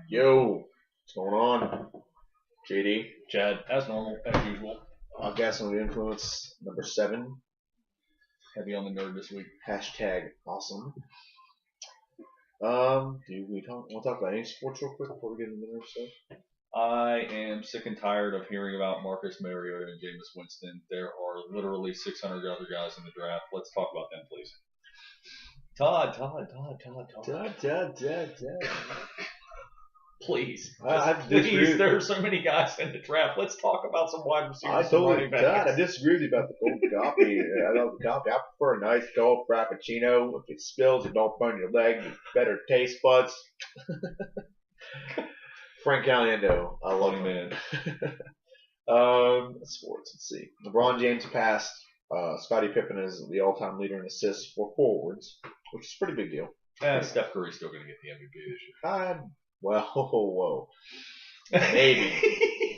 Yo, what's going on? JD, Chad, as normal, as usual. Gas on the Influence, number 7. Heavy on the nerd this week. Hashtag awesome. Do we want to talk about any sports real quick before we get into the nerd stuff? I am sick and tired of hearing about Marcus Mariota and Jameis Winston. There are literally 600 other guys in the draft. Let's talk about them, please. Todd. Please. Please, there are so many guys in the draft. Let's talk about some wide receivers. I disagree with you about the cold coffee. I love the coffee. I prefer a nice cold frappuccino. If it spills, it don't burn your leg. Better taste buds. Frank Caliendo. I love him, man. Sports. Let's see. LeBron James passed Scottie Pippen as the all-time leader in assists for forwards, which is a pretty big deal. Steph Curry's still going to get the MVP this year. Well, whoa. Maybe.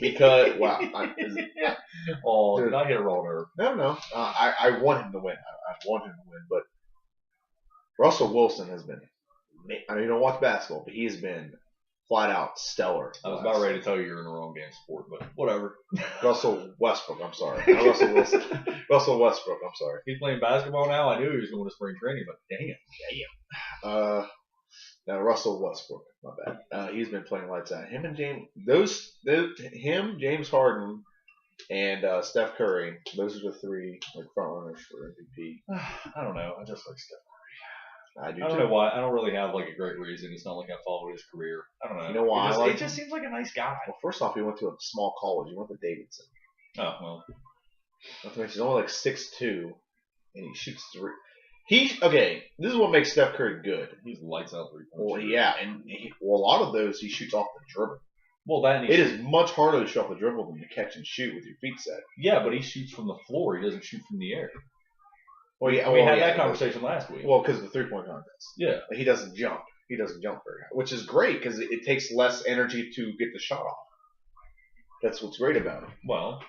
Because, wow. Did I hit a raw nerve? No. I want him to win. I want him to win, but Russell Wilson has been, I know you don't watch basketball, but he's been flat out stellar. I was about ready to tell you you're in the wrong damn sport, but whatever. Russell Westbrook, I'm sorry. Not Russell Wilson. Russell Westbrook, I'm sorry. He's playing basketball now. I knew he was going to spring training, but damn. Now Russell Westbrook, my bad. He's been playing lights out. Him and James, James Harden, and Steph Curry. Those are the three front runners for MVP. I don't know. I just like Steph Curry. I do. I don't know why. I don't really have a great reason. It's not like I followed his career. I don't know. You know why? It just seems like a nice guy. Well, first off, he went to a small college. He went to Davidson. Oh well. Not to mention, he's only 6'2", and he shoots three. This is what makes Steph Curry good. He's lights out 3 points. Well, yeah, and a lot of those he shoots off the dribble. Well, it is much harder to shoot off the dribble than to catch and shoot with your feet set. Yeah, but he shoots from the floor. He doesn't shoot from the air. Well, yeah, we had that conversation last week. Well, because of the 3-point contest. Yeah, he doesn't jump. He doesn't jump very high, which is great because it takes less energy to get the shot off. That's what's great about it. Well.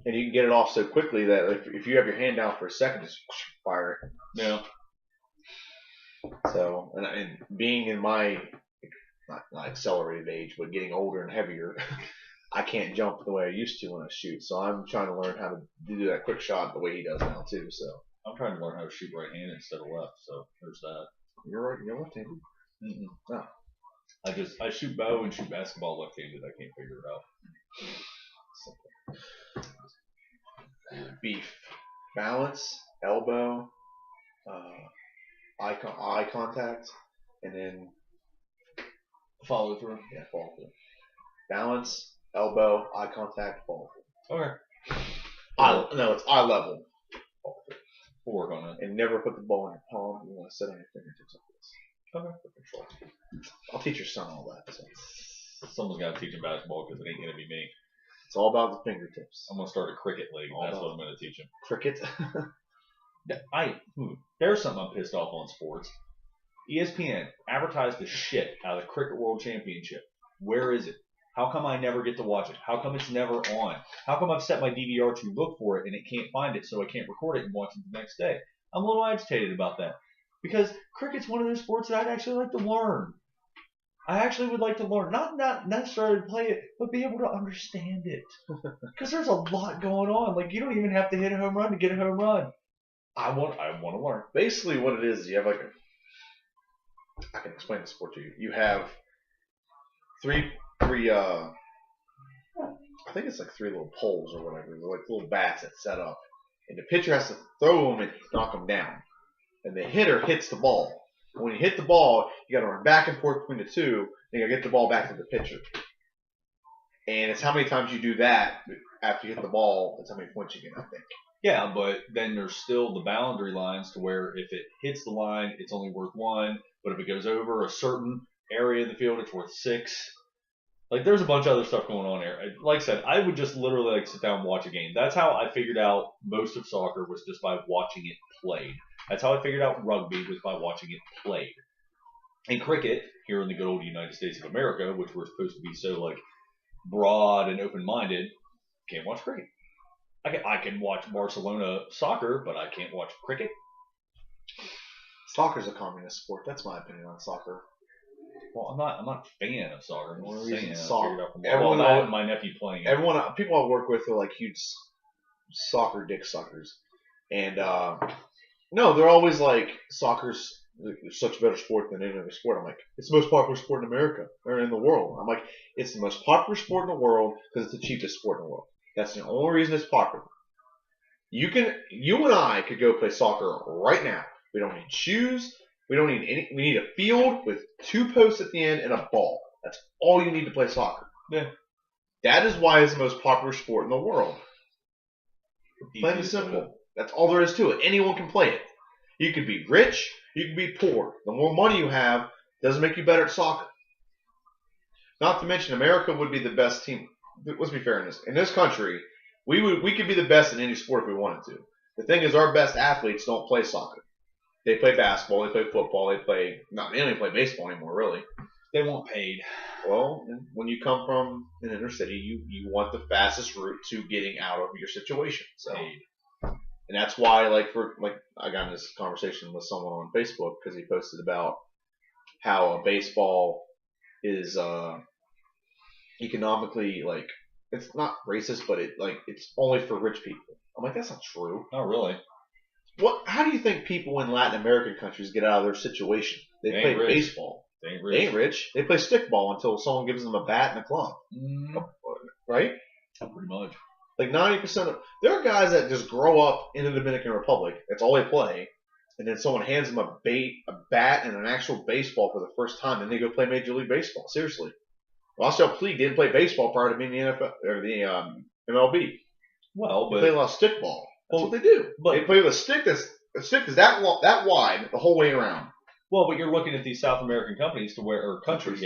And you can get it off so quickly that if you have your hand down for a second, just fire it. Yeah. So, and being in my, not accelerated age, but getting older and heavier, I can't jump the way I used to when I shoot. So I'm trying to learn how to do that quick shot the way he does now, too. So I'm trying to learn how to shoot right-handed instead of left. So there's that. You're right. You're left-handed. No. I shoot bow and shoot basketball left-handed. I can't figure it out. Beef, balance, elbow, eye contact, and then follow through. Yeah, follow through. Balance, elbow, eye contact, follow through. Okay. It's eye level. We'll work on it. And never put the ball in your palm. You want to sit on your fingertips like this. Okay. For control. I'll teach your son all that. So. Someone's got to teach him basketball because it ain't going to be me. It's all about the fingertips. I'm going to start a cricket league. That's what I'm going to teach him. Cricket? There's something I'm pissed off on sports. ESPN advertised the shit out of the Cricket World Championship. Where is it? How come I never get to watch it? How come it's never on? How come I've set my DVR to look for it and it can't find it, so I can't record it and watch it the next day? I'm a little agitated about that. Because cricket's one of those sports that I'd actually like to learn. I actually would like to learn, not necessarily play it, but be able to understand it. Because there's a lot going on. You don't even have to hit a home run to get a home run. I want to learn. Basically, what it is, you have I can explain the sport to you. You have three. I think it's 3 little poles or whatever. They're little bats that set up, and the pitcher has to throw them and knock them down, and the hitter hits the ball. When you hit the ball, you got to run back and forth between the two, and you got to get the ball back to the pitcher. And it's how many times you do that after you hit the ball, that's how many points you get, I think. Yeah, but then there's still the boundary lines to where if it hits the line, it's only worth 1, but if it goes over a certain area of the field, it's worth 6. There's a bunch of other stuff going on there. Like I said, I would just literally sit down and watch a game. That's how I figured out most of soccer was just by watching it played. That's how I figured out rugby was by watching it played. And cricket, here in the good old United States of America, which we're supposed to be so broad and open-minded, can't watch cricket. I can watch Barcelona soccer, but I can't watch cricket. Soccer's a communist sport. That's my opinion on soccer. Well, I'm not a fan of soccer. I'm One just reason saying. I soccer- figured out from everyone that know- and my nephew playing it. Everyone, people I work with are like huge soccer dick suckers, and no, they're always like soccer's such a better sport than any other sport. I'm like, it's the most popular sport in America or in the world. I'm like, it's the most popular sport in the world because it's the cheapest sport in the world. That's the only reason it's popular. You and I could go play soccer right now. We don't need shoes. We don't need any. We need a field with 2 posts at the end and a ball. That's all you need to play soccer. Yeah. That is why it's the most popular sport in the world. Plain and Easy to simple. That's all there is to it. Anyone can play it. You can be rich. You can be poor. The more money you have doesn't make you better at soccer. Not to mention, America would be the best team. Let's be fair in this. In this country, we could be the best in any sport if we wanted to. The thing is, our best athletes don't play soccer. They play basketball. They play football. They don't even play baseball anymore, really. They want paid. Well, when you come from an inner city, you want the fastest route to getting out of your situation. So, Paid. and that's why, I got in this conversation with someone on Facebook because he posted about how a baseball is economically it's not racist, but it's only for rich people. I'm like, that's not true. Not really. How do you think people in Latin American countries get out of their situation? They play rich. baseball. They ain't They rich. ain't rich. They play stickball until someone gives them a bat and a club. Right? Pretty much. Like 90% of there are guys that just grow up in the Dominican Republic. That's all they play, and then someone hands them a bat and an actual baseball for the first time, and they go play Major League Baseball. Seriously, Marcel Puig didn't play baseball prior to being in the NFL or the MLB. Well, They play a lot of stickball. That's what they do. They play with a stick that's that wide the whole way around. Well, but you're looking at these South American companies countries,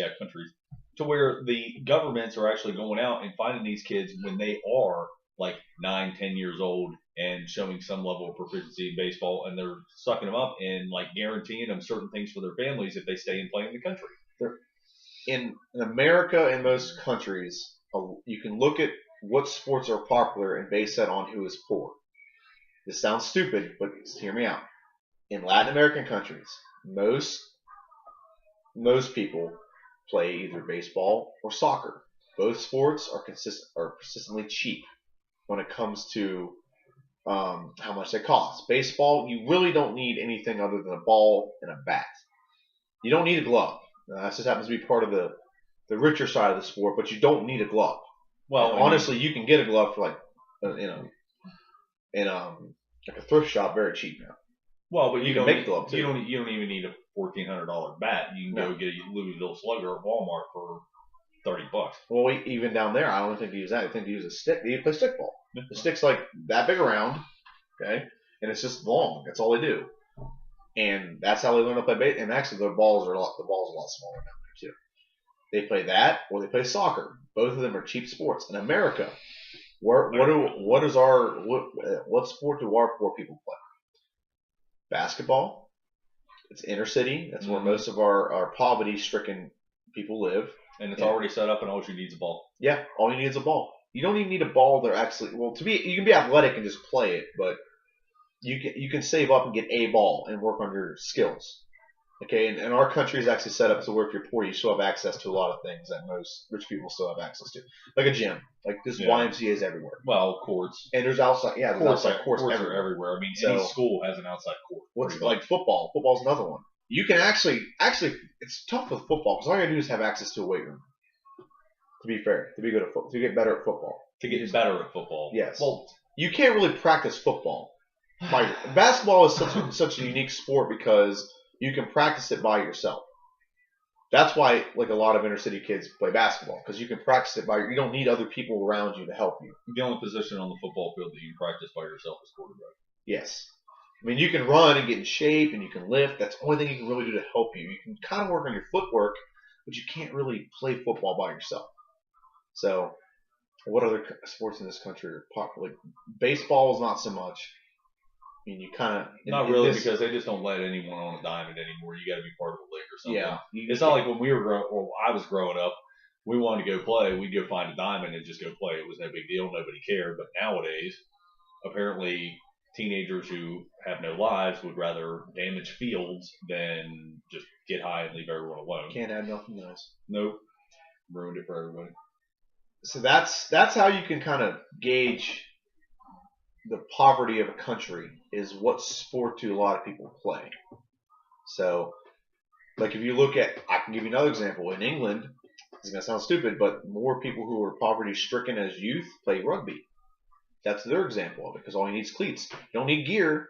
to where the governments are actually going out and finding these kids when they are like 9, 10 years old and showing some level of proficiency in baseball, and they're sucking them up and guaranteeing them certain things for their families if they stay and play in the country. In America and most countries, you can look at what sports are popular and base that on who is poor. This sounds stupid, but hear me out. In Latin American countries, most people play either baseball or soccer. Both sports are consistently cheap when it comes to how much they cost. Baseball, you really don't need anything other than a ball and a bat. You don't need a glove. That just happens to be part of the richer side of the sport, but you don't need a glove. Well, honestly, you can get a glove for in a thrift shop very cheap now. Well, but you can make a glove too. You don't even need a $1,400 bat. You can go get a Louisville Slugger at Walmart for $30. Well, even down there, I don't think they use that. I think they use a stick. They play stickball. The stick's like that big around, okay, and it's just long. That's all they do, and that's how they learn to play baseball. And actually, the ball's a lot smaller down there too. They play that, or they play soccer. Both of them are cheap sports. In America, what sport do our poor people play? Basketball. It's inner city. That's where most of our poverty-stricken people live. And it's already set up, and all you need is a ball. Yeah, all you need is a ball. You don't even need a ball. They're actually you can be athletic and just play it, but you can save up and get a ball and work on your skills. Okay, and our country is actually set up to where if you're poor, you still have access to a lot of things that most rich people still have access to, like a gym. Like there's YMCA's everywhere. Well, courts. And there's outside. Yeah, there's outside courts are everywhere. I mean, any school has an outside court. What's like football? Football's another one. You can actually, it's tough with football because all you gotta do is have access to a weight room. To be fair, to get better at football. To get better at football. Yes. Well, you can't really practice football. Basketball is such a unique sport because you can practice it by yourself. That's why a lot of inner city kids play basketball because you can practice it you don't need other people around you to help you. The only position on the football field that you can practice by yourself is quarterback. Yes. I mean, you can run and get in shape and you can lift. That's the only thing you can really do to help you. You can kind of work on your footwork, but you can't really play football by yourself. So, what other sports in this country are popular? Baseball is not so much. I mean, you kind of not really because they just don't let anyone on a diamond anymore. You got to be part of a league or something. Yeah, it's not like when I was growing up. We wanted to go play. We'd go find a diamond and just go play. It was no big deal. Nobody cared. But nowadays, apparently, teenagers who have no lives would rather damage fields than just get high and leave everyone alone. Can't have nothing nice. Nope. Ruined it for everybody. So that's how you can kind of gauge the poverty of a country, is what sport do a lot of people play. So, like if you look at, I can give you another example. In England, it's going to sound stupid, but more people who are poverty stricken as youth play rugby. That's their example of it, because all you need is cleats. You don't need gear.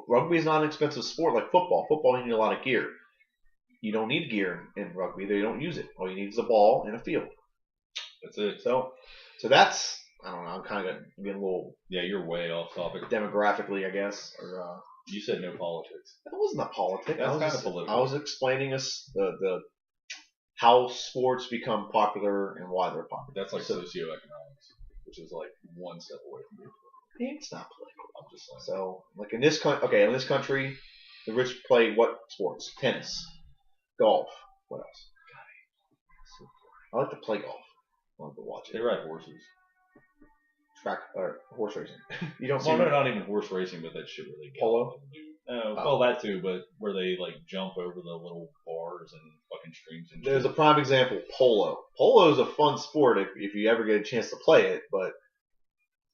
Rugby is not an expensive sport like football. Football, you need a lot of gear. You don't need gear in rugby. They don't use it. All you need is a ball and a field. That's it. So that's, I don't know, I'm kind of getting a little... Yeah, you're way off topic. Demographically, I guess. Or, you said no politics. that wasn't a politic. That's kind of political. I was explaining us the how sports become popular and why they're popular. That's like socioeconomics, which is like one step away from being political. It's not political. I'm just saying. So, like in this country, the rich play what sports? Tennis, golf. What else? I like to play golf. I like to watch They it. ride horses. Track or horse racing. You don't see Well, no, not even horse racing, but that shit where they Polo? well, that too, but where they like jump over the little bars and fucking streams and shit. There's a prime example, polo. Polo is a fun sport if you ever get a chance to play it, but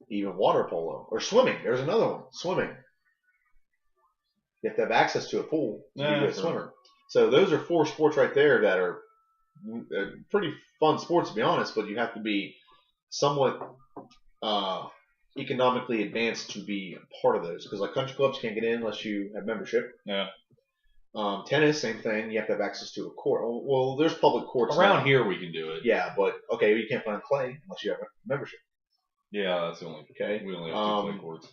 even water polo or swimming. There's another one, swimming. You have to have access to a pool to be a swimmer. So those are 4 sports right there that are pretty fun sports, to be honest, but you have to be somewhat economically advanced to be a part of those, because like country clubs can't get in unless you have membership. Yeah. Tennis, same thing. You have to have access to a court. Well, there's public courts Around here we can do it. Yeah, but okay, you can't play on clay unless you have a membership. Yeah, that's the only. Okay. We only have 2 clay courts.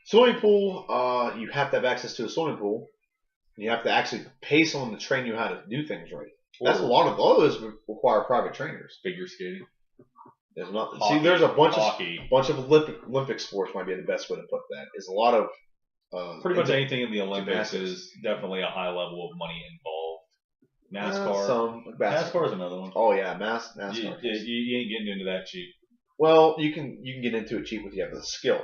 Swimming pool, you have to have access to a swimming pool. You have to actually pay someone to train you how to do things right. That's all of those require private trainers. Figure skating. There's not. Hockey. See, there's a bunch Hockey. of Olympic sports might be the best way to put that. Is a lot of pretty much anything in the Olympics gymnastics. is definitely a high level of money involved. NASCAR. Some NASCAR is another one. Oh yeah, NASCAR. You ain't getting into that cheap. Well, you can get into it cheap if you have the skill.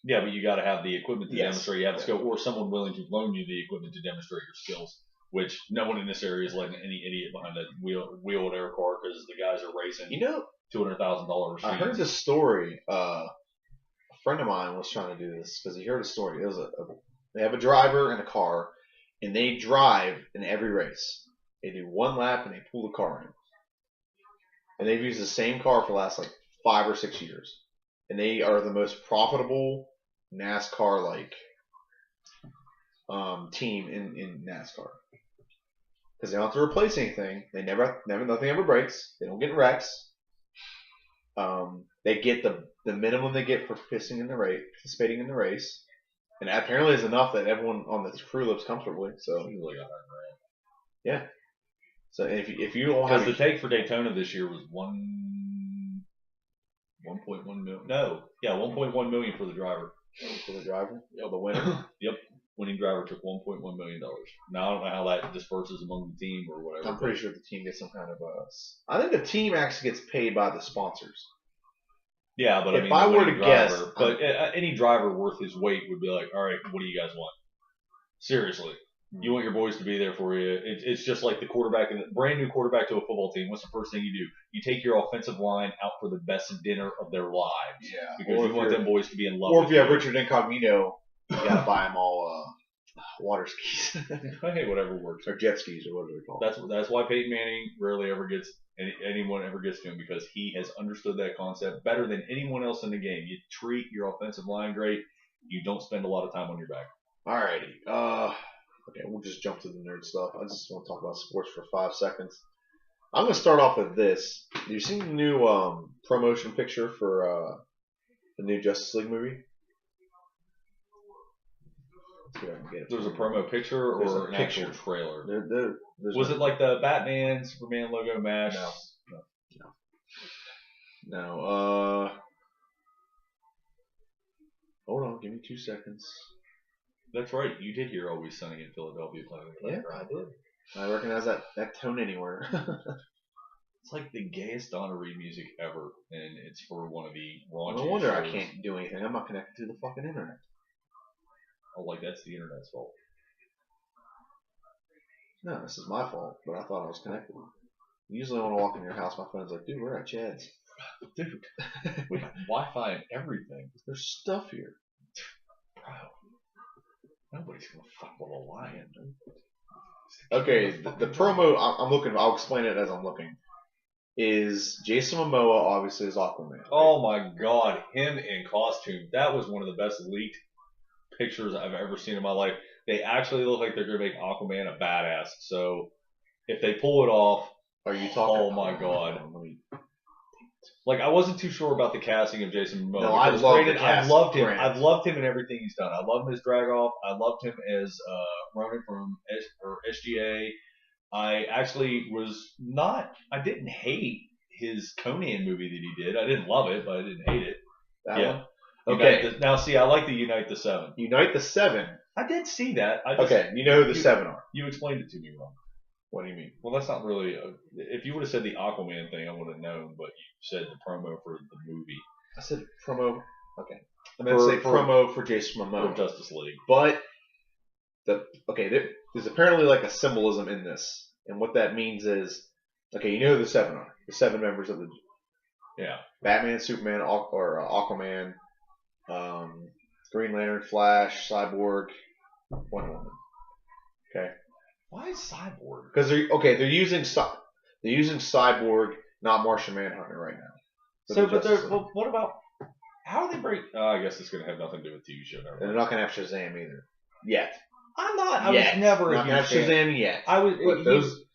Yeah, but you got to have the equipment to Yes. demonstrate you have the skill, or someone willing to loan you the equipment to demonstrate your skills. Which no one in this area is letting any idiot behind that wheel and air car, because the guys are racing. You know, $200,000. I heard this story. A friend of mine was trying to do this because he heard a story. It was they have a driver and a car, and they drive in every race. They do one lap and they pull the car in, and they've used the same car for the last like 5 or 6 years, and they are the most profitable NASCAR team in NASCAR. Because they don't have to replace anything. They nothing ever breaks. They don't get wrecks. They get the minimum they get for participating in the race, and apparently is enough that everyone on the crew lives comfortably. So Usually $100,000. yeah. So if you all Because have the take for Daytona this year was 1.1 million. No, yeah, 1.1 million for the driver. for the driver, the winner. Yep. Winning driver took $1.1 million. Now I don't know how that disperses among the team or whatever. I'm pretty sure the team gets some kind of I think the team actually gets paid by the sponsors. Yeah, but If I I mean, were to guess, but any driver worth his weight would be like, all right, what do you guys want? Seriously, you want your boys to be there for you. It's just like the quarterback, brand new quarterback to a football team. What's the first thing you do? You take your offensive line out for the best dinner of their lives. Yeah. Because you want them boys to be in love. Or with if you have Richard Incognito, you gotta buy them all water skis hey, whatever works. or jet skis or whatever they're called. That's why Peyton Manning rarely ever gets anyone ever gets to him, because he has understood that concept better than anyone else in the game. You treat your offensive line great. You don't spend a lot of time on your back. Alrighty. Okay, we'll just jump to the nerd stuff. I just want to talk about sports for 5 seconds. I'm going to start off with this. Have you seen the new promotion picture for the new Justice League movie? Let's see if I can get it. There's a promo picture There's or a an picture. actual trailer? There's Was it like the Batman, Superman logo mash? No. Hold on, give me 2 seconds. That's right. You did hear Always Sunny in Philadelphia playing. Yeah, I did. I recognize that tone anywhere. It's like the gayest Donna Reed music ever, and it's for one of the raunchy No wonder I shows. can't do anything. I'm not connected to the fucking internet. Oh, like that's the internet's fault. No, this is my fault, but I thought I was connected. Usually when I walk in your house, my phone's like, dude, we're at Chad's. Dude, we got Wi-Fi and everything. There's stuff here. Bro, nobody's gonna fuck with a lion. Okay, the promo, I'm looking, I'll explain it as I'm looking, is Jason Momoa obviously is Aquaman. Right? Oh my god, him in costume. That was one of the best leaked pictures I've ever seen in my life. They actually look like they're going to make Aquaman a badass. So if they pull it off, Are you talking? oh my god. Like, I wasn't too sure about the casting of Jason Momoa. No, I love the I've cast. loved him. Grant. I've loved him in everything he's done. I love him as Dragoff. I loved him as Ronan from SGA. I actually I didn't hate his Conan movie that he did. I didn't love it, but I didn't hate it. That Yeah. one? Okay. Now, see, I like the Unite the Seven. Unite the Seven. I did see that. Okay, you know who the Seven are. You explained it to me wrong. What do you mean? Well, that's not really. If you would have said the Aquaman thing, I would have known. But you said the promo for the movie I said promo. Okay. I meant to say promo for Jason for Momoa. Justice League. But there's apparently like a symbolism in this, and what that means is, okay, you know who the Seven are. The 7 members of the Yeah. Batman, Superman, Aquaman, Green Lantern, Flash, Cyborg, Wonder Woman. Okay. Why is Cyborg? Because they're using Cyborg, not Martian Manhunter right now. But what about how are they break? I guess it's gonna have nothing to do with TV show. And they're not gonna have Shazam either. Yet. I'm not. I Yet. was never Not a gonna huge have fan. Shazam yet. I was.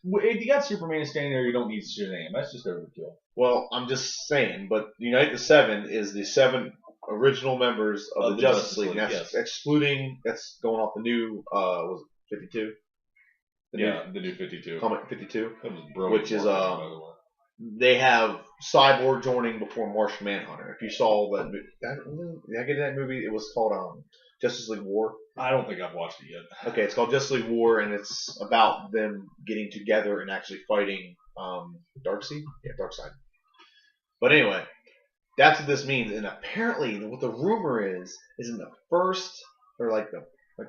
But If you got Superman standing there, you don't need Shazam. That's just overkill. Well, I'm just saying, but Unite the Seven is the 7 original members of the Justice League. That's yes. excluding, that's going off the new, was it 52? The new 52. Comic 52. That was brilliant. Which is, marketing, by the way. They have Cyborg joining before Martian Manhunter. If you saw that, did I get that movie? It was called Justice League War. I don't think I've watched it yet. Okay, it's called Justice League War, and it's about them getting together and actually fighting Darkseid? Yeah, Darkseid. But anyway, that's what this means. And apparently, what the rumor is in the first, or like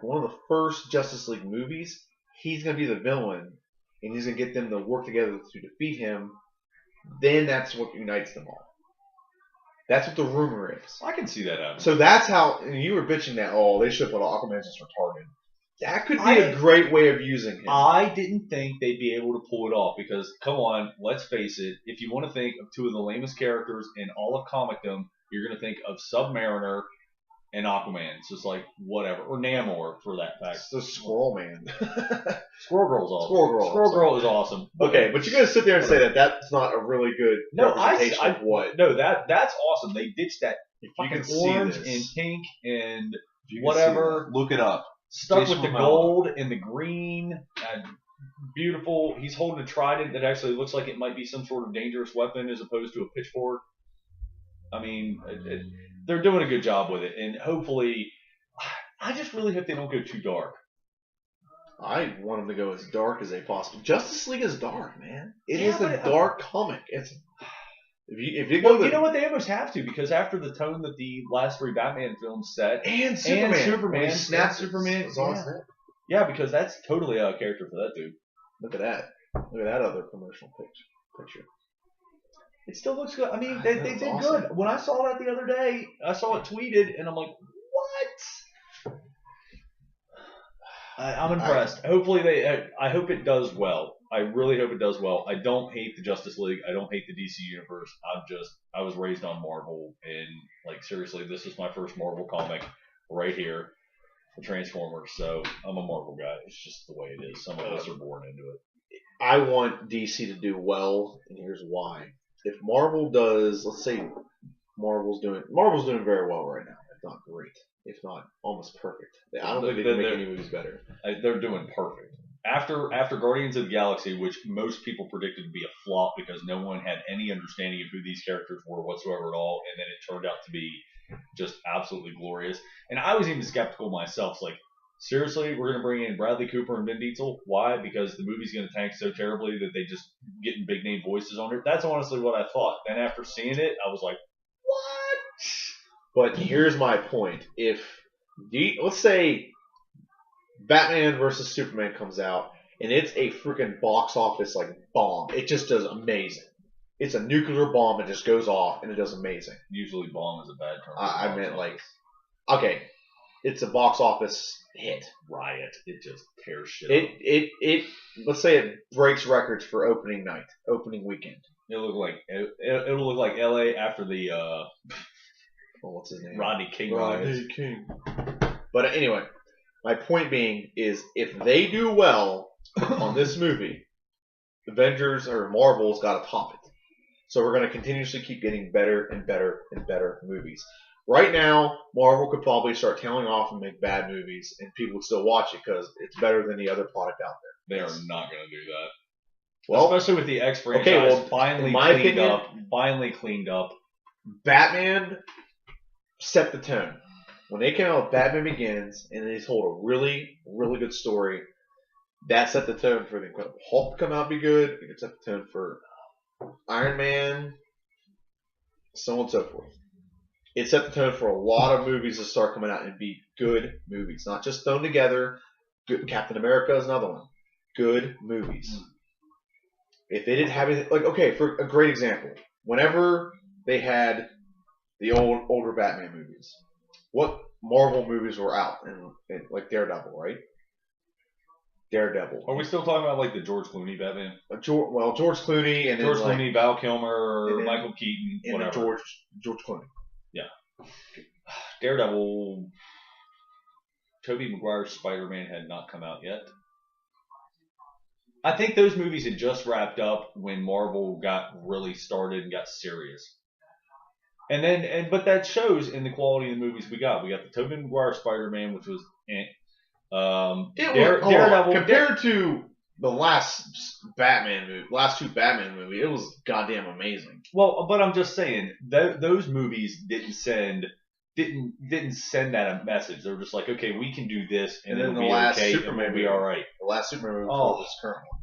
one of the first Justice League movies, he's gonna be the villain, and he's gonna get them to work together to defeat him. Then that's what unites them all. That's what the rumor is. I can see that happening. So that's how, and you were bitching that, they should put Aquaman just retarded. That could be a great way of using him. I didn't think they'd be able to pull it off because, come on, let's face it, if you want to think of 2 of the lamest characters in all of comicdom, you're going to think of Submariner and Aquaman. It's just like, whatever. Or Namor, for that fact. It's the Squirrel Man. Squirrel Girl's awesome. Squirrel Girl is awesome. Okay, but you're going to sit there and say that that's not a really good representation of what? No, that's awesome. They ditched that fucking see orange this. and pink and You can whatever. Look it up. Stuck Jason with the Momoa. gold and the green. And beautiful. He's holding a trident that actually looks like it might be some sort of dangerous weapon as opposed to a pitchfork. I mean, they're doing a good job with it. And hopefully, I just really hope they don't go too dark. I want them to go as dark as they possibly. Justice League is dark, man. It Yeah, is a but, dark comic. It's if you Well, go you know what? They almost have to because after the tone that the last 3 Batman films set, and Superman, When he snapped Superman. It's on snap. Yeah, because that's totally out of character for that dude. Look at that. Look at that other promotional picture. It still looks good. I mean, I they know, did it's awesome. good. When I saw that the other day, I saw it tweeted, and I'm like, what? I'm impressed. Hopefully, I hope it does well. I really hope it does well. I don't hate the Justice League. I don't hate the DC universe. I was raised on Marvel, and like seriously, this is my first Marvel comic right here, the Transformers. So I'm a Marvel guy. It's just the way it is. Some of us are born into it. I want DC to do well, and here's why. If Marvel does, let's say Marvel's doing very well right now. If not great, if not almost perfect. I don't think they can make any movies better. They're doing perfect. After Guardians of the Galaxy, which most people predicted to be a flop because no one had any understanding of who these characters were whatsoever at all, and then it turned out to be just absolutely glorious. And I was even skeptical myself, like, seriously, we're gonna bring in Bradley Cooper and Vin Diesel. Why? Because the movie's gonna tank so terribly that they just getting big name voices on it. That's honestly what I thought. Then after seeing it, I was like, But here's my point: let's say Batman versus Superman comes out and it's a freaking box office like bomb, it just does amazing. It's a nuclear bomb. It just goes off and it does amazing. usually bomb is a bad term. I meant like, okay, it's a box office hit. riot. It just tears shit up. It let's say it breaks records for opening night, opening weekend. It'll look like L.A. after the What's his name? Rodney King riots. Rodney King. But anyway, my point being is if they do well on this movie, Avengers or Marvel's got to top it. So we're going to continuously keep getting better and better and better movies. Right now, Marvel could probably start tailing off and make bad movies, and people would still watch it because it's better than the other product out there. They are not going to do that. Well, especially with the X franchise in my opinion, finally cleaned up. Batman set the tone. When they came out with Batman Begins and they told a really, really good story, that set the tone for the Incredible Hulk to come out and be good. It set the tone for Iron Man, so on and so forth. It set the tone for a lot of movies to start coming out and be good movies, not just thrown together. Good, Captain America is another one. Good movies. If they didn't have it, like, okay, for a great example, whenever they had the older Batman movies, what Marvel movies were out? And like Daredevil, right? Daredevil. Are we still talking about like the George Clooney Batman? George Clooney and George then, Clooney, Val Kilmer, Michael Keaton, and whatever. George Clooney. Yeah. Daredevil. Tobey Maguire's Spider-Man had not come out yet. I think those movies had just wrapped up when Marvel got really started and got serious. But that shows in the quality of the movies we got. We got the Tobey Maguire Spider-Man, which was Daredevil compared to the last two Batman movies, it was goddamn amazing. Well, but I'm just saying those movies didn't send that a message. They were just like, okay, we can do this, and then the last okay, Superman and we'll be all right. The last Superman movie was this current one.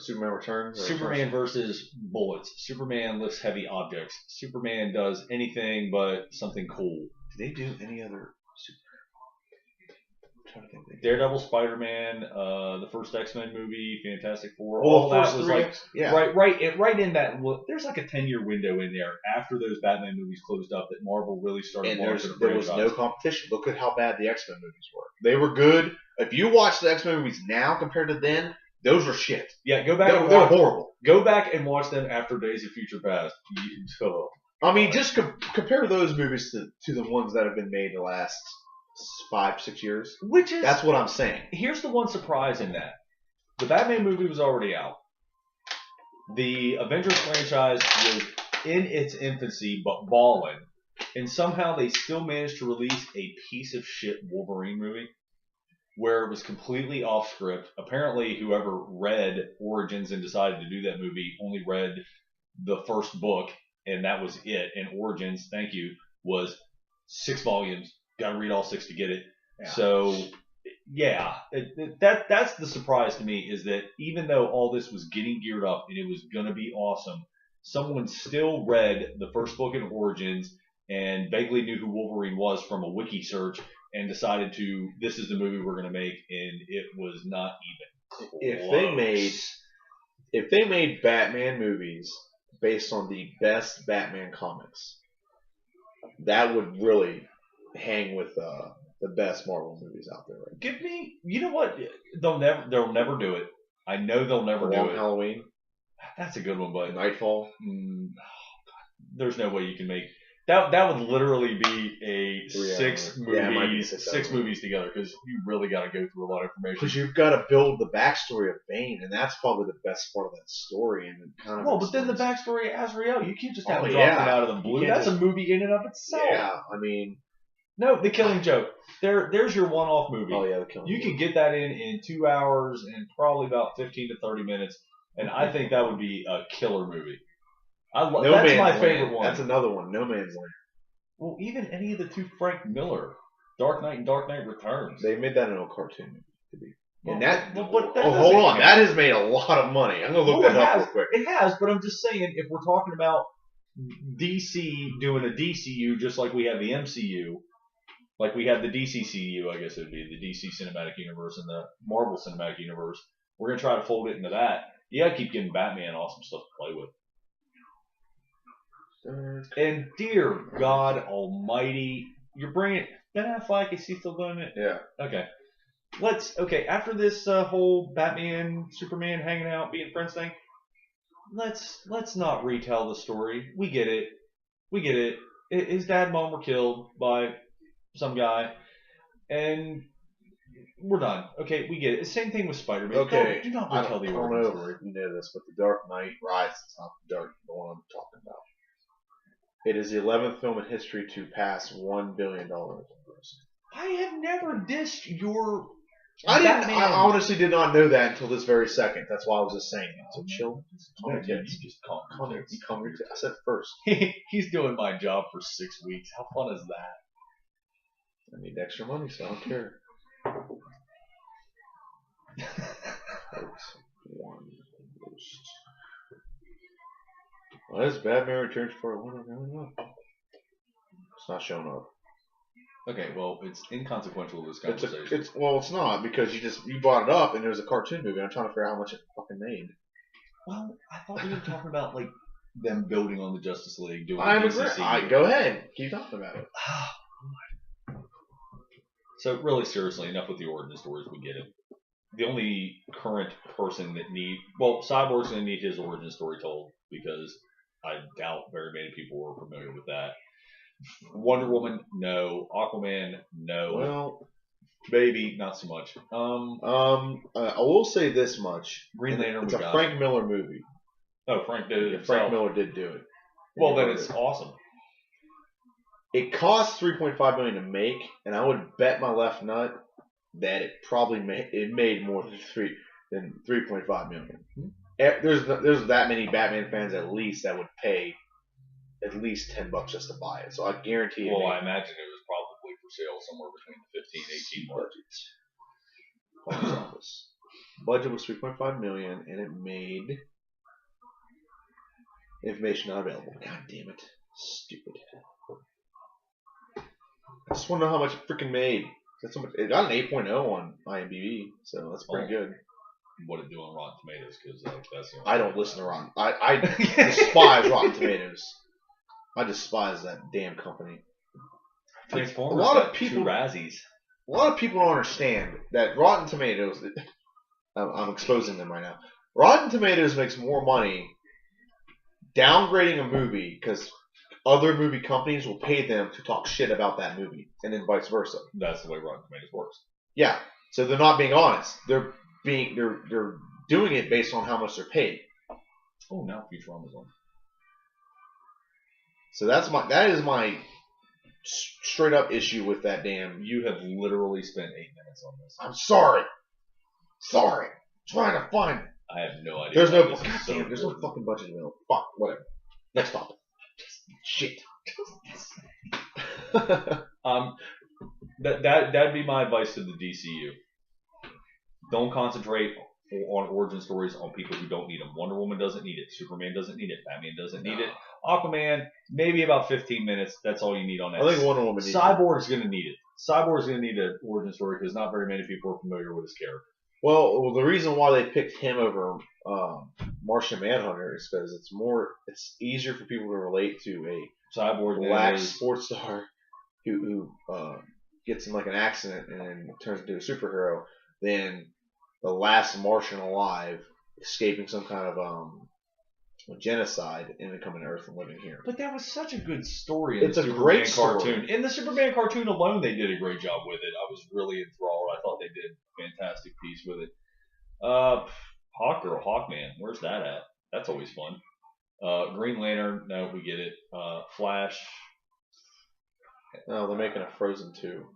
Superman Returns. Superman versus bullets. Superman lifts heavy objects. Superman does anything but something cool. Did they do any other Daredevil, Spider-Man, the first X-Men movie, Fantastic Four. Well, all the first that was three, like yeah. right in that. There's like a 10-year window in there after those Batman movies closed up that Marvel really started. And there was no competition. Look at how bad the X-Men movies were. They were good. If you watch the X-Men movies now compared to then, those were shit. Yeah, go back. They're horrible. Go back and watch them after Days of Future Past. I mean, just compare those movies to the ones that have been made the last 5-6 years. That's what I'm saying. Here's the one surprise in that: the Batman movie was already out. The Avengers franchise was in its infancy, but balling, and somehow they still managed to release a piece of shit Wolverine movie, where it was completely off script. Apparently, whoever read Origins and decided to do that movie only read the first book, and that was it. And Origins, thank you, was 6 volumes. Got to read all 6 to get it. Yeah. So, yeah, that's the surprise to me, is that even though all this was getting geared up and it was going to be awesome, someone still read the first book in Origins and vaguely knew who Wolverine was from a wiki search and decided this is the movie we're going to make, and it was not even close. If they made Batman movies based on the best Batman comics, that would really hang with the best Marvel movies out there. Right? You know what? They'll never do it. I know they'll never do it. Halloween. That's a good one, but Nightfall. There's no way you can make that. That would literally be a 6 movies together, because you really got to go through a lot of information. Because you've got to build the backstory of Bane, and that's probably the best part of that story. And but then the backstory of Azrael, you can't just have it drop it out of the blue. That's a movie in and of itself. Yeah, I mean. No, The Killing Joke. There's your one-off movie. Oh yeah, The Killing Joke. You could get that in 2 hours and probably about 15 to 30 minutes, and I think that would be a killer movie. That's my favorite one. That's another one. No Man's Land. Well, even any of the 2 Frank Miller. Dark Knight and Dark Knight Returns. They made that into a cartoon to be. And Well, that, but that hold doesn't on, count. that has made a lot of money. I'm gonna look Well, that up it real has. quick. It has, but I'm just saying, if we're talking about DC doing a DCU just like we have the MCU, like we have the DCCU, I guess it would be the DC Cinematic Universe and the Marvel Cinematic Universe, we're gonna try to fold it into that. You gotta keep getting Batman awesome stuff to play with. And dear God Almighty, you're bringing Ben Affleck. Is he still doing it? Yeah. Okay. After this whole Batman, Superman hanging out, being friends thing, let's not retell the story. We get it. His dad and mom were killed by some guy, and we're done. Okay, we get it. Same thing with Spider-Man. Okay. Do not I retell the don't origin know story. if you know this, but the Dark Knight Rises is not the one I'm talking about. It is the 11th film in history to pass $1 billion. I have never dissed your. I honestly did not know that until this very second. That's why I was just saying it. So chill. You just calm I said first. He's doing my job for 6 weeks. How fun is that? I need extra money, so I don't care. Well, this Batman Returns for one. It's not showing up. Okay, well, it's inconsequential to this conversation. It's not because you brought it up and there's a cartoon movie. I'm trying to figure out how much it fucking made. Well, I thought we were talking about like them building on the Justice League, doing. I'm agree. Go ahead, keep talking about it. So really, seriously, enough with the origin stories. We get it. The only current person that Cyborg's gonna need his origin story told because I doubt very many people were familiar with that. Wonder Woman, no. Aquaman, no. Well, Baby, not so much. I will say this much: Green Lantern. It's a Frank Miller movie. Oh, Frank did it. Yeah, Frank Miller did do it. Well, then it's awesome. It cost $3.5 million to make, and I would bet my left nut that it probably made more than $3.5 million. There's that many Batman fans at least that would pay at least $10 just to buy it. So I guarantee. Well, I imagine it was probably for sale somewhere between the 15 and 18 mark. Budget was $3.5 million, and it made information not available. God damn it, stupid. I just want to know how much it freaking made. That's so much. It got an 8.0 on IMDb, so that's pretty good. What it do on Rotten Tomatoes? Because that's the only I don't listen to Rotten. I despise Rotten Tomatoes. I despise that damn company. Transformers. A lot of people. 2 Razzies. A lot of people don't understand that Rotten Tomatoes. I'm exposing them right now. Rotten Tomatoes makes more money downgrading a movie because other movie companies will pay them to talk shit about that movie, and then vice versa. That's the way Rotten Tomatoes works. Yeah, so they're not being honest. They're doing it based on how much they're paid. Oh, now Futurama's on. So that is my straight up issue with that damn. You have literally spent 8 minutes on this. I'm sorry. Trying to find. I have no idea. There's no fucking budget available. Fuck, whatever. Next topic. Shit. That'd be my advice to the DCU. Don't concentrate on origin stories on people who don't need them. Wonder Woman doesn't need it. Superman doesn't need it. Batman doesn't need it. Aquaman, maybe about 15 minutes. That's all you need on that. I think Wonder Woman needs Cyborg's going to need it. Cyborg's going to need an origin story because not very many people are familiar with his character. Well, the reason why they picked him over Martian Manhunter is because it's easier for people to relate to a Cyborg black sports star who gets in like an accident and then turns into a superhero than the last Martian alive escaping some kind of genocide and then coming to Earth and living here. But that was such a good story in It's the a Superman great cartoon. story. In the Superman cartoon alone, they did a great job with it. I was really enthralled. I thought they did a fantastic piece with it. Hawkman, where's that at? That's always fun. Green Lantern, no, we get it. Flash. No, they're making a Frozen 2.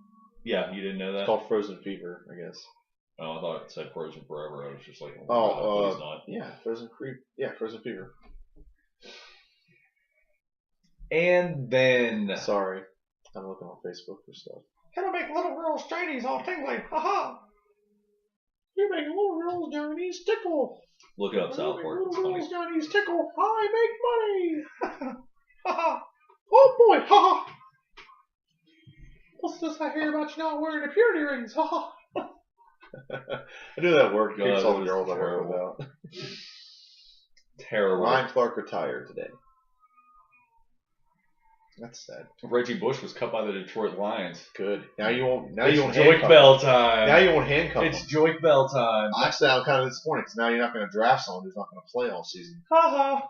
Yeah, you didn't know that? It's called Frozen Fever, I guess. Oh, I thought it said Frozen Forever. I was just like, oh, please not. Yeah, Frozen Fever. And then... Sorry. I'm looking on Facebook for stuff. Can I make little girls' journeys all tingly? Ha. You make little girls' journeys tickle. Look it up, South Park. It's Little funny. girls' journeys tickle. I make money. Ha. Oh boy. Ha. What's this I hear about you not wearing the purity rings? Ha. I knew that word. God, Kicks all that the was girls I work terrible. with out. Terrible. Ryan Clark retired today. That's sad. Reggie Bush was cut by the Detroit Lions. Good. Now you won't. Now It's you won't Joik handcuff. Bell time. Now you won't handcuff. It's him. Joik Bell time. Actually, I'm kind of disappointed because now you're not going to draft someone who's not going to play all season. Ha ha.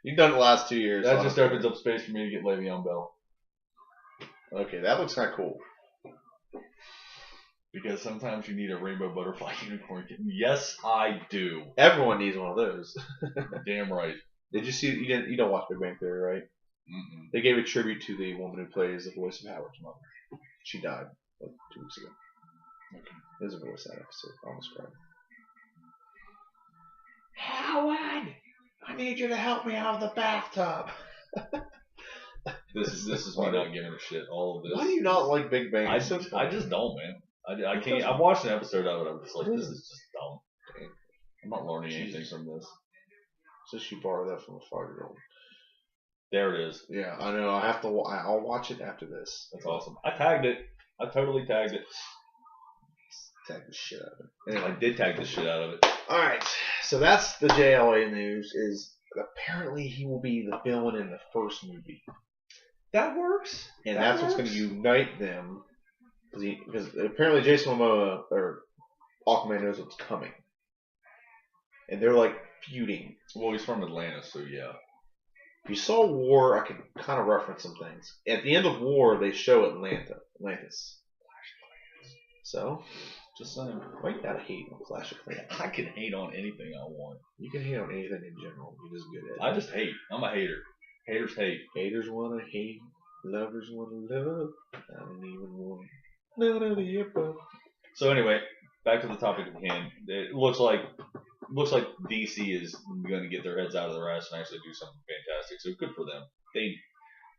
You've done it the last 2 years. That so just opens up space for me to get Le'Veon Bell. Okay, that looks kind of cool. Because sometimes you need a rainbow butterfly unicorn kitten. Yes, I do. Everyone needs one of those. Damn right. Did you see? You don't watch Big Bang Theory, right? Mm-mm. They gave a tribute to the woman who plays the voice of Howard's mother. She died like 2 weeks ago. Okay. There's a voice that episode. I almost cried. Howard, I need you to help me out of the bathtub. This is me not giving a shit. All of this. Why do you not like Big Bang? I It's so just funny. don't, man. I can't. I watched an episode of it. I'm just like, this is just dumb. I'm not learning anything from this. Since you borrowed that from a 5-year-old. There it is. Yeah, I know. I have to. I'll watch it after this. That's awesome. I tagged it. I totally tagged it. Tag the shit out of it. I Anyway, did tag the shit out of it. all right. So that's the JLA news. Is apparently he will be the villain in the first movie, That works. and That that's what's going works. to unite them. Because apparently Jason Momoa or Aquaman knows what's coming, and they're like feuding. Well, he's from Atlanta, so yeah. If you saw War, I can kind of reference some things. At the end of War, they show Atlantis. So, Just saying. why you gotta hate on Clash of Clans? I can hate on anything I want. You can hate on anything in general. You're just good at it. I just hate. I'm a hater. Haters hate. Haters wanna hate, lovers wanna love. I don't even want none of the above. So anyway, back to the topic at hand. It looks like DC is going to get their heads out of their ass and actually do something fantastic. So good for them.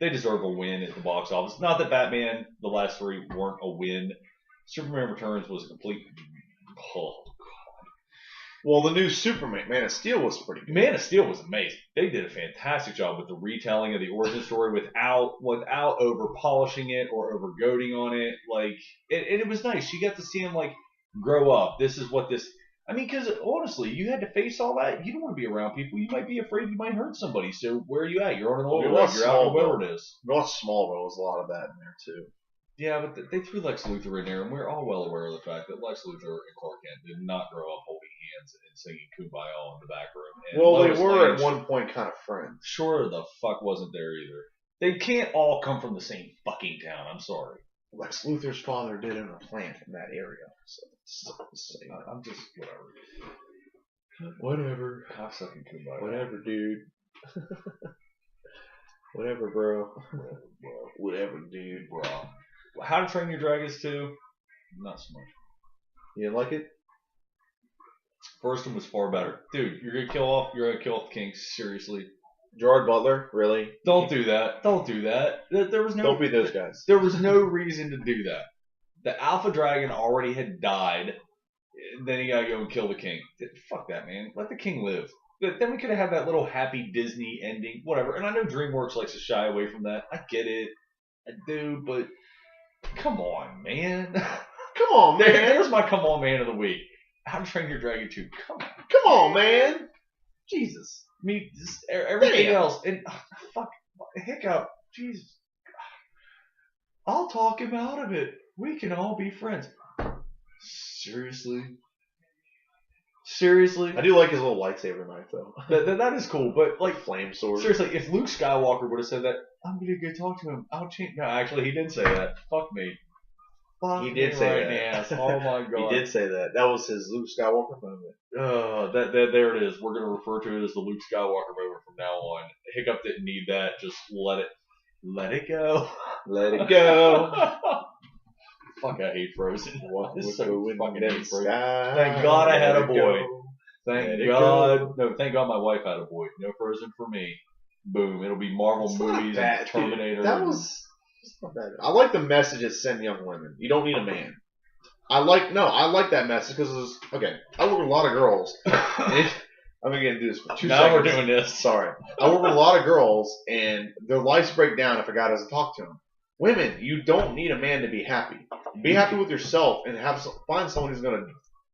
They deserve a win at the box office. Not that Batman, the last 3 weren't a win. Superman Returns was a complete. Oh, Well, the new Superman, Man of Steel, was pretty good. Man of Steel was amazing. They did a fantastic job with the retelling of the origin story without over polishing it or over goading on it. Like, and it was nice. You got to see him like grow up. This is what this. I mean, because honestly, you had to face all that. You don't want to be around people. You might be afraid you might hurt somebody. So where are you at? You're on an We overload. lost You're out Smallville. wherever it is. Well, Smallville was a lot of that in there too. Yeah, but they threw Lex Luthor in there, and we're all well aware of the fact that Lex Luthor and Clark Kent did not grow up holding hands and singing Kumbaya in the back room. And Well, Lois they were Lane at one point kind of friends. Sure the fuck wasn't there either. They can't all come from the same fucking town. I'm sorry. Lex Luthor's father did own a plant in that area, so I'm just whatever. whatever, Cocksucking Kumbaya. whatever, dude. Whatever, bro. Whatever, dude. Bro. How to Train Your Dragons 2? Not so much. You didn't like it? First one was far better. Dude, you're gonna kill off the king. Seriously. Gerard Butler, really? Don't do that. Don't do that. There was no Don't be those guys. There was no reason to do that. The Alpha Dragon already had died. Then you gotta go and kill the king. Fuck that, man. Let the king live. Then we could have had that little happy Disney ending, whatever. And I know DreamWorks likes to shy away from that. I get it. I do, but come on, man. Come on, man. There's my come on, man of the week. How to Train Your Dragon 2. Come on. Come on, man. Jesus. I mean, just everything Damn. else. And fuck. Hiccup. Jesus. I'll talk him out of it. We can all be friends. Seriously? Seriously? I do like his little lightsaber knife, though. That is cool, but like, Flame sword. seriously, if Luke Skywalker would have said that, I'm gonna go talk to him. I'll change. No, actually, he did say that. Fuck me. Fuck He did me say right that. in the ass. Oh my god. He did say that. That was his Luke Skywalker moment. There it is. We're gonna refer to it as the Luke Skywalker moment from now on. Hiccup didn't need that. Just let it go. Let it go. Fuck, I hate Frozen. Walk It's with so the wind fucking and hate Frozen. sky. Thank God I had Let a it boy. go. Thank Let it God. go. No, thank God my wife had a boy. No Frozen for me. Boom. It'll be Marvel It's not movies bad, and Terminator. Dude, that was It's not bad. I like the message it sent young women. You don't need a man. I like that message because okay. I work with a lot of girls. I'm gonna get into this for 2 now seconds. we're doing this. Sorry. I work with a lot of girls, and their lives break down if a guy doesn't talk to them. Women, you don't need a man to be happy. Be happy with yourself and find someone who's gonna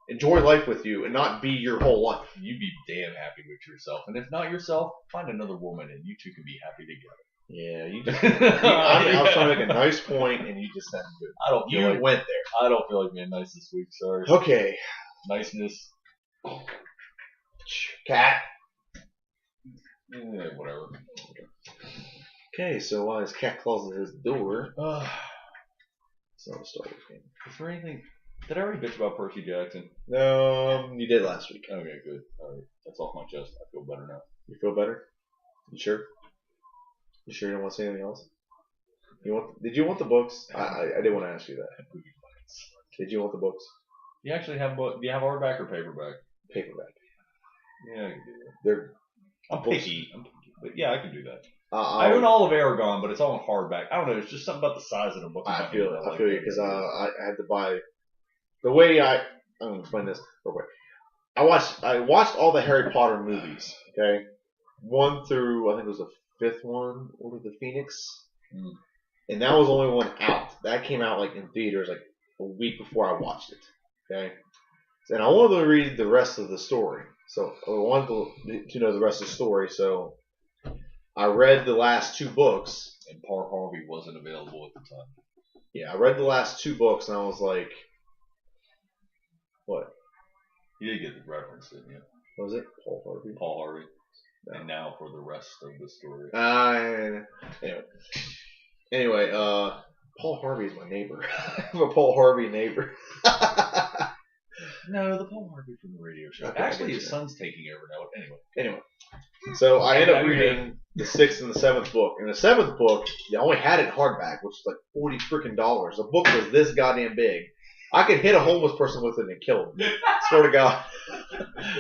enjoy life with you and not be your whole life. You be damn happy with yourself, and if not yourself, find another woman, and you two can be happy together. Yeah, you just. I was trying to make a nice point, and you just said good. I don't feel You like went there. I don't feel like being nice this week. Sorry. Okay. Niceness. Cat. Whatever. Okay, so while his cat closes his door, it's not a Star Wars game. Is there anything? Did I already bitch about Percy Jackson? You did last week. Okay, good. All right, that's off my chest. I feel better now. You feel better? You sure? You sure you don't want to say anything else? Did you want the books? I did want to ask you that. Did you want the books? You actually have book? Do you have hardback or paperback? Paperback. Yeah, I can do that. They're I'm picky, but yeah, I can do that. I I own all of Aragon, but it's all in hardback. I don't know. It's just something about the size of the book. I feel it. I feel you because I had to buy. The way I'm gonna explain this real quick. I watched all the Harry Potter movies. Okay, 1 through I think it was the 5th one, Order of the Phoenix, and that was the only one out. That came out like in theaters like a week before I watched it. Okay, and I wanted to read the rest of the story, so I wanted to know the rest of the story. So I read the last 2 books. And Paul Harvey wasn't available at the time. Yeah, I read the last 2 books, and I was like, what? You did get the reference, didn't you? What was it? Paul Harvey? Paul Harvey. No. And now for the rest of the story. Anyway, Paul Harvey is my neighbor. I have a Paul Harvey neighbor. No, the Paul Harvey from the radio show. Okay, Actually, his son's taking over now. Anyway, so I ended up reading the 6th and the 7th book. In the 7th book, they only had it in hardback, which was like $40 freaking. The book was this goddamn big. I could hit a homeless person with it and kill him. Swear to God.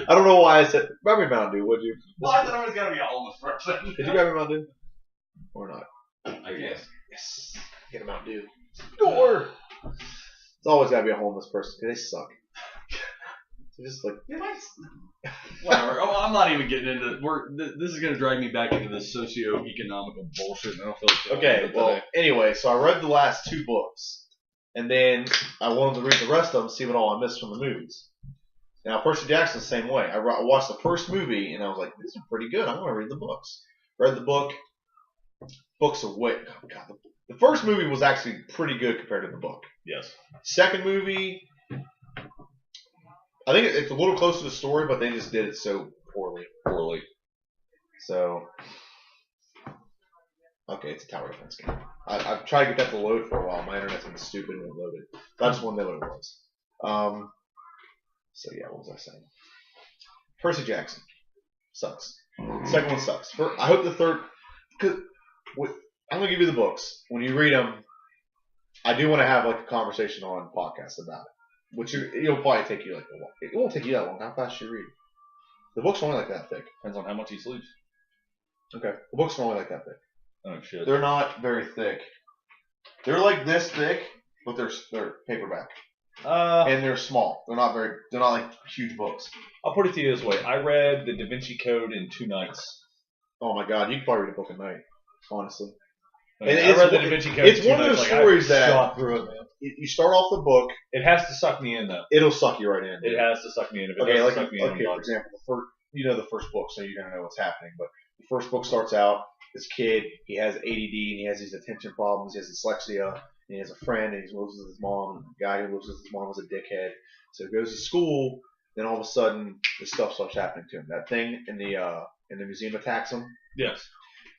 I don't know why I said, grab me a Mountain Dew, would you? Well, I thought I was going to be a homeless person. Did you grab me a Mountain Dew? Or not? I guess. Yes. Get a Mountain Dew. Score! It's always got to be a homeless person because they suck. So just like, Whatever. Oh, I'm not even getting into this is going to drag me back into the socio-economical bullshit. And I don't feel like okay, well, anyway, so I read the last 2 books. And then I wanted to read the rest of them, see what all I missed from the movies. Now, Percy Jackson's the same way. I watched the first movie, and I was like, these are pretty good. I want to read the books. Read the book. Books are way... Oh, God. The first movie was actually pretty good compared to the book. Yes. Second movie, I think it's a little close to the story, but they just did it so poorly. So... Okay, it's a tower defense game. I've tried to get that to load for a while. My internet's been stupid and won't load it. So I just want to know what it was. So yeah, what was I saying? Percy Jackson. Sucks. Second one sucks. I hope the third... Because I'm going to give you the books. When you read them, I do want to have like a conversation on podcast about it. Which it'll probably take you like a while. It won't take you that long. How fast you read? The books are only like that thick. Depends on how much he sleeps. Okay. The books are only like that thick. Oh, shit. They're not very thick. They're like this thick, but they're paperback. And they're small. They're not like huge books. I'll put it to you this way. I read the Da Vinci Code in 2 nights. Oh my God, you could probably read a book a night, honestly. And I read the Da Vinci Code in 2 nights. It's one of those stories that shot through it, man. You start off the book. It has to suck me in, though. It'll suck you right in. It has to suck me in. If it Okay, doesn't suck me in, for example, the first book, so you're gonna know what's happening. But the first book starts out. This kid, he has ADD and he has these attention problems. He has dyslexia. And he has a friend and he lives with his mom. The guy who lives with his mom is a dickhead. So he goes to school. Then all of a sudden, this stuff starts happening to him. That thing in the museum attacks him. Yes.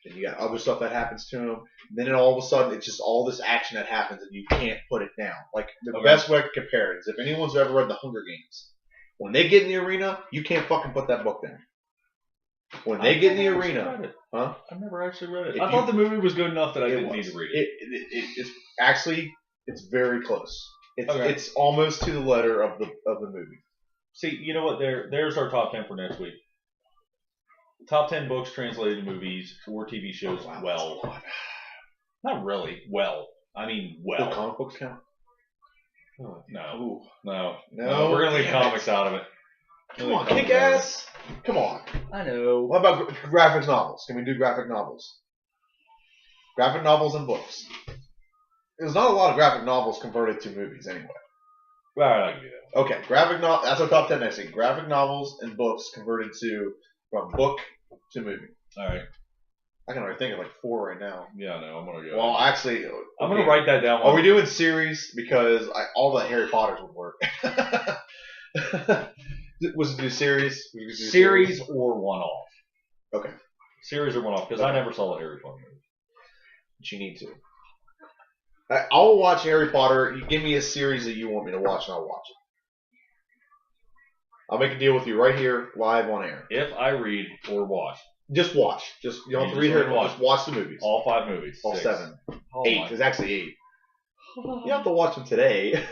Then you got other stuff that happens to him. And then all of a sudden, it's just all this action that happens, and you can't put it down. Like the best way I could compare it is if anyone's ever read The Hunger Games, when they get in the arena, you can't fucking put that book down. When they get in the arena, huh? I've never actually read it. I thought the movie was good enough that I didn't need to read it. It's actually very close. It's almost to the letter of the movie. See, you know what? There's our top 10 for next week. Top 10 books translated to movies or TV shows. Not really. Well, I mean, Do comic books count? Oh, No. ooh. No. No, We're gonna leave damn it. comics out of it. Come on, Kick-Ass. Come on. I know. What about graphic novels? Can we do graphic novels? Graphic novels and books. There's not a lot of graphic novels converted to movies anyway. Well, I can do that. Okay, graphic novel. That's our top 10 next week. Graphic novels and books converted from book to movie. All right. I can already think of like 4 right now. Yeah, no, I'm gonna go. Well, actually, I'm gonna write that down. Are we doing series? Because all the Harry Potters would work. Was it do series? series or one-off? Okay. Series or one-off? Because I never saw the Harry Potter movie. But you need to. I'll watch Harry Potter. You give me a series that you want me to watch, and I'll watch it. I'll make a deal with you right here, live on air. If I read or watch Just watch. You don't have to read here. Just watch the movies. all 5 movies, All 6. 7. Oh 8. my- There's actually 8. You don't have to watch them today.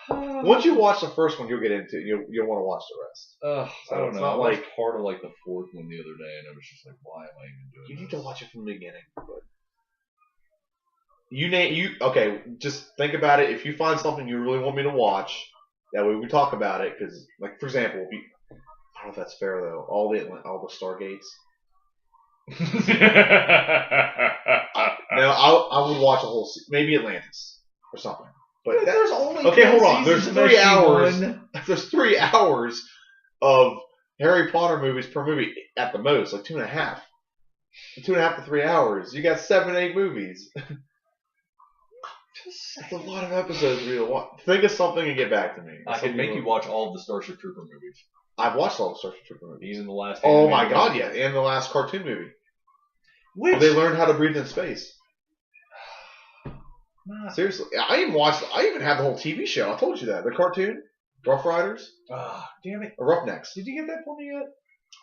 Once you watch the first one, you'll get into it. You'll want to watch the rest. I don't it's know. not I watched like- part of like the 4th one the other day, and I was just like, why am I even doing You this? need to watch it from the beginning. But okay? Just think about it. If you find something you really want me to watch, that way we talk about it. Because, like, for example, I don't know if that's fair though. All the Stargates. No, I would watch a whole maybe Atlantis or something. But There's only okay, 10 hold on. There's seasons of 3 hours. SG-1. There's 3 hours of Harry Potter movies per movie at the most, like 2.5. 2.5 to 3 hours. You got 7, 8 movies. That's a lot of episodes for you to watch. Think of something and get back to me. I can make you watch all of the Starship Trooper movies. I've watched all the Starship Trooper movies. Even the last. Oh my animated god, movie. yeah, and the last cartoon movie. Which They learned how to breathe in space. Nah. Seriously, I even had the whole TV show. I told you that. The cartoon, Rough Riders, Damn it! or Roughnecks. Did you get that for me yet?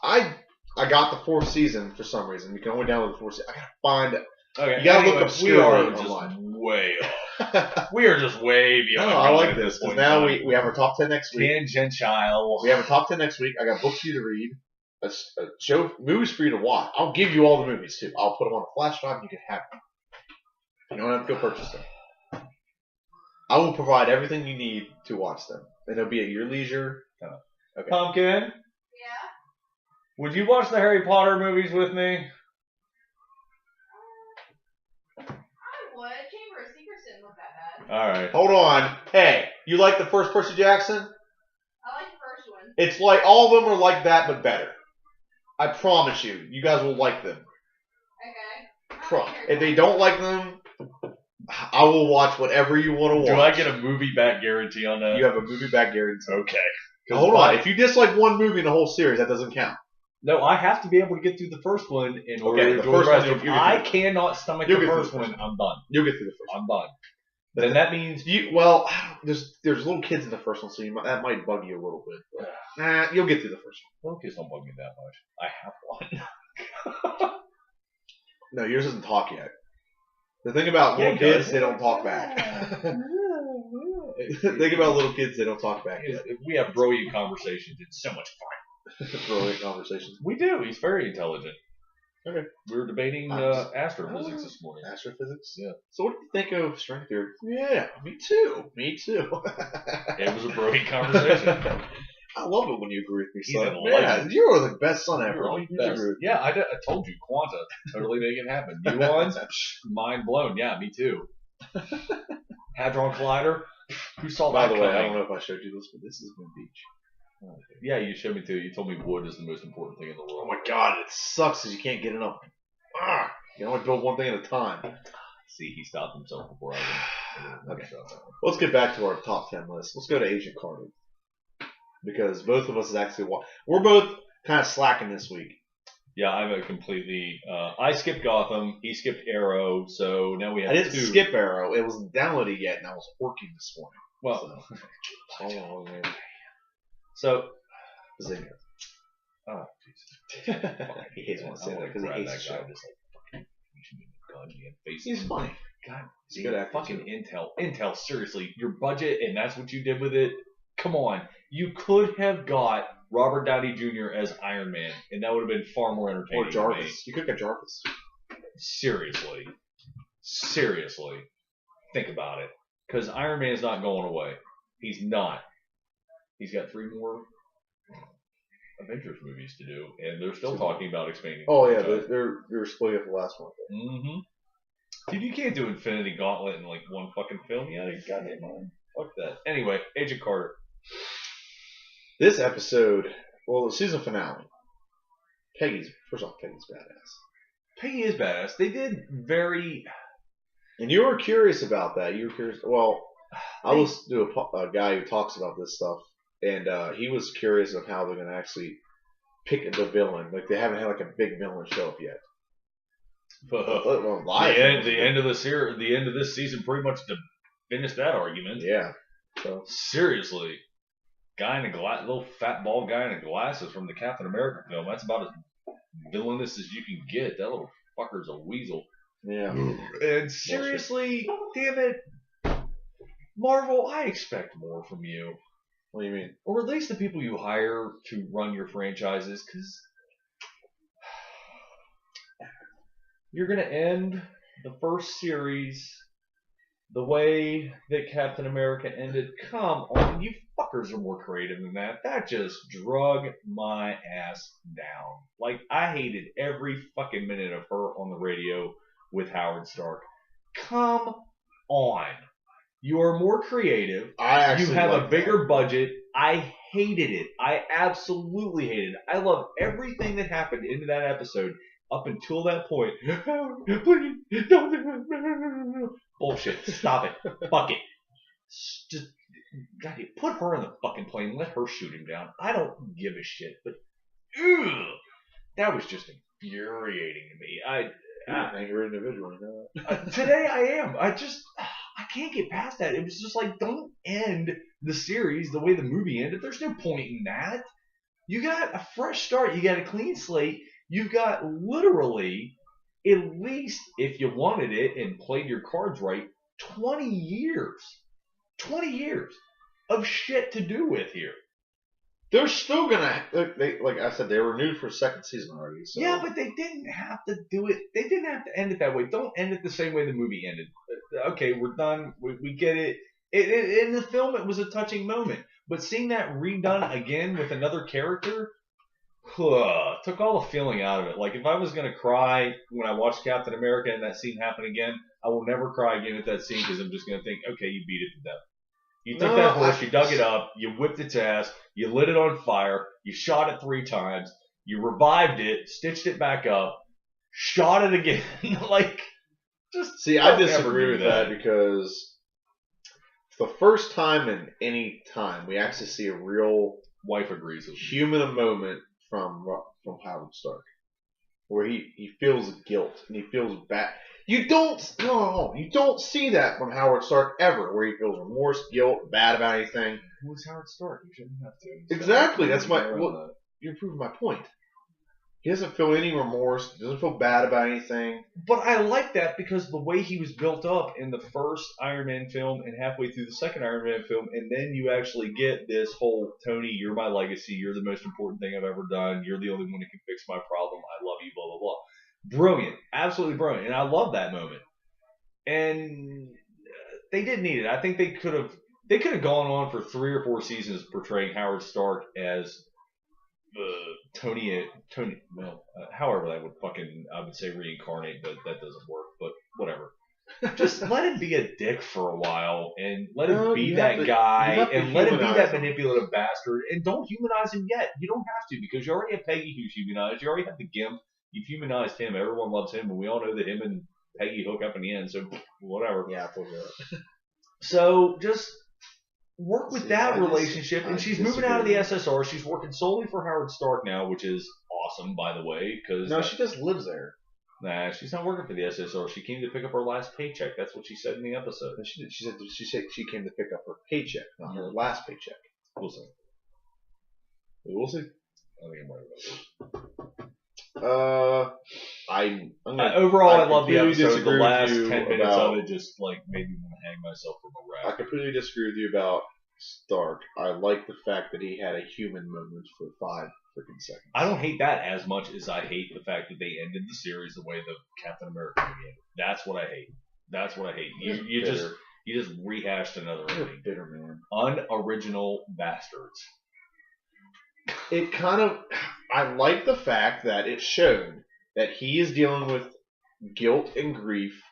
I got the 4th season for some reason. You can only download the 4th season. I gotta find it. Okay. You gotta look anyway, obscure We are just online. way off. We are just way No, beyond. I like at this because point now in time. we have our top 10 next week. Tangential. We have a top 10 next week. I got books for you to read. A show movies for you to watch. I'll give you all the movies too. I'll put them on a flash drive and you can have them. You don't have to go purchase them. I will provide everything you need to watch them, and it'll be at your leisure. Okay. Pumpkin, Yeah, would you watch the Harry Potter movies with me? I would. Chamber of Secrets didn't look that bad. All right. Hold on. Hey, you like the first Percy Jackson? I like the first one. It's like all of them are like that, but better. I promise you, you guys will like them. Okay. If they don't like them, I will watch whatever you want to watch. Do I get a movie back guarantee on that? You have a movie back guarantee. Okay. Hold on. If you dislike one movie in the whole series, that doesn't count. No, I have to be able to get through the first one in order Okay, to the enjoy first the rest one, of it. you'll get I through. cannot stomach You'll the get through first the first one. I'm done. You'll get through the first one. I'm done. Then that means There's little kids in the first one, so that might bug you a little bit. But, you'll get through the first little kids don't bug me that much. I have one. one. No, yours doesn't talk yet. The thing about little kids, they don't talk back. Think about little kids, they don't talk back yet. If we have brilliant conversations, it's so much fun. Brilliant conversations. We do. He's very intelligent. Okay. We were debating Nice. astrophysics this morning. Astrophysics? Yeah. So what do you think of string theory? Yeah, me too. Me too. It was a brilliant conversation. I love it when you agree with me, He's son. an Yeah, enlightened. you're the best son You're ever. all You the best. agree with me. Yeah, I told you, Quanta, totally make it happen. Muons, mind blown. Yeah, me too. Hadron Collider, who saw By that the way, I coming? don't know if I showed you this, but this is Moon Beach. Yeah, you showed me too. You told me wood is the most important thing in the Oh world. my god, it sucks because you can't get enough. You only build one thing at a time. See, he stopped himself before I did. Okay. Let's get back to our top 10 list. Let's go to Agent Carter. Because both of us is actually we're both kind of slacking this week. Yeah, I'm a completely. I skipped Gotham. He skipped Arrow. So now we have I didn't two. skip Arrow. It wasn't downloaded yet, and I was working this morning. Well, Hold on, man. so Zinger. oh Jesus. He hates when I say that because he hates the show. Just like fucking punching me in the gun and face. He's funny. God, He's a good actor, fucking too. Intel. Seriously, your budget and that's what you did with it. Come on, you could have got Robert Downey Jr. as Iron Man, and that would have been far more entertaining. Or Jarvis. You could get Jarvis. seriously, think about it. Because Iron Man's not going away. He's not. He's got 3 more Avengers movies to do, and they're still talking about expanding. Oh yeah, they're splitting up the last one. Mm-hmm. Dude, you can't do Infinity Gauntlet in like one fucking film. You goddamn mind. Fuck that. Anyway, Agent Carter. This episode, well, the season finale. Peggy's badass. Peggy is badass. They did very. And you were curious about that. You were curious. Well, I listened to a guy who talks about this stuff, and he was curious of how they're going to actually pick the villain. Like they haven't had like a big villain show up yet. The end of this season pretty much finished that argument. Yeah. So seriously, little fat bald guy in glasses from the Captain America film. That's about as villainous as you can get. That little fucker's a weasel. Yeah. And seriously, damn it, Marvel, I expect more from you. What do you mean? Or at least the people you hire to run your franchises, because you're going to end the first series the way that Captain America ended. Come on, you fuckers are more creative than that. That just drug my ass down. Like, I hated every fucking minute of her on the radio with Howard Stark. Come on. You are more creative. You have a bigger budget. I hated it. I absolutely hated it. I loved everything that happened into that episode up until that point. Please, don't. Bullshit. Stop it. Fuck it. Just, God, put her in the fucking plane. Let her shoot him down. I don't give a shit. But, that was just infuriating to me. You're an angry individual. You know? Today I am. I can't get past that. It was just like, don't end the series the way the movie ended. There's no point in that. You got a fresh start. You got a clean slate. You've got literally, at least if you wanted it and played your cards right, 20 years. 20 years of shit to do with here. They're still gonna, like I said, they were renewed for a second season already. So. Yeah, but they didn't have to do it. They didn't have to end it that way. Don't end it the same way the movie ended. Okay, we're done. We get it. In the film, it was a touching moment. But seeing that redone again with another character took all the feeling out of it. Like, if I was going to cry when I watched Captain America and that scene happen again, I will never cry again at that scene because I'm just going to think, okay, you beat it to death. You took that horse, you dug it up, you whipped its ass, you lit it on fire, you shot it 3 times, you revived it, stitched it back up, shot it again. Like, just see, I disagree with that because the first time in any time we actually see a real wife agrees with human moment from Howard Stark, where he feels guilt and he feels bad. You don't see that from Howard Stark ever, where he feels remorse, guilt, bad about anything. Who's Howard Stark? You shouldn't have to. Exactly. That's you're proving my point. He doesn't feel any remorse. He doesn't feel bad about anything. But I like that because the way he was built up in the first Iron Man film and halfway through the second Iron Man film, and then you actually get this whole, Tony, you're my legacy. You're the most important thing I've ever done. You're the only one who can fix my problem. I love you, blah, blah, blah. Brilliant. Absolutely brilliant. And I love that moment. And they did need it. I think they could have gone on for 3 or 4 seasons portraying Howard Stark as Tony, however that would I would say reincarnate, but that doesn't work, but whatever. Just let him be a dick for a while, and let him be that guy, and let him be that manipulative bastard, and don't humanize him yet. You don't have to, because you already have Peggy who's humanized, you already have the Gimp, you've humanized him, everyone loves him, and we all know that him and Peggy hook up in the end, so whatever. Yeah, I told you that. So just work with that relationship, and she's moving out of the SSR. She's working solely for Howard Stark now, which is awesome, by the way. No, she just lives there. Nah, she's not working for the SSR. She came to pick up her last paycheck. That's what she said in the episode. She said she came to pick up her paycheck, not her last paycheck. We'll see. We'll see. I think I'm right about this. Overall, I love the episode. The last with you 10 minutes of it just like made me want to hang myself from a rack. I completely disagree with you about Stark, I like the fact that he had a human moment for 5 freaking seconds. I don't hate that as much as I hate the fact that they ended the series the way the Captain America movie ended. That's what I hate. That's what I hate. You just rehashed another You're ending. bitter, man. Unoriginal bastards. It kind of, I like the fact that it showed that he is dealing with guilt and grief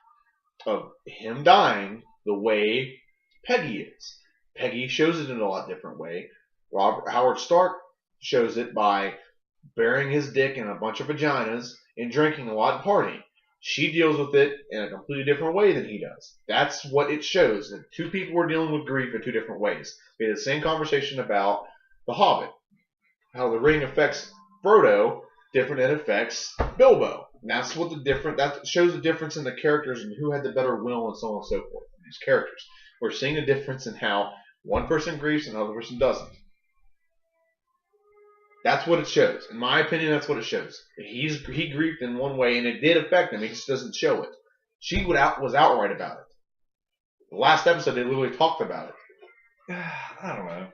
of him dying the way Peggy is. Peggy shows it in a lot different way. Howard Stark shows it by burying his dick in a bunch of vaginas and drinking a lot and partying. She deals with it in a completely different way than he does. That's what it shows. That two people were dealing with grief in two different ways. We had the same conversation about The Hobbit. How the ring affects Frodo different than it affects Bilbo. And that's what that shows the difference in the characters and who had the better will and so on and so forth. These characters. We're seeing the difference in how one person grieves and another person doesn't. That's what it shows. In my opinion, that's what it shows. He grieved in one way, and it did affect him. He just doesn't show it. She was outright about it. The last episode, they literally talked about it. I don't know.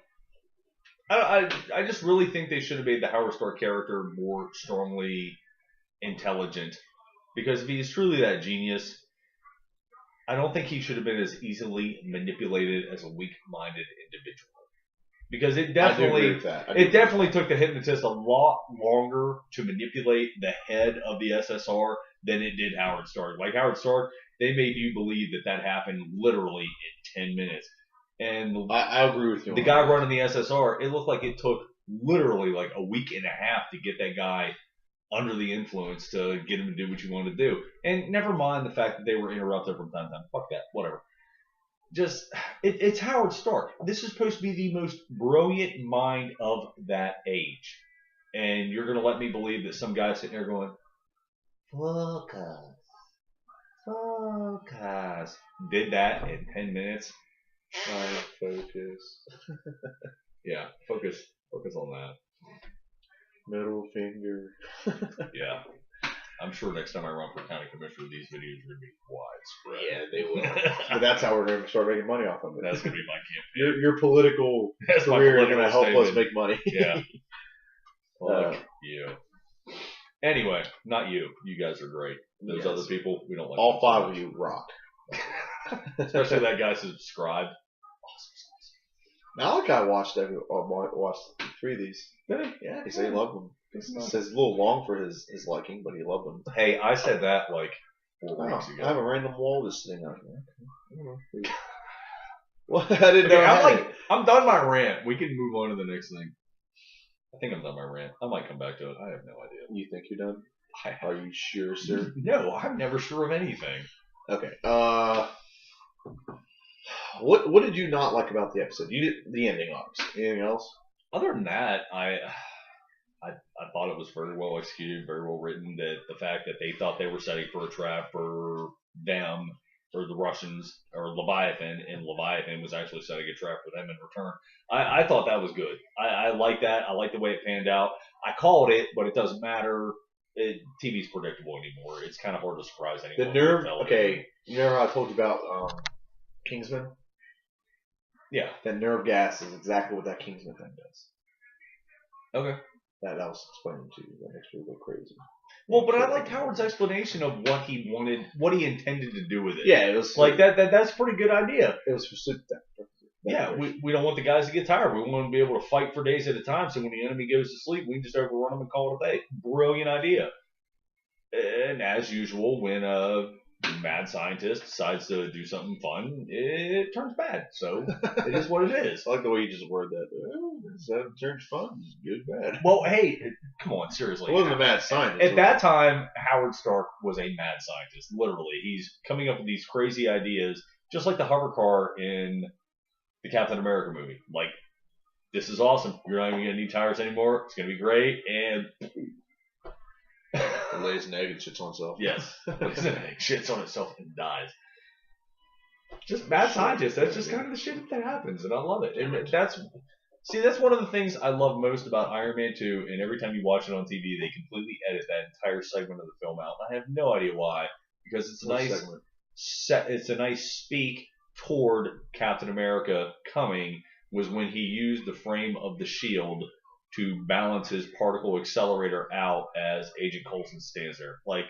I just really think they should have made the Howard Stark character more strongly intelligent. Because if he's truly that genius, I don't think he should have been as easily manipulated as a weak-minded individual. Because it definitely took the hypnotist a lot longer to manipulate the head of the SSR than it did Howard Stark. Like Howard Stark, they made you believe that happened literally in 10 minutes. And I agree with you. The guy running the SSR, it looked like it took literally like a week and a half to get that guy under the influence to get him to do what you wanted to do. And never mind the fact that they were interrupted from time to time. Fuck that. Whatever. Just, it's Howard Stark. This is supposed to be the most brilliant mind of that age. And you're going to let me believe that some guy sitting there going, focus, did that in 10 minutes. Focus. Yeah, focus on that. Middle finger. Yeah. I'm sure next time I run for county commissioner, these videos are going to be widespread. Yeah, they will. But that's how we're going to start making money off of it. That's going to be my campaign. Your political career is going to help us make money. Yeah. Fuck you. Anyway, not you. You guys are great. Those other people, we don't like. All 5 of you rock. Especially that guy subscribed. Malachi watched 3 of these. Did he? Yeah, he said he loved them. He says it's a little long for his liking, but he loved them. Hey, I said that like 4 weeks ago. I have a random wall just sitting out here. Well, I didn't know. I'm done my rant. We can move on to the next thing. I think I'm done my rant. I might come back to it. I have no idea. You think you're done? Are you sure, sir? No, I'm never sure of anything. Okay. What did you not like about the episode? You did the ending, obviously. Anything else? Other than that, I thought it was very well executed, very well written. That the fact that they thought they were setting for a trap for them, for the Russians, or Leviathan, and Leviathan was actually setting a trap for them in return. I thought that was good. I like that. I like the way it panned out. I called it, but it doesn't matter. TV's predictable anymore. It's kind of hard to surprise anyone. The nerve. Okay, you know how I told you about Kingsman? Yeah. That nerve gas is exactly what that Kingsman thing does. Okay. That was explained to you. That makes me go crazy. Well, but I liked Howard's explanation of what he wanted, what he intended to do with it. Yeah, it was like that's a pretty good idea. It was for sleep Yeah, we don't want the guys to get tired. We want them to be able to fight for days at a time. So when the enemy goes to sleep, we can just overrun them and call it a day. Brilliant idea. And as usual, when a mad scientist decides to do something fun, it turns bad. So it is what it is. I like the way you just worded that. That turns fun. Good, bad. Well, hey, come on, seriously. It wasn't a mad scientist. At that time, Howard Stark was a mad scientist. Literally, he's coming up with these crazy ideas, just like the hover car in the Captain America movie. Like, this is awesome. You're not even going to need tires anymore. It's going to be great. And it lays an egg and shits on itself. Yes. Lays an egg, shits on itself, and dies. Just mad scientists. That's just kind of the shit that happens, and I love it. And that's one of the things I love most about Iron Man 2, and every time you watch it on TV, they completely edit that entire segment of the film out. I have no idea why, because it's a nice speak toward Captain America coming, was when he used the frame of the shield to balance his particle accelerator out as Agent Coulson stands there. Like,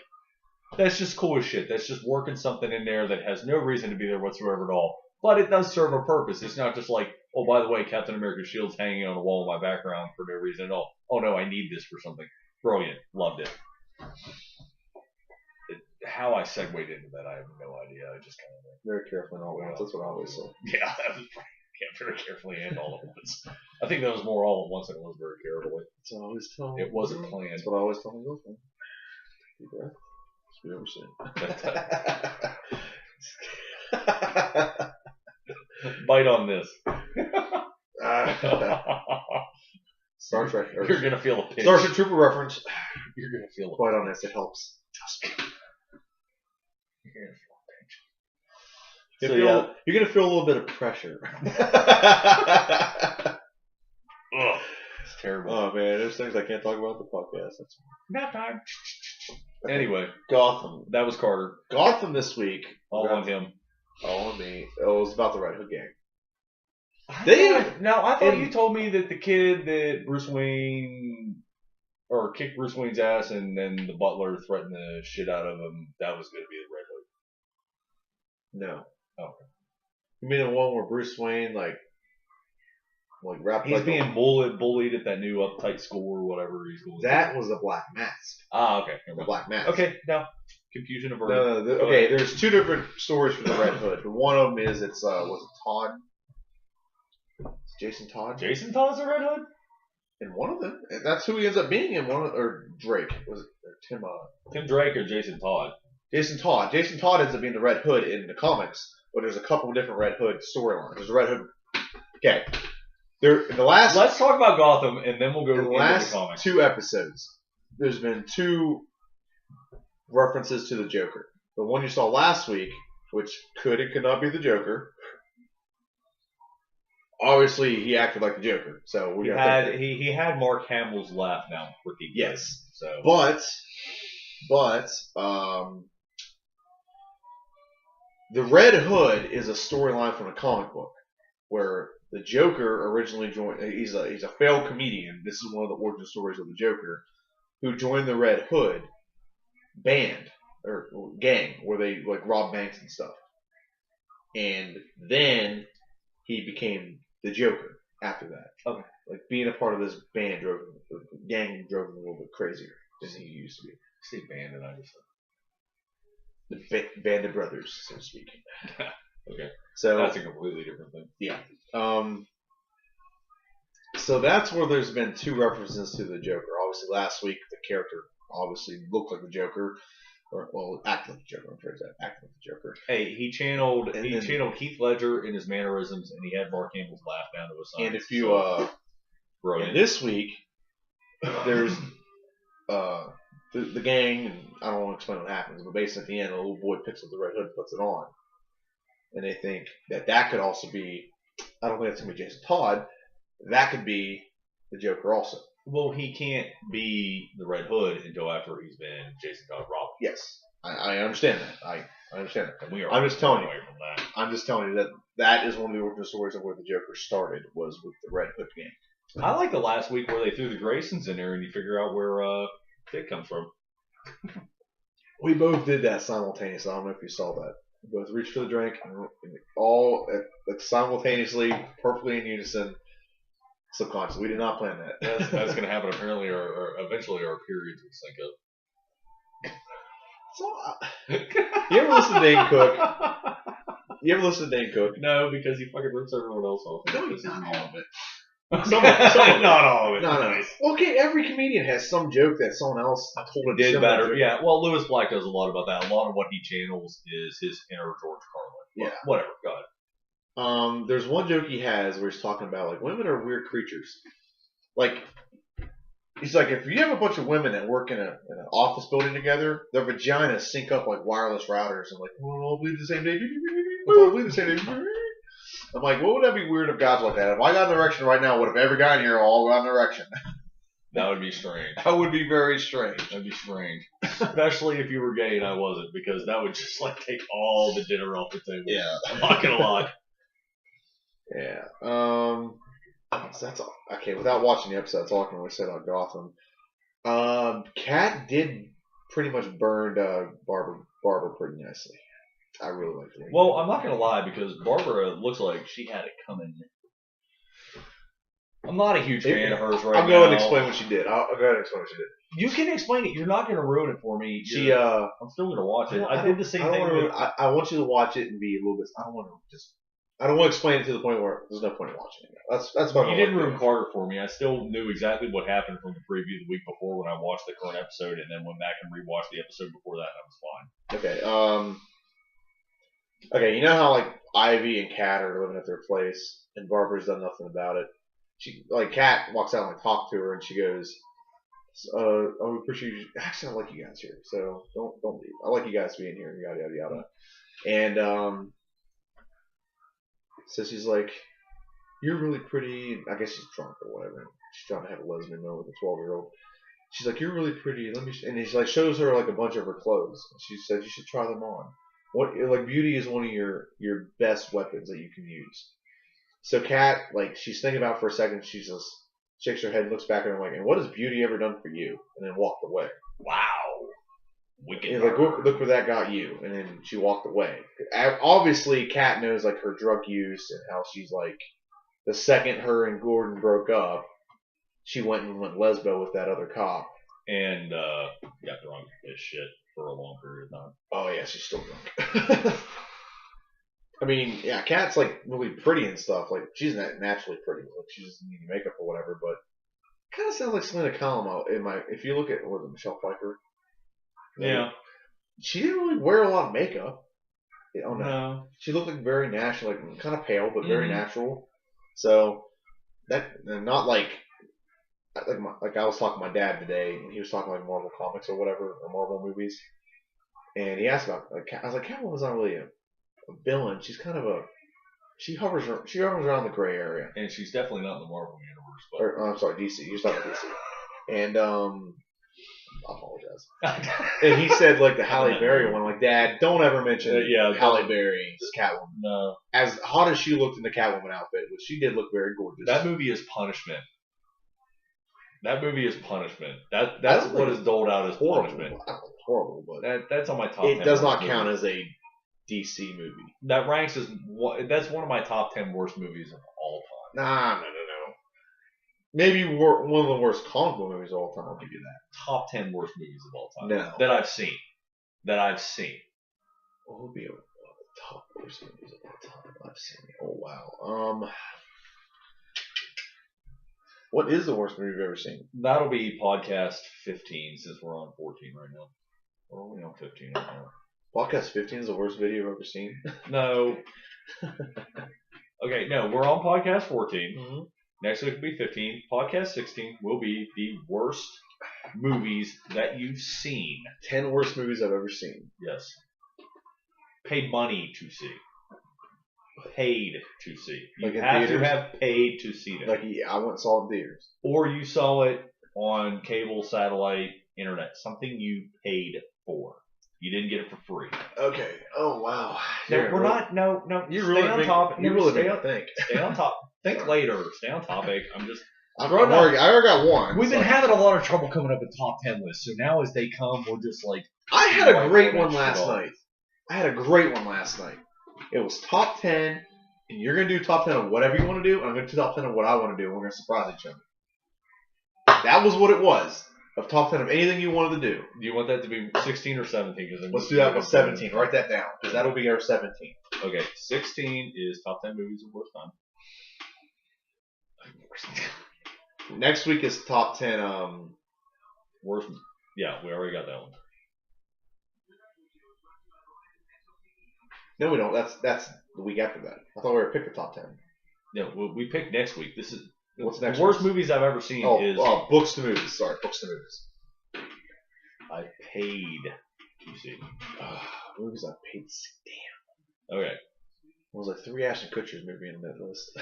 that's just cool as shit. That's just working something in there that has no reason to be there whatsoever at all. But it does serve a purpose. It's not just like, oh, by the way, Captain America's shield's hanging on the wall in my background for no reason at all. Oh, no, I need this for something. Brilliant. Loved it. How I segued into that, I have no idea. I just kind of... Very carefully all at once. That's what I always say. Yeah, that was very carefully and all at once. I think that was more all at once than it was very carefully. That's what I always tell them. It wasn't planned. That's what I always tell them. Deep breath. That's what Bite on this. Star Trek. You're gonna feel a pinch. Starship Trooper reference. You're gonna feel a Bite on this. It helps. Trust me. You're gonna feel a pinch. You're gonna feel a little bit of pressure. Ugh, it's terrible. Oh man, there's things I can't talk about on the podcast. That's Nap time. Anyway, Gotham. that was Carter. Gotham this week. All on him. All on me. It was about the Red Hood gang. I thought you told me that the kid that Bruce Wayne or kicked Bruce Wayne's ass and then the butler threatened the shit out of him, that was going to be the Red Hood. No. Okay. You mean the one where Bruce Wayne like wrapped He's like being bullied at that new uptight school or whatever he's going that was the Black Mask. Ah, okay. The Black Mask. Okay, now confusion averted. No, okay, there's two different stories for the Red Hood. But one of them is was it Todd? Jason Todd? Jason Todd's a Red Hood? In one of them. That's who he ends up being in one of, or Drake. Was it or Tim Tim Drake or Jason Todd? Jason Todd. Jason Todd ends up being the Red Hood in the comics, but there's a couple of different Red Hood storylines. There's a Red Hood. Okay. Let's talk about Gotham and then we'll go in into the last the comics. 2 episodes, there's been 2 references to the Joker. The one you saw last week, which could not be the Joker. Obviously, he acted like the Joker, so we he had Mark Hamill's laugh now with the yes. So, but the Red Hood is a storyline from a comic book where the Joker originally joined. He's a failed comedian. This is one of the origin stories of the Joker, who joined the Red Hood band or gang where they like rob banks and stuff, and then he became the Joker after that. Okay. Like being a part of this band gang drove him a little bit crazier than he used to be. say band and I just The band of brothers, so to speak. okay. So That's a completely different thing. yeah. So that's where there's been 2 references to the Joker. Obviously, last week the character obviously looked like the Joker, or well, acted like the Joker. I'm sure that acted like the Joker. Hey, he channeled And he then- channeled Heath Ledger in his mannerisms, and he had Mark Hamill's laugh down to his side. And if you and brilliant. this week there's the gang, and I don't want to explain what happens, but basically at the end, a little boy picks up the Red Hood and puts it on, and they think that could also be. I don't think it's gonna be Jason Todd. That could be the Joker also. Well, he can't be the Red Hood until after he's been Jason Todd Robin. Yes, I understand that. I understand that. And we are I'm just telling you. away from that. I'm just telling you that is one of the origin stories of where the Joker started, was with the Red Hood gang. I like the last week where they threw the Graysons in there and you figure out where Dick comes from. We both did that simultaneously. I don't know if you saw that. We both reached for the drink and all like simultaneously, perfectly in unison, subconsciously. We did not plan that. That's going to happen apparently, or eventually our periods will sync up. So, you ever listen to Dane Cook? You ever listen to Dane Cook? No, because he fucking rips everyone else off. No, not all of it. Some of it. Not all of it. No. Nice. Okay, every comedian has some joke that someone else told a Did similar better. joke. Yeah, well, Lewis Black does a lot about that. A lot of what he channels is his inner George Carlin. Yeah. Whatever, go ahead. There's one joke he has where he's talking about like women are weird creatures. Like he's like, if you have a bunch of women that work in an office building together, their vaginas sync up like wireless routers and like, we'll all bleed the same day. Let's all bleed the same day. I'm like, what would that be weird if guys like that? If I got an erection right now, what if every guy in here all got an erection? That would be strange. That would be very strange. That'd be strange. Especially if you were gay and I wasn't, because that would just like take all the dinner off the table. Yeah. I'm not gonna lie. Yeah. So that's all. Okay, without watching the episode, that's all I can really say about Gotham. Cat did pretty much burned Barbara pretty nicely. I really liked it. Well, I'm not gonna lie because Barbara looks like she had it coming. I'm not a huge fan of hers right now. I'll go ahead and explain what she did. I'll go ahead and explain what she did. You can explain it. You're not gonna ruin it for me. She I'm still gonna watch it. I did the same thing. I want you to watch it and be a little bit. I don't want to explain it to the point where there's no point in watching it. That's what You didn't ruin Carter for me. I still knew exactly what happened from the preview the week before when I watched the current episode, and then went back and rewatched the episode before that, and I was fine. Okay. Okay. You know how like Ivy and Kat are living at their place, and Barbara's done nothing about it. Kat walks out and talks to her, and she goes, "Oh, appreciate you. Actually, I like you guys here, so don't leave. I like you guys being here, yada yada yada." And so she's like, "You're really pretty." I guess she's drunk or whatever. She's trying to have a lesbian moment with a 12-year-old. She's like, "You're really pretty. Let me." And he like shows her like a bunch of her clothes. She said, "You should try them on." Beauty is one of your best weapons that you can use. So Kat, she's thinking about it for a second. She just shakes her head, looks back at her like, "And what has beauty ever done for you?" And then walked away. Wow. Wicked. And look where that got you. And then she walked away. Obviously, Kat knows her drug use and how she's the second her and Gordon broke up, she went lesbo with that other cop. And got drunk as shit for a long period of time. Oh yeah, she's still drunk. I mean, yeah, Kat's really pretty and stuff. She's not naturally pretty. She doesn't need makeup or whatever. But kind of sounds like Selena Kyle if you look at Michelle Pfeiffer. Yeah. She didn't really wear a lot of makeup. No. She looked very natural, kind of pale, but very natural. So that not like I was talking to my dad today, and he was talking Marvel comics or whatever, or Marvel movies, and he asked about I was like, Catwoman's not really a villain. She's kind of she hovers around the gray area. And she's definitely not in the Marvel universe. But... I'm sorry, DC. You're talking about DC. And I apologize. And he said the Halle Berry one, Dad, don't ever mention Halle Berry's Catwoman. No. As hot as she looked in the Catwoman outfit, which she did look very gorgeous. That movie is punishment. That's what is doled out as punishment. Horrible, but that's on my top 10. It does not count as a DC movie. That ranks as that's one of my top 10 worst movies of all time. No. Maybe one of the worst comic book movies of all time. I'll give you that. Top 10 worst movies of all time. No. That I've seen. What would be the top worst movies of all time I've seen? Oh wow. What is the worst movie you've ever seen? That'll be podcast 15 since we're on 14 right now. We're only on 15 right now. Podcast 15 is the worst video I've ever seen? No. Okay, no, we're on podcast 14. Mm-hmm. Next week will be 15. Podcast 16 will be the worst movies that you've seen. 10 worst movies I've ever seen. Yes. Paid money to see. Paid to see. You have to have paid to see them. I went and saw it in theaters. Or you saw it on cable, satellite, internet. Something you paid for. You didn't get it for free. Okay. Oh wow. No, we're not. No. You stay on top. You really make me think. Stay on top. Think later. Stay on topic. I already got one. We've been having a lot of trouble coming up with top 10 lists. So now as they come, we're just I had a great one last night. It was top 10, and you're going to do top 10 of whatever you want to do, and I'm going to do top 10 of what I want to do, and we're going to surprise each other. That was what it was. Of top 10 of anything you wanted to do. Do you want that to be 16 or 17? Let's do that with 17. Write that down, because that'll be our 17. Okay, 16 is top 10 movies of worst time. Next week is top 10. Worst. Yeah, we already got that one. No, we don't. That's the week after that. I thought we were picked the top 10. Yeah, we picked next week. This is what's next. The worst movies I've ever seen is books to movies. Sorry, books to movies. I paid to see. Movies I paid to see. Damn. Okay. It was 3 Ashton Kutcher's movie in that list.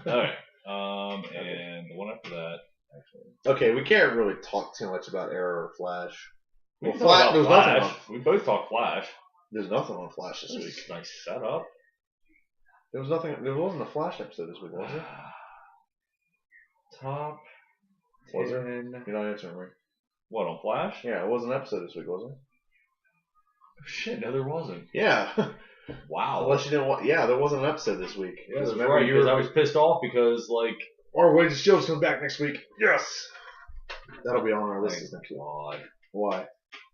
Okay. And the one after that, actually. Okay, we can't really talk too much about Arrow or Flash. Well, Flash. We both talked Flash. There's nothing on Flash this week. Nice setup. There was nothing. There wasn't a Flash episode this week, was there? Top Was 10. there? You're not answering me. What, on Flash? Yeah, it wasn't an episode this week, was it? Shit, no, there wasn't. Yeah. Wow. Unless you didn't want. Yeah, there wasn't an episode this week. Yeah, that's remember right, you because were. I was pissed off because, like, Our Wages Shields comes back next week. Yes. That'll be on our list thank next week. God. Why?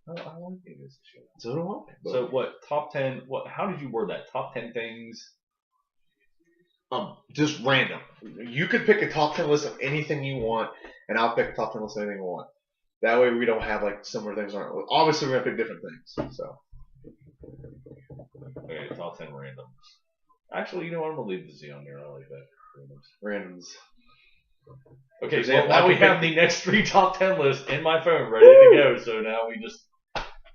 I like this shit. So do I. But, So what? Top 10? What? How did you word that? Top 10 things. just random. You could pick a top 10 list of anything you want, and I'll pick a top 10 list of anything I want. That way we don't have like similar things. Obviously, we're gonna pick different things. So Okay, top 10 randoms. Actually, you know what? I'm gonna leave the Z on there. I like that. randoms. Okay, For example, now I we could have the next 3 top 10 lists in my phone ready to go. So now we just.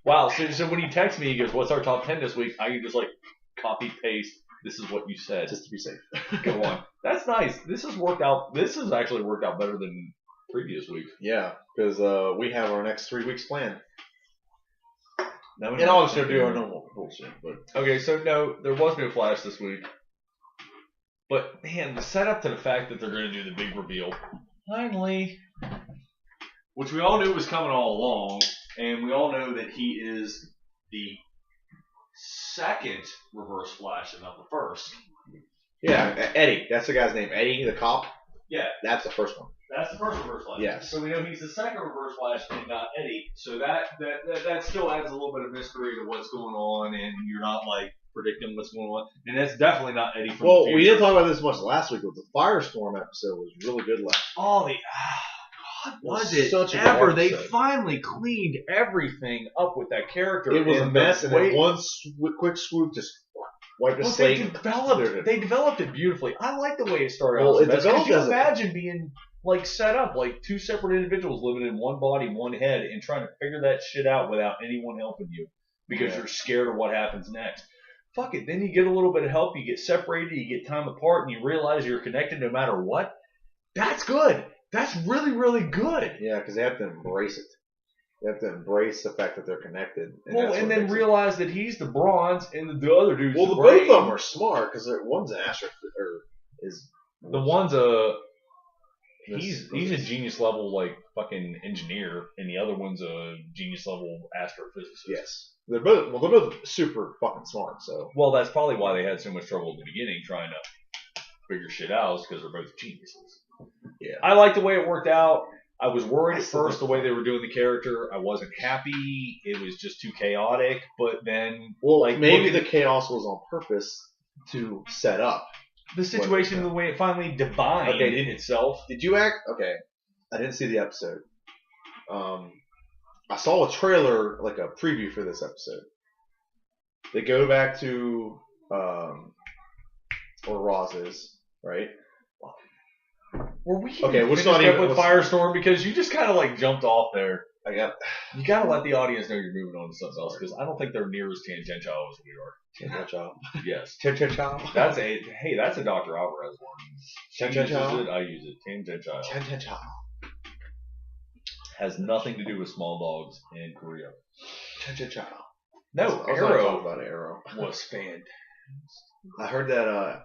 Wow. So when he texts me, he goes, "What's our top 10 this week?" I can just like copy paste. This is what you said. Just to be safe. Go on. That's nice. This has worked out. This has actually worked out better than previous week. Yeah, because we have our next 3 weeks planned. Now we And know- obviously, do our normal bullshit. But Okay, so no, there was no Flash this week. But man, the setup to the fact that they're going to do the big reveal. Finally. Which we all knew was coming all along, and we all know that he is the second Reverse Flash and not the first. yeah, Eddie. That's the guy's name. Eddie, the cop. Yeah, That's the first one. that's the first Reverse Flash. Yes. So we know he's the second Reverse Flash and not Eddie. So that still adds a little bit of mystery to what's going on, and you're not like predicting what's going on. And that's definitely not Eddie from Well, the we future. didn't talk about this much last week, but the Firestorm episode was really good last. Oh, God, was was it it such a good ever? They episode. finally cleaned everything up with that character. It was a and mess, the and way- then one quick swoop just wiped the Well, slate. they developed it beautifully. I like the way it started Well, out. it developed Could you as a- imagine being like set up like 2 separate individuals living in one body, one head, and trying to figure that shit out without anyone helping you because Yeah. you're scared of what happens next? Fuck it. Then you get a little bit of help. You get separated. You get time apart, and you realize you're connected no matter what. That's good. That's really, really good. Yeah, because they have to embrace it. They have to embrace the fact that they're connected. Well, that's and what then makes it- realize that he's the bronze and the other dude's Well, the both of brain. them are smart because one's an is. The one's a This- he's a genius level like fucking engineer, and the other one's a genius level astrophysicist. Yes, they're both super fucking smart. So Well, that's probably why they had so much trouble at the beginning trying to figure shit out, because they're both geniuses. Yeah. I like the way it worked out. I was worried I at still first the way they were doing the character. I wasn't happy. It was just too chaotic. But then, well, like maybe looking the chaos was on purpose to set up. the situation, the way it finally defined Okay, in itself. Did you act? Okay, I didn't see the episode. I saw a trailer, like a preview for this episode. They go back to where Roz is, right? Were we Okay, even let's finished not up even- with let's- Firestorm? Because you just kind of like jumped off there. I got You gotta let the audience know you're moving on to something else, because I don't think they're near as tangential as we are. Cha-cha-cha. Yes. Cha-cha-cha. That's a Dr. Alvarez word. She Cha-cha-cha. uses it, I use it. Tangential. Cha-cha-cha. Has nothing to do with small dogs in Korea. Cha-cha-cha. No, I was gonna talk Arrow about Arrow. was fantastic. I heard that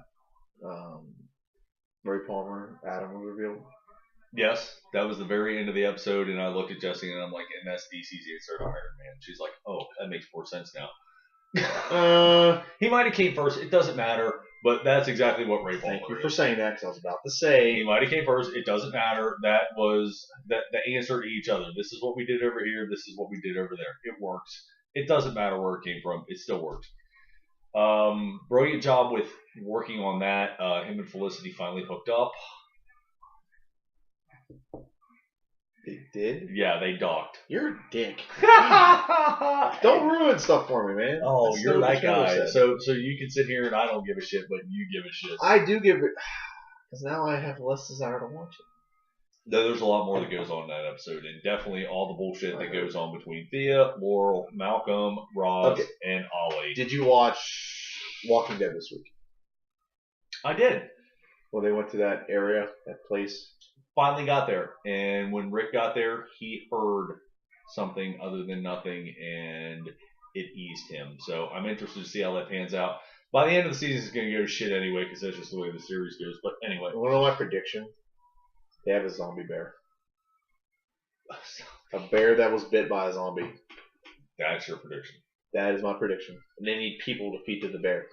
Ray Palmer, Adam was revealed. Yes, that was the very end of the episode, and I looked at Jesse and I'm like, and that's DC's answer to Iron Man. She's like, oh, that makes more sense now. He might have came first. It doesn't matter, but that's exactly what Ray Palmer Thank you is. for saying that, because I was about to He say. might have came first. It doesn't matter. That was the answer to each other. This is what we did over here. This is what we did over there. It works. It doesn't matter where it came from. It still works. Brilliant job with working on that. Him and Felicity finally hooked up. They did? Yeah, they docked. You're a dick. Don't Don't ruin stuff for me, man. Oh, That's you're what that Chandler guy. said. So you can sit here and I don't give a shit, but you give a shit. I do give it. Because now I have less desire to watch it. There's a lot more that goes on in that episode, and definitely all the bullshit that goes on between Thea, Laurel, Malcolm, Roz, Okay. and Ollie. Did you watch Walking Dead this week? I did. When they went to that area, that place? Finally got there, and when Rick got there, he heard something other than nothing, and it eased him. So I'm interested to see how that pans out. By the end of the season, it's going to go to shit anyway because that's just the way the series goes. But anyway. One of my prediction, they have a zombie bear. A bear that was bit by a zombie. That's your prediction. That is my prediction. And they need people to feed to the bear.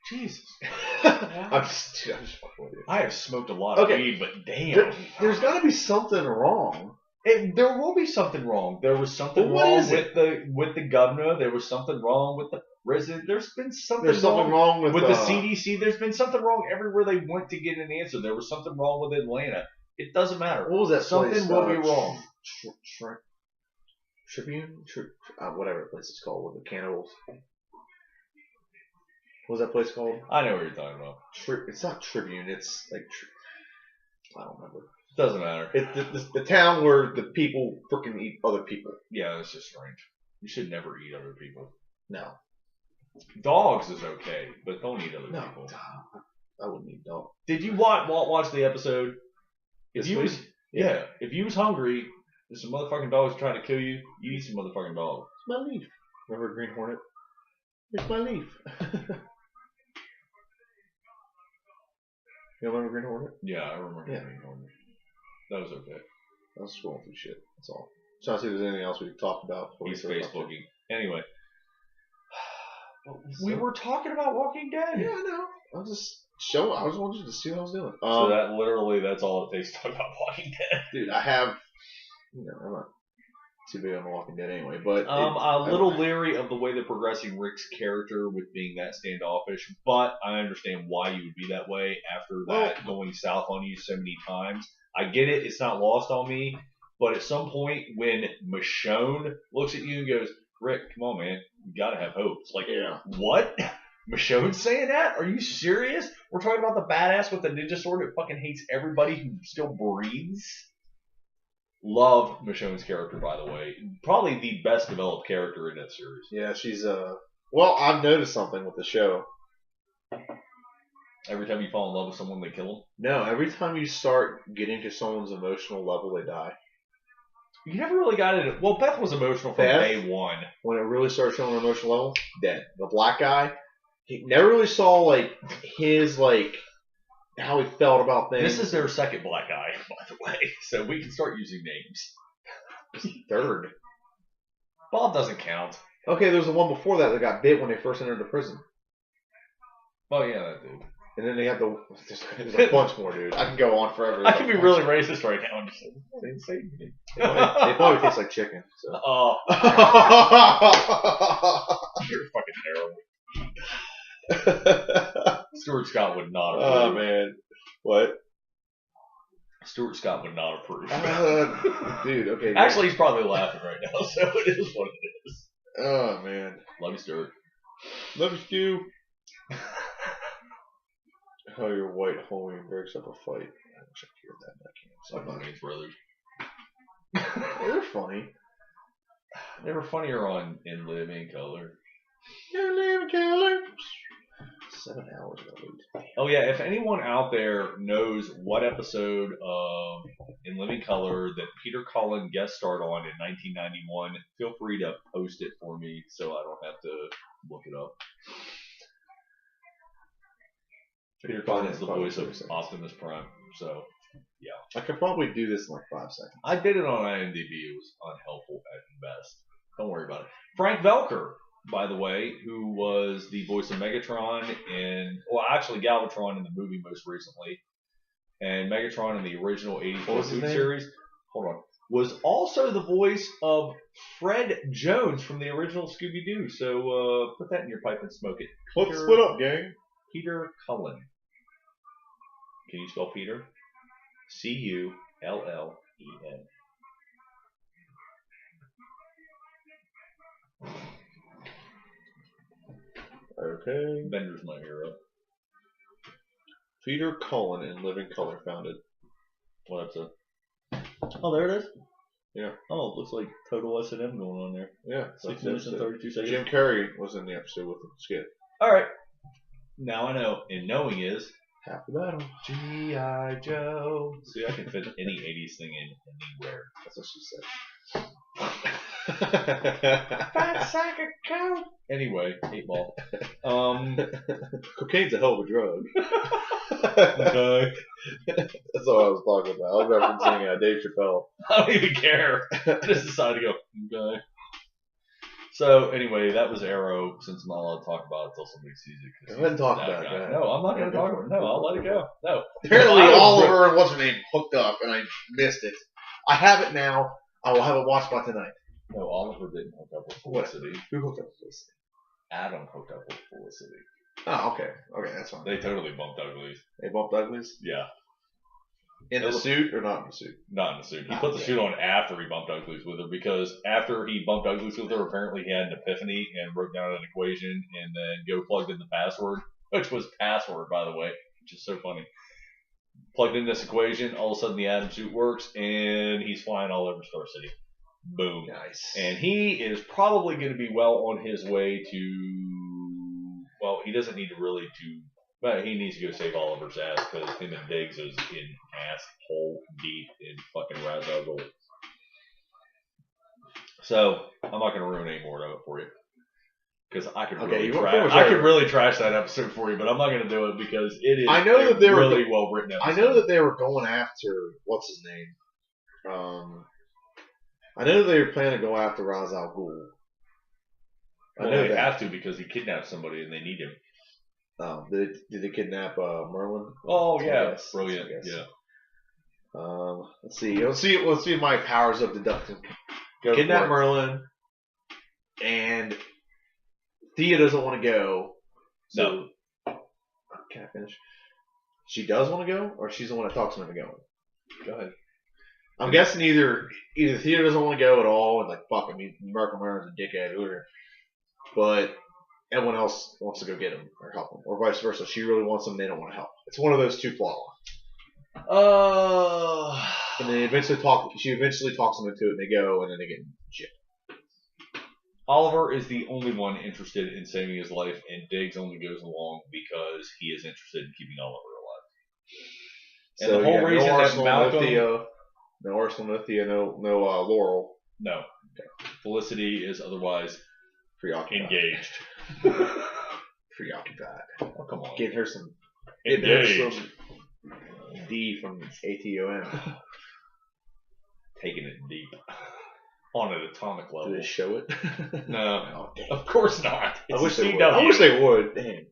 Jesus. I'm just fucking with you. I have smoked a lot of Okay. weed, but damn. There's got to be something wrong. There will be something wrong. There was something But what wrong is it? with the governor. There was something wrong with the president. There's been something There's something wrong with the CDC. There's been something wrong everywhere they went to get an answer. There was something wrong with Atlanta. It doesn't matter. What was that Something place? will be wrong. Tribune? Whatever the place is called with the cannibals. What was that place called? I know what you're talking about. It's not Tribune. It's like I don't remember. Doesn't matter. It's the town where the people freaking eat other people. Yeah, it's just strange. You should never eat other people. No. Dogs is okay, but don't eat other No. people. I wouldn't eat dog. Did you watch the episode? If This you week? was if you was hungry, there's some motherfucking dogs trying to kill you. You eat some motherfucking dog. It's my leaf. Remember Green Hornet? It's my leaf. You remember Green Hornet? Yeah, I remember. Yeah. That was okay. I was scrolling through shit. That's all. Trying to see if there's anything else we could talk about. before we He's start talking. Facebooking. Anyway, we were talking about Walking Dead. Yeah, I know. I was just showing. I just wanted you to see what I was doing. So that's all it takes to talk about Walking Dead. Dude, I have. I'm not too big on The Walking Dead anyway, but A little leery of the way they're progressing Rick's character with being that standoffish, but I understand why you would be that way after that going south on you so many times. I get it; it's not lost on me. But at some point, when Michonne looks at you and goes, "Rick, come on, man, you gotta have hope." It's like, Yeah. What? Michonne's saying that? Are you serious? We're talking about the badass with the ninja sword that fucking hates everybody who still breathes. Love Michonne's character, by the way. Probably the best developed character in that series. Yeah, she's Well, I've noticed something with the show. Every time you fall in love with someone, they kill them. No, every time you start getting to someone's emotional level, they die. You never really got it. Well, Beth was emotional from Beth? day one. When it really started showing their emotional level, dead. The black guy, he never really saw his how he felt about things. This is their second black guy, by the way, so we can start using names. third. Bob doesn't count. Okay, there was the one before that got bit when they first entered the prison. Oh yeah, that dude. And then they have there's a bunch more, dude. I can go on forever. I can be really racist right now. I'm just saying. They probably taste like chicken. So. Oh, you're fucking terrible. Stuart Scott would not approve. Oh man, what? Stuart Scott would not approve. Dude, okay. Actually, he's probably laughing right now, so it is what it is. Oh man, Love you, Stuart. love you, Stu. How your white homie breaks up a fight. I wish I could hear that. I can't. So Fucking Wayne's brothers. they're funny. They were funnier on In Living Color. Your name, Keller. 7 hours at least. Oh yeah, if anyone out there knows what episode of In Living Color that Peter Cullen guest starred on in 1991, feel free to post it for me so I don't have to look it up. Peter Cullen is the voice of Optimus Prime, so yeah. I could probably do this in 5 seconds. I did it on IMDb. It was unhelpful at best. Don't worry about it. Frank Velker, by the way, who was the voice of Megatron actually Galvatron in the movie most recently, and Megatron in the original 80s What was his food name? series. Hold on. Was also the voice of Fred Jones from the original Scooby-Doo. So put that in your pipe and smoke it. Let's split up, gang. Peter Cullen. Can you spell Peter? Cullen. Okay. Bender's my hero. Peter Cullen in Living Color founded. What episode? Oh, there it is. Yeah. Oh, it looks like total S&M going on there. Yeah. 6 minutes and 32 seconds. Jim Carrey was in the episode with the skit. All right. Now I know. And knowing is Half the battle. G.I. Joe. See, I can fit any 80s thing in anywhere. That's what she said. Fat sack of coke. Anyway, 8-ball. Cocaine's a hell of a drug. Okay. That's all I was talking about. I was referencing Dave Chappelle. I don't even care. I just decided to go, okay. So, anyway, that was Arrow, since I'm not allowed to talk about it until somebody sees it. Go ahead and talk that about it. guy. Go ahead. No, I'm not going to talk about it. No, I'll let it go. No. Apparently, I was Oliver and what's her name hooked up, and I missed it. I have it now. I will have it watched by tonight. No, Oliver didn't hook up with What? Felicity. Who hooked up with this? Adam hooked up with Felicity. Oh, okay. Okay, that's fine. They totally bumped uglies. They bumped uglies? Yeah. In the suit or not in the suit? Not in the suit. He Ah, put the okay. suit on after he bumped uglies with her, because after he bumped uglies with her, apparently he had an epiphany and wrote down an equation and then plugged in the password, which was password, by the way, which is so funny. Plugged in this equation, all of a sudden the Adam suit works, and he's flying all over Star City. Boom. Nice. And he is probably going to be well on his way to. Well, he doesn't need to really to. But he needs to go save Oliver's ass, because him and Diggs is in asshole deep in fucking Ra's al Ghul. So I'm not going to ruin any more of it for you, because I could Okay, you really trash that episode for you, but I'm not going to do it because it is. I know that they were really well written. I know that they were going after what's his name. I know that they were planning to go after Ra's al Ghul. I Well, know they that. have to, because he kidnapped somebody and they need him. Did they kidnap Merlin? Oh yeah, Yes, brilliant. yes. Yeah. Let's see. Let's see if my powers of deduction Go kidnap for it. Merlin, and Thea doesn't want to go. So, can I finish? She does want to go, or she's the one that talks him into going. Go ahead. I'm guessing either Thea doesn't want to go at all, and like fuck him, Merlin's a dickhead, whatever. But everyone else wants to go get him or help him, or vice versa. She really wants him, they don't want to help. It's one of those two plot lines. And they she eventually talks them into it, and they go, and then they get in shit. Oliver is the only one interested in saving his life, and Diggs only goes along because he is interested in keeping Oliver alive. And the whole reason that Malcolm, no Arsenal, no Thea, no Laurel, no, Felicity is otherwise preoccupied. engaged. Preoccupied. Oh, come on. Getting her some Engaged. D from ATOM. Taking it deep. On an atomic Do level. they show it? No. Oh, damn. Of course not. It's I wish a they CW. would. I wish they would. Damn.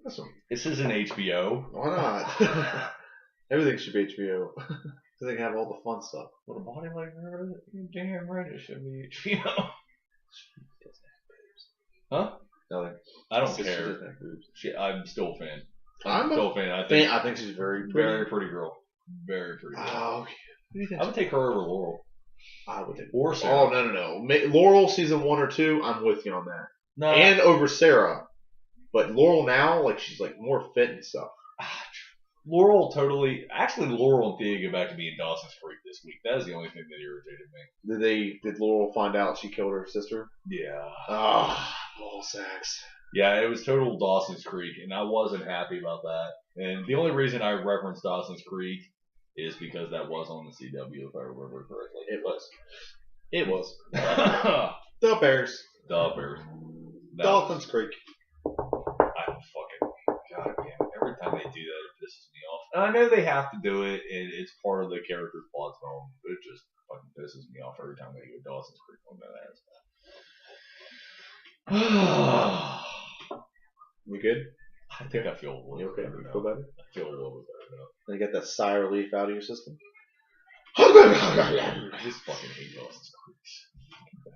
That's one. This isn't HBO. Why not? Everything should be HBO. So they can have all the fun stuff. With a body like her, you damn right it should be HBO. Huh? No, I don't she care. doesn't have boobs. I'm still a fan. I'm still a fan. I think she's very pretty. very pretty girl. Very pretty girl. Oh, okay. Who do you think? I would take her over Laurel. I would take. Or Sarah. Oh no! Laurel season 1 or 2. I'm with you on that. No. And over Sarah, but Laurel now, like she's like more fit and stuff. Laurel totally. Actually, Laurel and Thea go back to being Dawson's Creek this week. That is the only thing that irritated me. Did Laurel find out she killed her sister? Yeah. Ah, ball sacks. Yeah, it was total Dawson's Creek, and I wasn't happy about that. And the only reason I referenced Dawson's Creek is because that was on the CW, if I remember correctly. It was. It was. The The Bears. Bears. Dalton's Creek. I don't fucking. God damn it. Every time they do that, it pisses me off. And I know they have to do it, and it's part of the character's plot film, but it just fucking pisses me off every time they go Dawson's Creek on that ass. We good? I think I feel a little You okay? better You now. feel better? I feel a little bit better now. Then you get that sigh of relief out of your system. I just fucking hate Dawson's Creek.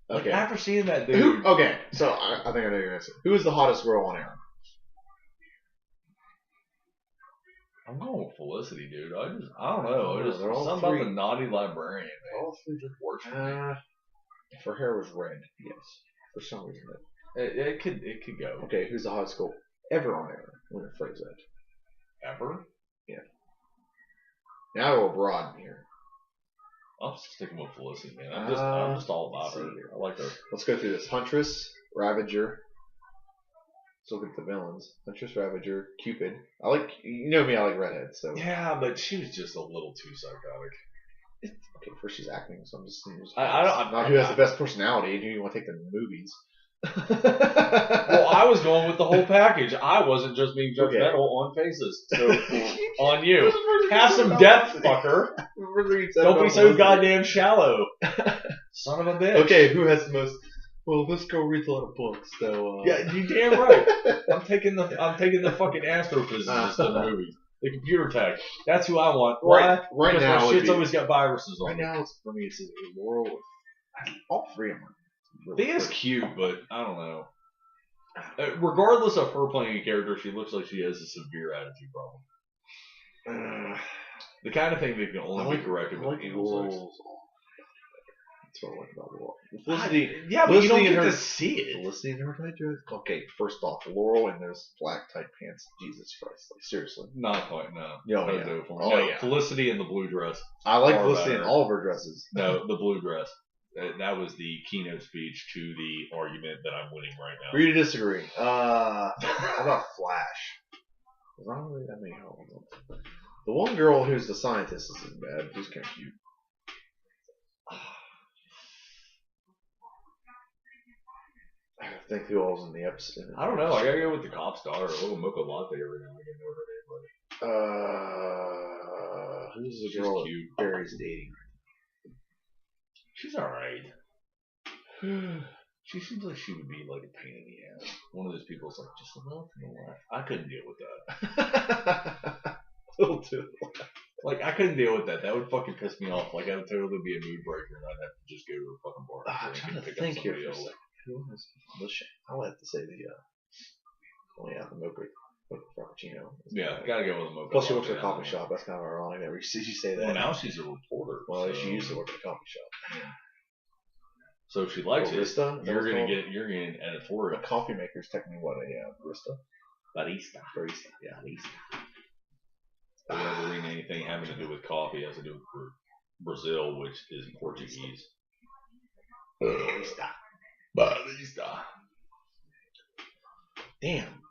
Like, Okay. after seeing that dude, Okay, so I think I know your answer. Who is the hottest girl on air? I'm going with Felicity, dude. I don't know. No, Just they're all something about three. the naughty librarian. Man. All three. Just works for me. If her hair was red, yes. For some reason. It could go. Okay, who's the hottest girl ever on air? I'm going to phrase that. Ever? Now we're broad here. I'm sticking with Felicity, man. I'm just all about let's her. see here. I like her. Let's go through this. Huntress, Ravager. Let's look at the villains. Huntress, Ravager, Cupid. I like, you know me, I like redheads, so. Yeah, but she was just a little too psychotic. Okay, first she's acting, so I'm just I'm not who has the best personality and who you want to take to the movies. Well, I was going with the whole package. I wasn't just being judgmental on faces. So on you. Have some depth, fucker. Don't be so goddamn shallow. Son of a bitch. Okay, who has the most? Well, this girl reads a lot of books, so. Yeah, you damn right. I'm taking the fucking astrophysicist in the movies. The computer tech. That's who I want. Why? Right Because now, my would shit's be- always got viruses on right it. now, for me, it's Laurel. All three of them. Thea's cute, but I don't know. Regardless of her playing a character, she looks like she has a severe attitude problem. The kind of thing that can only be corrected with anal sex. That's what I like about Laurel. Felicity, Yeah, but you don't Felicity get and to her- see it. Felicity in her tight dress. Okay, first off, Laurel in those black tight pants. Jesus Christ, like seriously. Not quite, no. Oh, Don't yeah. do it for me. Oh, No, yeah. Felicity in the blue dress. I like Far Felicity in better. all of her dresses. No, the blue dress. That was the keynote speech to the argument that I'm winning right now. Agree to disagree. How about Flash? I don't really that many holes. The one girl who's the scientist isn't bad. She's kind of cute. I think who all's in the episode. I don't know. I gotta go with the cop's daughter, a little mocha latte every now and again. Know her name, Who's the but she's girl cute. that Barry's dating? She's alright. She seems like she would be like a pain in the ass. One of those people that's like, just a little to the left. I couldn't deal with that. Little too. Like, I couldn't deal with that. That would fucking piss me off. Like, that would totally be a mood breaker, and I'd have to just go to a fucking bar. I'm and trying to pick up think here somebody for a else. second. Who was I'll have to say the the mocha frappuccino. Yeah, gotta go with a mocha. Plus, she works latte at a coffee now. shop. That's kind of ironic that you say that. Well, now she's a reporter. Well, so, she used to work at a coffee shop. So if she likes Barista? Is it, that you're what gonna it's get an A editorial. coffee maker is technically what a barista. Barista. Yeah, barista. I would never read anything having to do with coffee has to do with Brazil, which is Portuguese. Barista. Barista. Damn.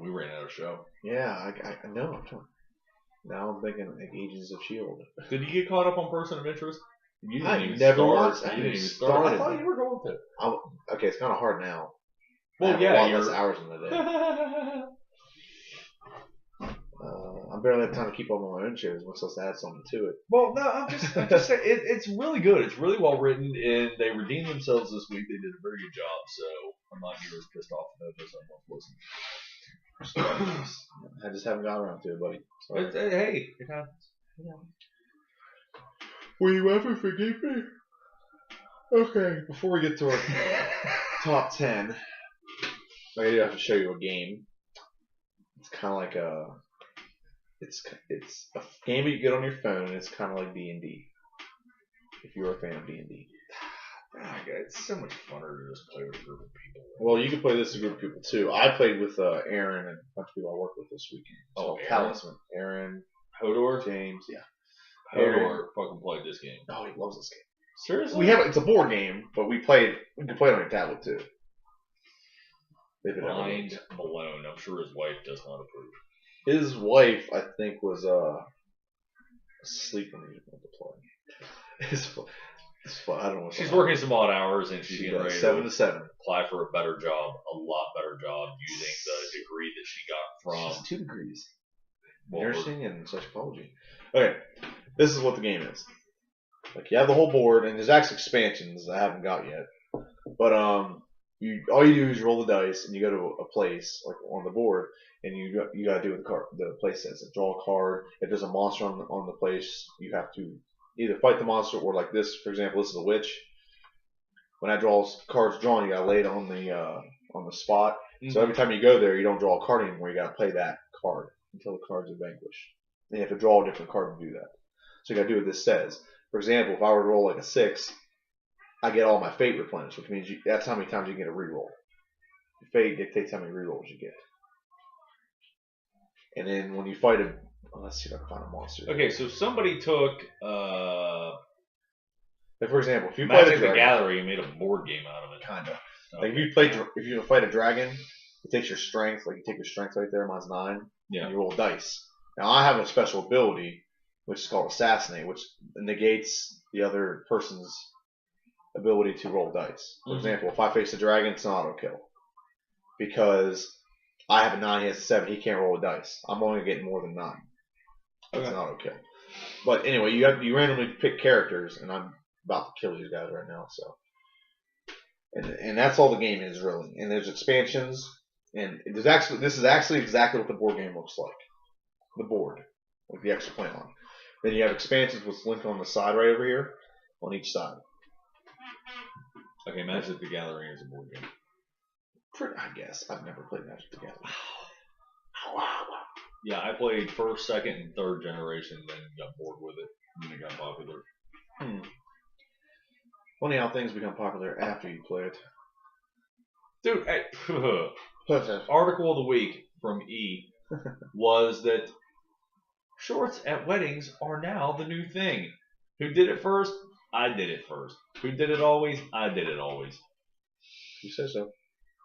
We ran out of show. Yeah, I know. Now I'm thinking like Agents of Shield. Did you get caught up on Person of Interest? You didn't I even never start. watched- I You didn't didn't even even start. I started. thought you were going to. Okay, it's kind of hard now. I Well, have yeah, a lot you're. less hours in the day. I barely have time to keep up with my own shows, much less add something to it. Well, no, I'm just saying it's really good. It's really well written, and they redeemed themselves this week. They did a very good job, so I'm not nearly pissed off about this. I'm not listening. I just haven't got around to it, buddy. Sorry. Hey, it happens. Will you ever forgive me? Okay, before we get to our top 10, I do have to show you a game. It's kind of like it's a game you get on your phone. It's kind of like D&D. If you're a fan of D&D. It's so much funner to just play with a group of people. Well, you can play this with a group of people too. I played with Aaron and a bunch of people I worked with this weekend. Oh, So, Aaron? Talisman. Aaron, Hodor? James, yeah. Hodor fucking played this game. Oh, he loves this game. Seriously? It's a board game, but we can play it on your tablet too. If it ever Mind goes. blown. I'm sure his wife does not approve. His wife, I think, was asleep when he went to play. It's fun. I don't know. What's She's going on. working some odd hours, and she's She getting does ready 7 to to 7. apply for a better job, a lot better job, using the degree that she got from She's 2 degrees. well, Nursing and psychology. Okay, this is what the game is. Like you have the whole board, and there's actually expansions I haven't got yet. But all you do is roll the dice, and you go to a place like on the board, and you gotta do what the place says. Draw a card. If there's a monster on the place, you have to either fight the monster or like this. For example, this is a witch. When I draw cards drawn, you gotta lay it on the spot. So every time you go there, you don't draw a card anymore. You gotta play that card until the cards are vanquished. And you have to draw a different card to do that. So you gotta do what this says. For example, if I were to roll like a 6, I get all my fate replenished, which means that's how many times you get a reroll. Your fate dictates how many rerolls you get. And then when you fight let's see if I can find a monster. Okay, so somebody took Like for example, if you play Magic the the dragon, Gathering and made a board game out of it. kinda. Okay. Like if you fight a dragon, it takes your strength. Like you take your strength right there, mine's 9. Yeah. And you roll dice. Now I have a special ability which is called Assassinate, which negates the other person's ability to roll dice. For example, if I face a dragon, it's an auto kill. Because I have a 9, he has a 7, he can't roll a dice. I'm only getting more than 9. That's an auto kill. But anyway, you randomly pick characters, and I'm about to kill these guys right now. So, and that's all the game is really. And there's expansions, and this is actually exactly what the board game looks like. The board with the extra play on. Then you have expansions with linked on the side right over here, on each side. Okay, Magic the Gathering is a board game. I guess I've never played Magic the Gathering. Yeah, I played first, second, and third generation, then got bored with it, and then it got popular. Funny how things become popular after you play it. Dude, article of the week from E was that shorts at weddings are now the new thing. Who did it first? I did it first. Who did it always? I did it always. You say so.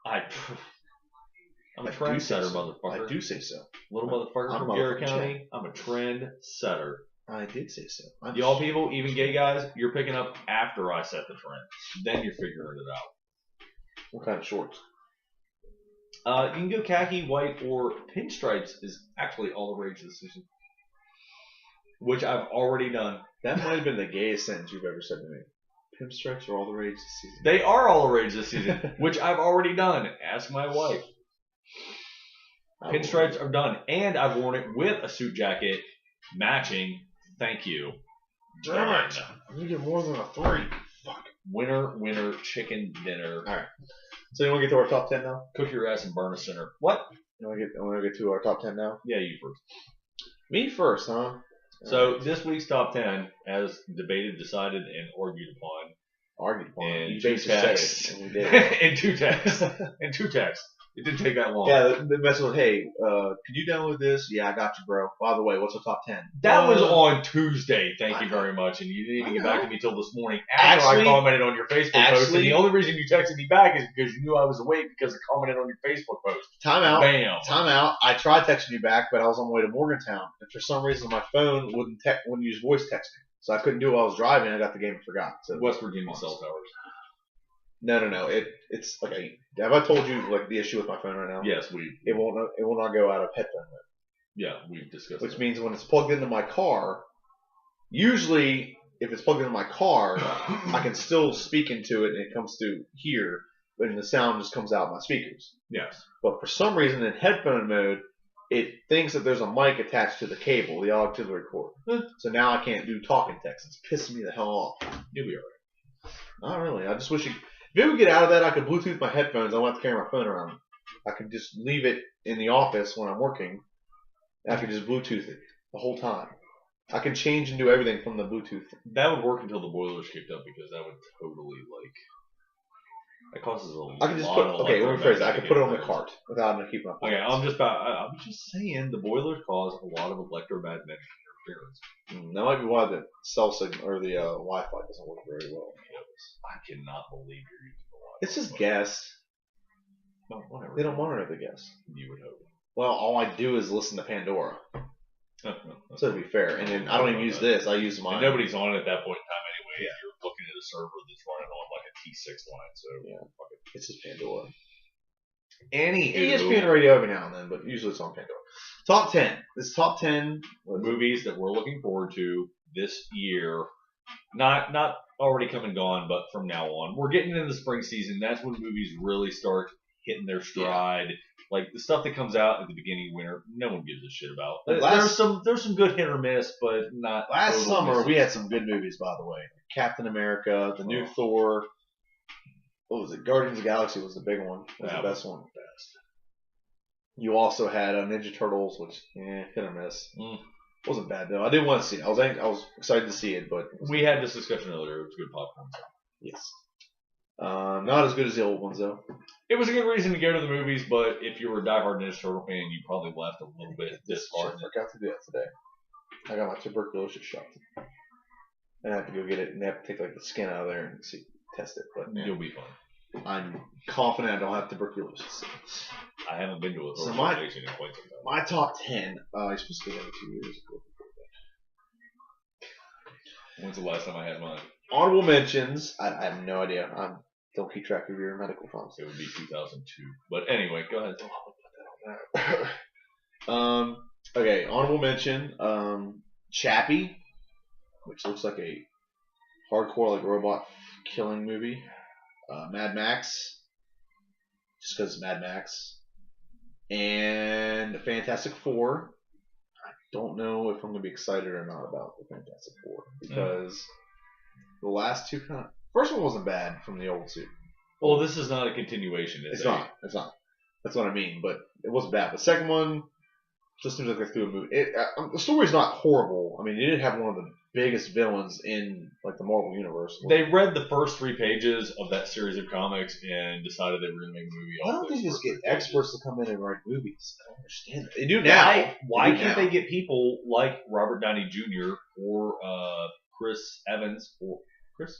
I'm a trendsetter, motherfucker. I do say so. Little motherfucker from Garrett County. I'm a trendsetter. I did say so. Y'all people, even gay guys, you're picking up after I set the trend. Then you're figuring it out. What kind of shorts? You can go khaki, white, or pinstripes is actually all the rage this season. Which I've already done. That might have been the gayest sentence you've ever said to me. Pinstripes are all the rage this season. They are all the rage this season, which I've already done. Ask my wife. Pinstripes are done, and I've worn it with a suit jacket matching. Thank you. Damn it! You get more than a 3. Fuck. Winner, chicken dinner. All right. So you want to get to our top 10 now? Cook your ass and burn a center. What? You want to get to our top 10 now? Yeah, you first. Me first, huh? So this week's top 10, as debated, decided, and argued upon. And In two texts. And we did. In two texts. In two texts. It didn't take that long. Yeah, the message was, hey, could you download this? Yeah, I got you, bro. By the way, what's the top 10? That was on Tuesday, thank you very much. And you didn't even get back to me till this morning after Actually- I commented on your Facebook post. And the only reason you texted me back is because you knew I was awake because I commented on your Facebook post. Time out. Bam. Time out. I tried texting you back, but I was on the way to Morgantown. And for some reason, my phone wouldn't use voice texting. So I couldn't do it while I was driving. I got the game and forgot. So West Virginia cell towers. No. It's okay. Have I told you like the issue with my phone right now? Yes, It will not go out of headphone mode. Yeah, we've discussed Which that. means when it's plugged into my car, usually if it's plugged into my car, I can still speak into it and it comes through here, but the sound just comes out of my speakers. Yes. But for some reason in headphone mode, it thinks that there's a mic attached to the cable, the auxiliary cord. So now I can't do talking text. It's pissing me the hell off. You'll be alright. Not really. I just wish if it would get out of that, I could Bluetooth my headphones. I don't have to carry my phone around. I could just leave it in the office when I'm working. And I could just Bluetooth it the whole time. I can change and do everything from the Bluetooth. That would work until the boilers kicked up because that would totally that causes a lot. I could just put let me rephrase it. I could put it on the cart. cart without having to keep my phone. Okay, I'm just saying the boilers cause a lot of electromagnetic interference. That might be why the cell signal or the Wi-Fi doesn't work very well. I cannot believe you're using the Wi-Fi. It's just guess. No, whatever. They don't monitor the guess. You would hope. Well, all I do is listen to Pandora. So to be fair, and then I don't even use this. I use mine. And nobody's on at that point in time anyway. Yeah. You're looking at a server that's running on like a T6 line, so Yeah. It's just Pandora. Anywho, ESPN radio every now and then, but usually it's on Pandora. Top 10. This top 10 movies that we're looking forward to this year. Not already come and gone, but from now on. We're getting into the spring season. That's when movies really start hitting their stride. Yeah. Like the stuff that comes out at the beginning of winter, no one gives a shit about. There's some good hit or miss, but not. Last summer we had some good movies, by the way. Captain America, the new Thor. What was it? Guardians of the Galaxy was the big one. Was the best one. You also had Ninja Turtles, which hit or miss. Wasn't bad though. I didn't want to see it. I was excited to see it, but we had this discussion earlier. It was good popcorn. Yes. Not as good as the old ones though. It was a good reason to go to the movies, but if you were a diehard Ninja Turtle fan, you probably left a little bit disheartened. I forgot to do that today. I got my tuberculosis shot, and I have to go get it, and they have to take like the skin out of there and test it. But you'll be fine. I'm confident I don't have tuberculosis. I haven't been to a organization in quite some time. My top 10. I was supposed to get 2 years ago. When's the last time I had mine? Honorable mentions. I have no idea. I don't keep track of your medical funds. It would be 2002. But anyway, go ahead. Okay, honorable mention. Chappie, which looks like a hardcore like robot killing movie. Mad Max, just because it's Mad Max, and the Fantastic Four. I don't know if I'm gonna be excited or not about the Fantastic Four because the last two first one wasn't bad from the old suit. Well, this is not a continuation, is It's it? not. It's not. That's what I mean. But it wasn't bad. The second one just seems like they threw a movie. The story's not horrible. I mean, you did have one of the biggest villains in like the Marvel universe. They read the first 3 pages of that series of comics and decided they were going to make a movie. Why off don't they those just first get 3 pages. experts to come in and write movies? I don't understand that. They do now. Why They do can't now. they get people like Robert Downey Jr. or Chris Evans or Chris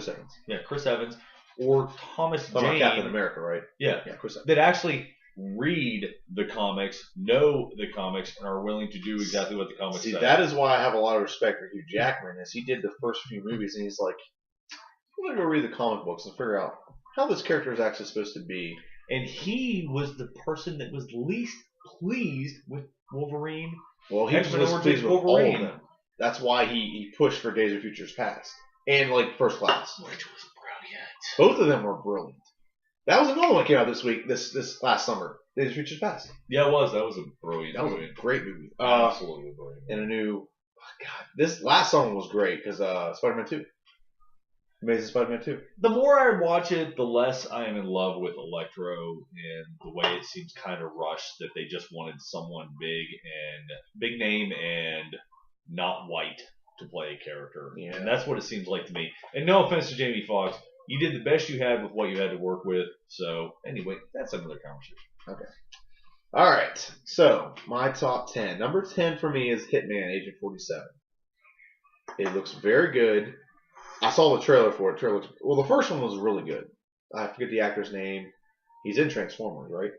Evans? Chris Evans or Thomas Talking about Jane Captain America, right? yeah Yeah, Chris Evans. that actually read the comics, know the comics, and are willing to do exactly what the comics See, say. that is why I have a lot of respect for Hugh Jackman. Is he did the first few movies and he's like, I'm gonna go read the comic books and figure out how this character is actually supposed to be. And he was the person that was least pleased with Wolverine. Well, he was X-Men Origins pleased with all of Wolverine. them. That's why he pushed for Days of Futures Past and like First Class. Which was brilliant. Both of them were brilliant. That was another one that came out this week, this last summer. Days of Futures Past. Yeah, it was. That was a brilliant That was movie. a great movie. Absolutely brilliant. And a new, God, this last song was great because Spider-Man 2. Amazing Spider-Man 2. The more I watch it, the less I am in love with Electro and the way it seems kind of rushed that they just wanted someone big name and not white to play a character. Yeah. And that's what it seems like to me. And no offense to Jamie Foxx, you did the best you had with what you had to work with. So anyway, that's another conversation. All right. So, my top 10. Number 10 for me is Hitman Agent 47. It looks very good. I saw the trailer for it. Well, the first one was really good. I forget the actor's name. He's in Transformers, right?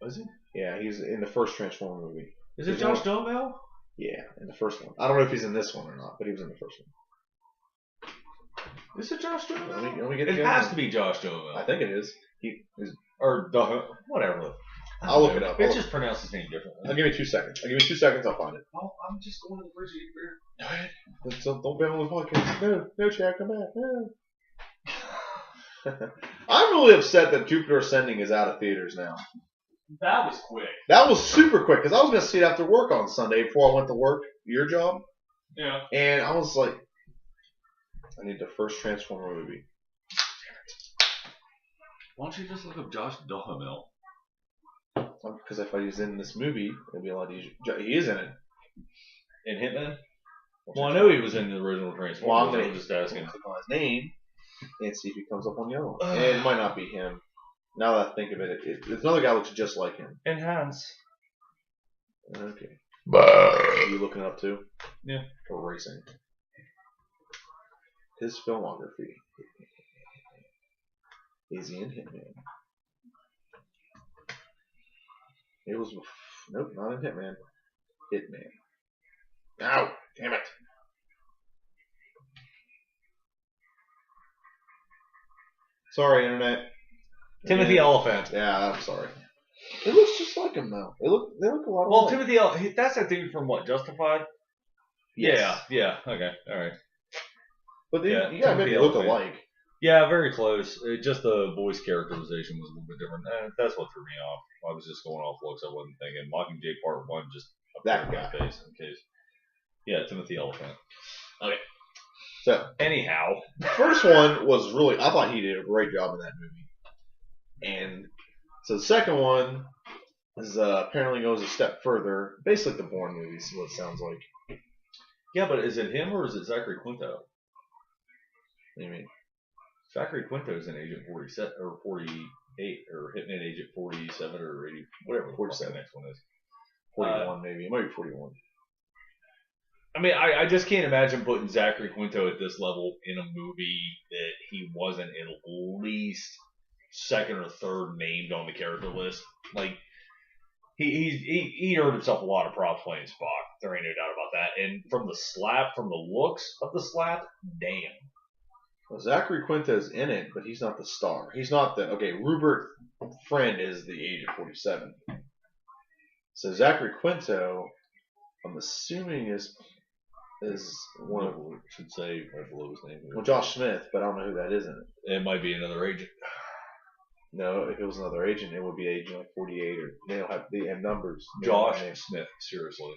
Was he? Yeah, he's in the first Transformer movie. Is it Josh Duhamel? Yeah, in the first one. I don't know if he's in this one or not, but he was in the first one. Is it Josh Duhamel? Let me get It the has other to be Josh Duhamel. I think it is. Or whatever. I'll look it up. Bitches just pronounce his name differently. I'll give me 2 seconds. I'll find it. Oh, I'm just going to the bridge beer. Go ahead. Don't ban on the podcast. No, Chad, come back. No. I'm really upset that Jupiter Ascending is out of theaters now. That was quick. That was super quick because I was going to see it after work on Sunday before I went to work, your job, Yeah. and I was like, I need the first Transformer movie. Why don't you just look up Josh Duhamel? Because if I was in this movie, it'd be a lot easier. He is in it. In Hitman? Well, I know he was in the original Transformers. Well, I'm I going was to just asking. click on his name and see if he comes up on the other one. And it might not be him. Now that I think of it, it's another guy who looks just like him. Enhance. Okay. Are you looking it up too? Yeah. For racing. His filmography. Is he in Hitman? It was. Nope, not in Hitman. Hitman. Ow! Damn it! Sorry, Internet. Timothy Oliphant. Yeah, I'm sorry. It looks just like him though. They look a lot Well, alike. Timothy Oliphant, that's that dude from what, Justified? Yes. Yeah, okay, alright. But they, Yeah, you gotta make Timothy it look Olyphant. alike. Yeah, very close. Just the voice characterization was a little bit different. That's what threw me off. I was just going off looks. I wasn't thinking. Mockingjay Part 1 just That appeared in my face in case. Yeah, Timothy Oliphant. So Anyhow. the first one was really. I thought he did a great job in that movie. And so the second one is apparently goes a step further. Basically, the Bourne movies. Is what it sounds like. Yeah, but is it him or is it Zachary Quinto? What do you mean? Zachary Quinto is in Agent 47 or 48 or Hitman Agent 47 or 80, whatever the 47. next one is. 41 maybe. It might be 41. I mean, I just can't imagine putting Zachary Quinto at this level in a movie that he wasn't at least second or third named on the character list. Like, he earned himself a lot of props playing Spock. There ain't no doubt about that. And from the looks of the slap, damn. Well, Zachary Quinto's in it, but he's not the star. He's not the Rupert Friend is the Agent 47. So Zachary Quinto, I'm assuming is one of Should say right below his name. well Josh Smith, but I don't know who that is in it. It might be another agent. No, if it was another agent, it would be Agent like 48 or they have numbers. Josh Smith, seriously.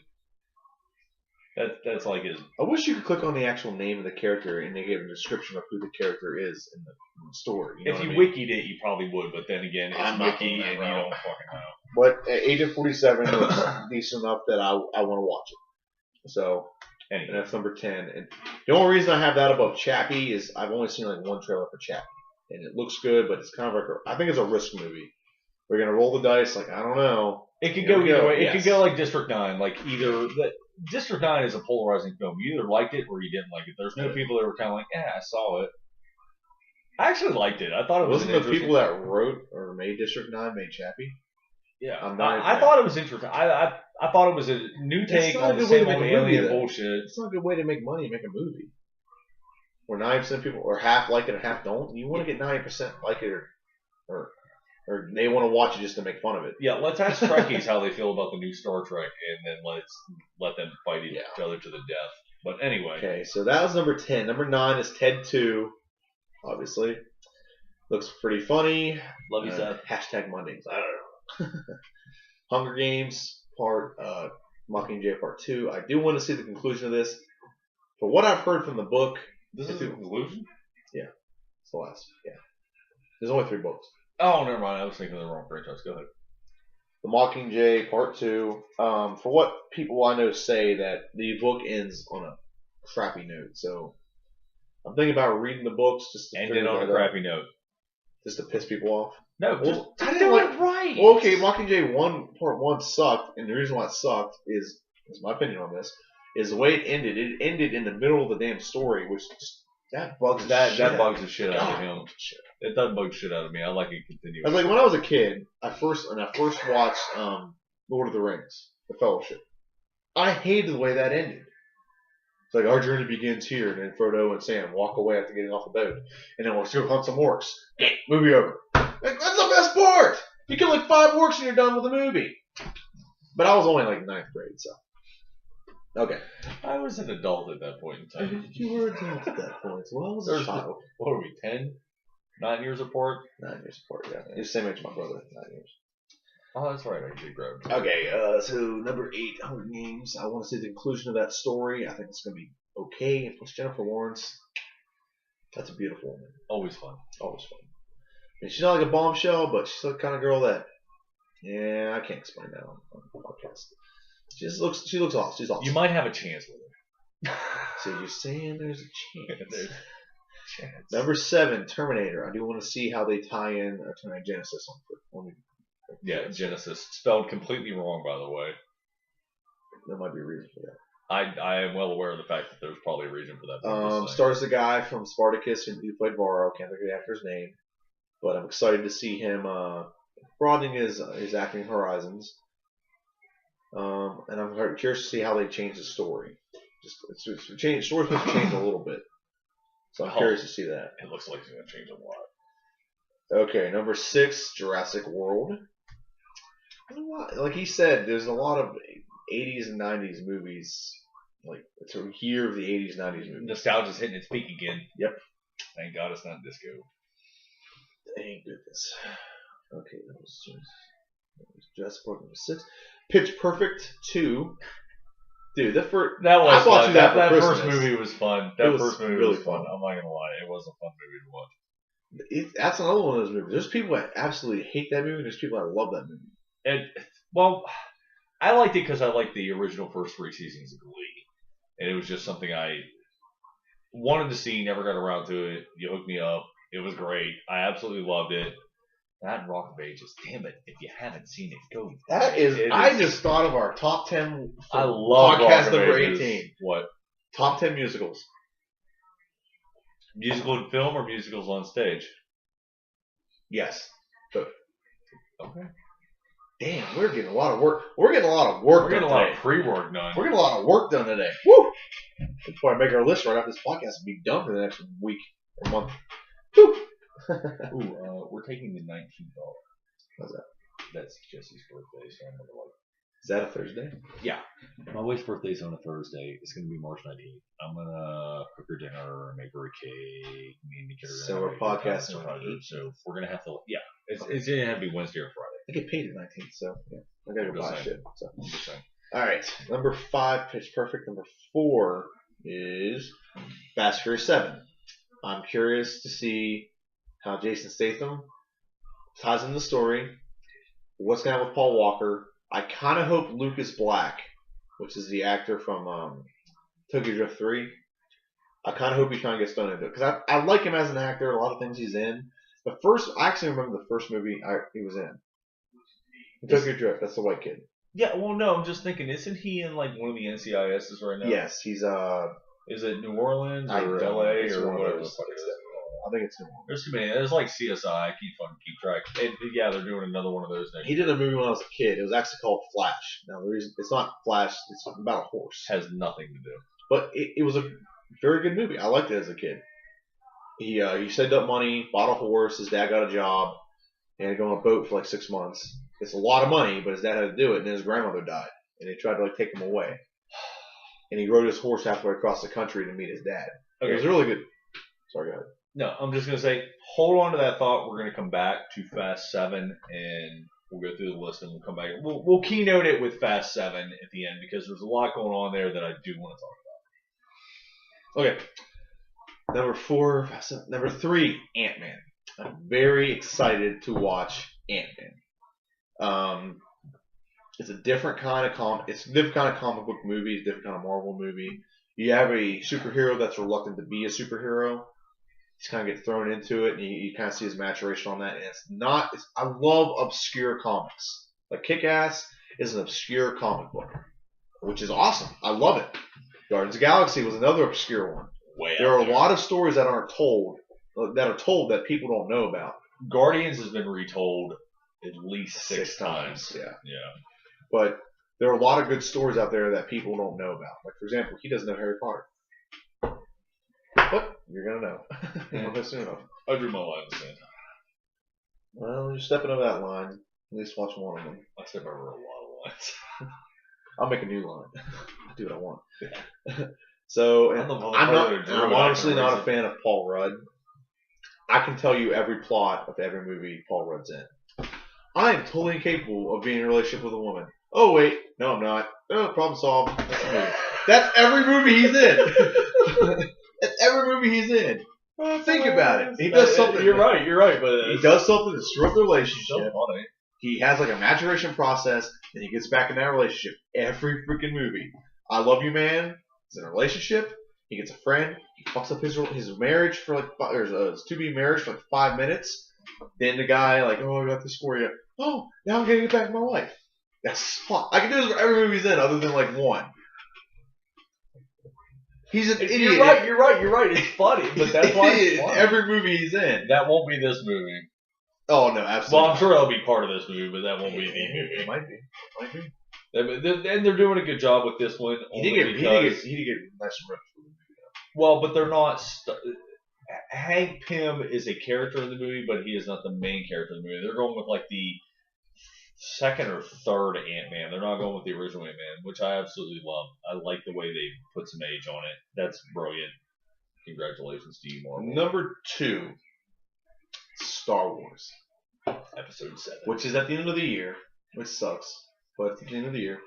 That's like his. I wish you could click on the actual name of the character and they gave a description of who the character is in the story. If you wikied it, you probably would, but then again, it's I'm not wiki doing that and you route. don't fucking know. But Agent 47 looks decent enough that I want to watch it. So, and Anyway, that's number 10. And the only reason I have that above Chappie is I've only seen like one trailer for Chappie. And it looks good, but it's kind of like, I think it's a risk movie. We're going to roll the dice, like, I don't know. it could Here go we either go, way. It yes. could go like District 9, like either District 9 is a polarizing film. You either liked it or you didn't like it. There's no people that were kind of like, I saw it. I actually liked it. I thought it was Wasn't the interesting. people that wrote or made District 9 made Chappie? Yeah, I'm not I thought it was interesting. I thought it was a new take not a on the good way to same old make a movie, alien though. bullshit. It's not a good way to make money and make a movie. Where 90% of people, or half like it and half don't. You want to get 90% like it or they want to watch it just to make fun of it. Yeah, let's ask Trekkies how they feel about the new Star Trek, and then let's let them fight each other to the death. But anyway, Okay, so that was number 10. Number 9 is Ted 2, obviously. Looks pretty funny. love you, Seth. Hashtag Mondays. I don't know. Hunger Games Mockingjay Part 2. I do want to see the conclusion of this. For what I've heard from the book, This is the conclusion? it's the last. Yeah. There's only 3 books. Oh, never mind. I was thinking of the wrong franchise. Go ahead. The Mockingjay Part 2. For what people I know say that the book ends on a crappy note. So I'm thinking about reading the books just to End figure it on a that out. crappy note. Just to piss people off. No, Well, just I didn't do like- it right. Well, okay, Mockingjay Part 1 sucked, and the reason why it sucked is my opinion on this, is the way it ended. It ended in the middle of the damn story, which just, that bugs the shit That out bugs of the shit out of him. It doesn't bug shit out of me. I like it continuing. I was like, when I was a kid, I first watched Lord of the Rings, The Fellowship. I hated the way that ended. It's like, our journey begins here, and then Frodo and Sam walk away after getting off the boat, and then we'll go hunt some orcs. Movie over. Like, that's the best part! You kill like 5 orcs and you're done with the movie. But I was only like 9th grade, so. Okay. I was an adult at that point in time. You were adult at that point. Well, I was a There's child. What are we, 10? 9 years apart? 9 years apart, yeah. You're the same age as my brother, 9 years. Oh, that's right. I did grab it. Okay, so number 8, Hunger Games. I want to see the conclusion of that story. I think it's going to be okay. And plus Jennifer Lawrence, that's a beautiful woman. Always fun. Always fun. And she's not like a bombshell, but she's the kind of girl that, I can't explain that on the podcast. She looks awesome. She's awesome. You might have a chance with her. So you're saying there's a chance. There's a chance. Number 7, Terminator. I do want to see how they tie in Terminator Genesis on Yeah, Genesis. Spelled completely wrong, by the way. There might be a reason for that. I am well aware of the fact that there's probably a reason for that. but I'm just saying. Stars the guy from Spartacus who played Varro. Can't think of the actor's name, but I'm excited to see him broadening his acting horizons. And I'm curious to see how they change the story. Story's supposed to change a little bit, so I'm curious to see that. It looks like it's going to change a lot. Okay, number 6, Jurassic World. Like he said, there's a lot of 80s and 90s movies. Like, it's a year of the 80s, 90s movies. Nostalgia's hitting its peak again. Yep. Thank God it's not disco. Thank goodness. Okay, that was Jurassic World number 6. Pitch Perfect 2. Dude, I bought fun. you that for that Christmas. first movie was fun. It That was first movie really was fun. fun. I'm not going to lie. It was a fun movie to watch. That's another one of those movies. There's people that absolutely hate that movie, and there's people that love that movie. Well, I liked it because I liked the original first 3 seasons of Glee. And it was just something I wanted to see, never got around to it. You hooked me up. It was great. I absolutely loved it. That and Rock of Ages. Damn it. If you haven't seen it, go. That is, I just thought of our top 10 I love podcast Rock of number Ages. 18. What? Top 10 musicals. Musical in film or musicals on stage? Yes. Okay. Damn, we're getting a lot of work. We're getting a lot of work We're done getting a lot today. of pre-work done. We're getting a lot of work done today. Woo! That's why I make our list right after this podcast and be done for the next week or month. Woo! Ooh, we're taking the $19. What's that? That's Jesse's birthday, so I'm gonna like. Is that a Thursday? My wife's birthday's on a Thursday. It's gonna be March 19th. I'm gonna cook her dinner, make her a cake. Me and Nikki are So gonna we're make her a podcasting on surprise. the 8th? So we're gonna have to. Yeah, it's gonna have to be Wednesday or Friday. I get paid the 19th, so yeah. I gotta go Just buy saying. shit. So. I'm just saying. All right, number 5, Pitch Perfect. Number 4 is Fast and Furious 7. I'm curious to see how Jason Statham ties in the story. What's going on with Paul Walker? I kind of hope Lucas Black, which is the actor from Tokyo Drift 3, I kind of hope he kind of gets thrown into it. Because I like him as an actor, a lot of things he's in. I actually remember the first movie he was in. Tokyo Drift, that's the white kid. Yeah, well, no, I'm just thinking, isn't he in like one of the NCISs right now? Yes, he's Is it New Orleans I or don't know. LA It's or one of whatever the those. fuck it is? I think it's New Orleans. There's too many. There's like CSI. I keep track. And yeah, they're doing another one of those next. He did a movie when I was a kid. It was actually called Flash. Now the reason it's not Flash, it's about a horse. Has nothing to do. But it was a very good movie. I liked it as a kid. He saved up money, bought a horse. His dad got a job, and had to go on a boat for like 6 months. It's a lot of money, but his dad had to do it, and then his grandmother died, and they tried to like take him away. And he rode his horse halfway across the country to meet his dad. It was really good. Sorry, go ahead. No, I'm just gonna say, hold on to that thought. We're gonna come back to Fast 7, and we'll go through the list, and we'll come back. We'll keynote it with Fast 7 at the end because there's a lot going on there that I do want to talk about. Okay. Number 4, number 3, Ant-Man. I'm very excited to watch Ant-Man. It's a different kind of comic book movie, it's a different kind of Marvel movie. You have a superhero that's reluctant to be a superhero. He's kind of get thrown into it, and you kind of see his maturation on that. And I love obscure comics. Like Kick-Ass is an obscure comic book, which is awesome. I love it. Guardians of the Galaxy was another obscure one. There are a lot of stories that aren't told, that people don't know about. Guardians has been retold at least six times. Yeah. Yeah. But there are a lot of good stories out there that people don't know about. Like, for example, he doesn't know Harry Potter. But you're going to know. You'll know soon enough. I drew my line in the sand. Well, you're stepping over that line. At least watch one of them. I step over a lot of lines. I'll make a new line. I'll do what I want. So, and I'm honestly not a fan of Paul Rudd. I can tell you every plot of every movie Paul Rudd's in. I am totally incapable of being in a relationship with a woman. Oh, wait. No, I'm not. Oh, problem solved. That's every movie he's in. That's every movie he's in. Think about it. He does something. You're right, but He does something to disrupt the relationship. so funny. He has like a maturation process, and he gets back in that relationship every freaking movie. I love you, man. He's in a relationship. He gets a friend. He fucks up his marriage for like his to-be marriage for like 5 minutes. Then the guy like, oh, I got this for you. Oh, now I'm gonna get back to my wife. That's fun. I can do this for every movie he's in, other than like one. He's an idiot. You're right. It's funny, but that's why it's funny. Every movie he's in. That won't be this movie. Oh no, absolutely. Well, I'm sure that'll be part of this movie, but that won't be the movie. It might be. And they're doing a good job with this one. He did get nice rips for the movie. Well, but they're not. Hank Pym is a character in the movie, but he is not the main character in the movie. They're going with like the second or third Ant-Man. They're not going with the original Ant-Man, which I absolutely love. I like the way they put some age on it. That's brilliant. Congratulations to you, Marvel. Number 2, Star Wars. Episode 7. Which is at the end of the year, which sucks. But at the end of the year,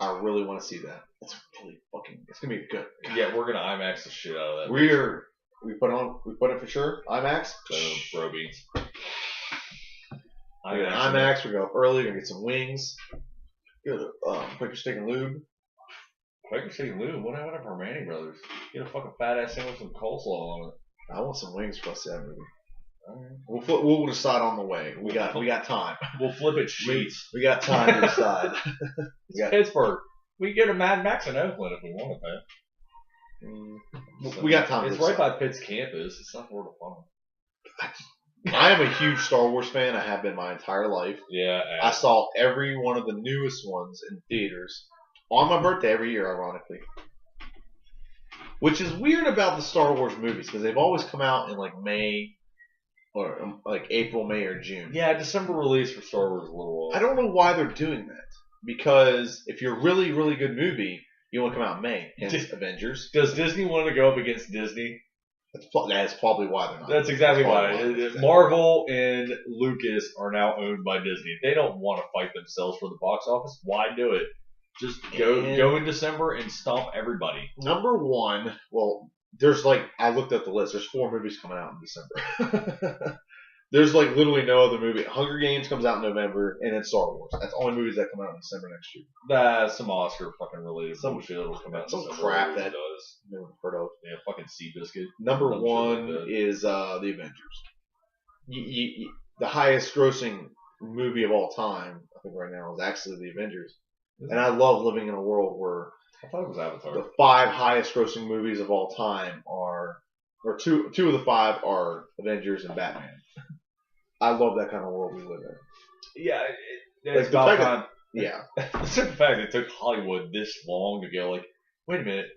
I really want to see that. It's gonna be good. Yeah, we're gonna IMAX the shit out of that. We put it for sure. IMAX. Boom, bro beats. We're gonna IMAX. We're gonna go up early. We're gonna get some wings. Get a Quaker Steak and Lube. Quaker Steak and Lube. What happened to Permane Brothers? Get a fucking fat ass sandwich with some coleslaw on it. I want some wings for us to that movie. We'll decide on the way. We got time. We'll flip it sheets. We got time to decide. It's Pittsburgh. We can go to Mad Max in Oakland if we want to, man. We got time. It's right by Pitt's campus. It's not worth a fun. I am a huge Star Wars fan. I have been my entire life. Yeah. I saw every one of the newest ones in theaters on my birthday every year, ironically. Which is weird about the Star Wars movies because they've always come out in like May or like April, May, or June. Yeah, December release for Star Wars is a little. I don't know why they're doing that. Because if you're a really, really good movie, you want to come out in May. Hence Avengers. Does Disney want to go up against Disney? That's probably why they're not. That's exactly why. Exactly. Marvel and Lucas are now owned by Disney. They don't want to fight themselves for the box office. Why do it? Just go in December and stomp everybody. Number one, well, there's like, I looked at the list. There's 4 movies coming out in December. There's like literally no other movie. Hunger Games comes out in November, and then Star Wars. That's the only movies that come out in December next year. That's some Oscar fucking related Some bullshit that'll come out in some December. crap It that- does. Never heard of. Yeah, fucking Seabiscuit. Number Dumb shit one like that. is the Avengers. The highest grossing movie of all time, I think right now, is actually the Avengers. And I love living in a world where I thought it was Avatar. the 5 highest grossing movies of all time are, or two of the 5 are Avengers and Batman. I love that kind of world we live in. Yeah, Like, it's the about fact that- time. Yeah. The simple fact it took Hollywood this long to go, like, wait a minute,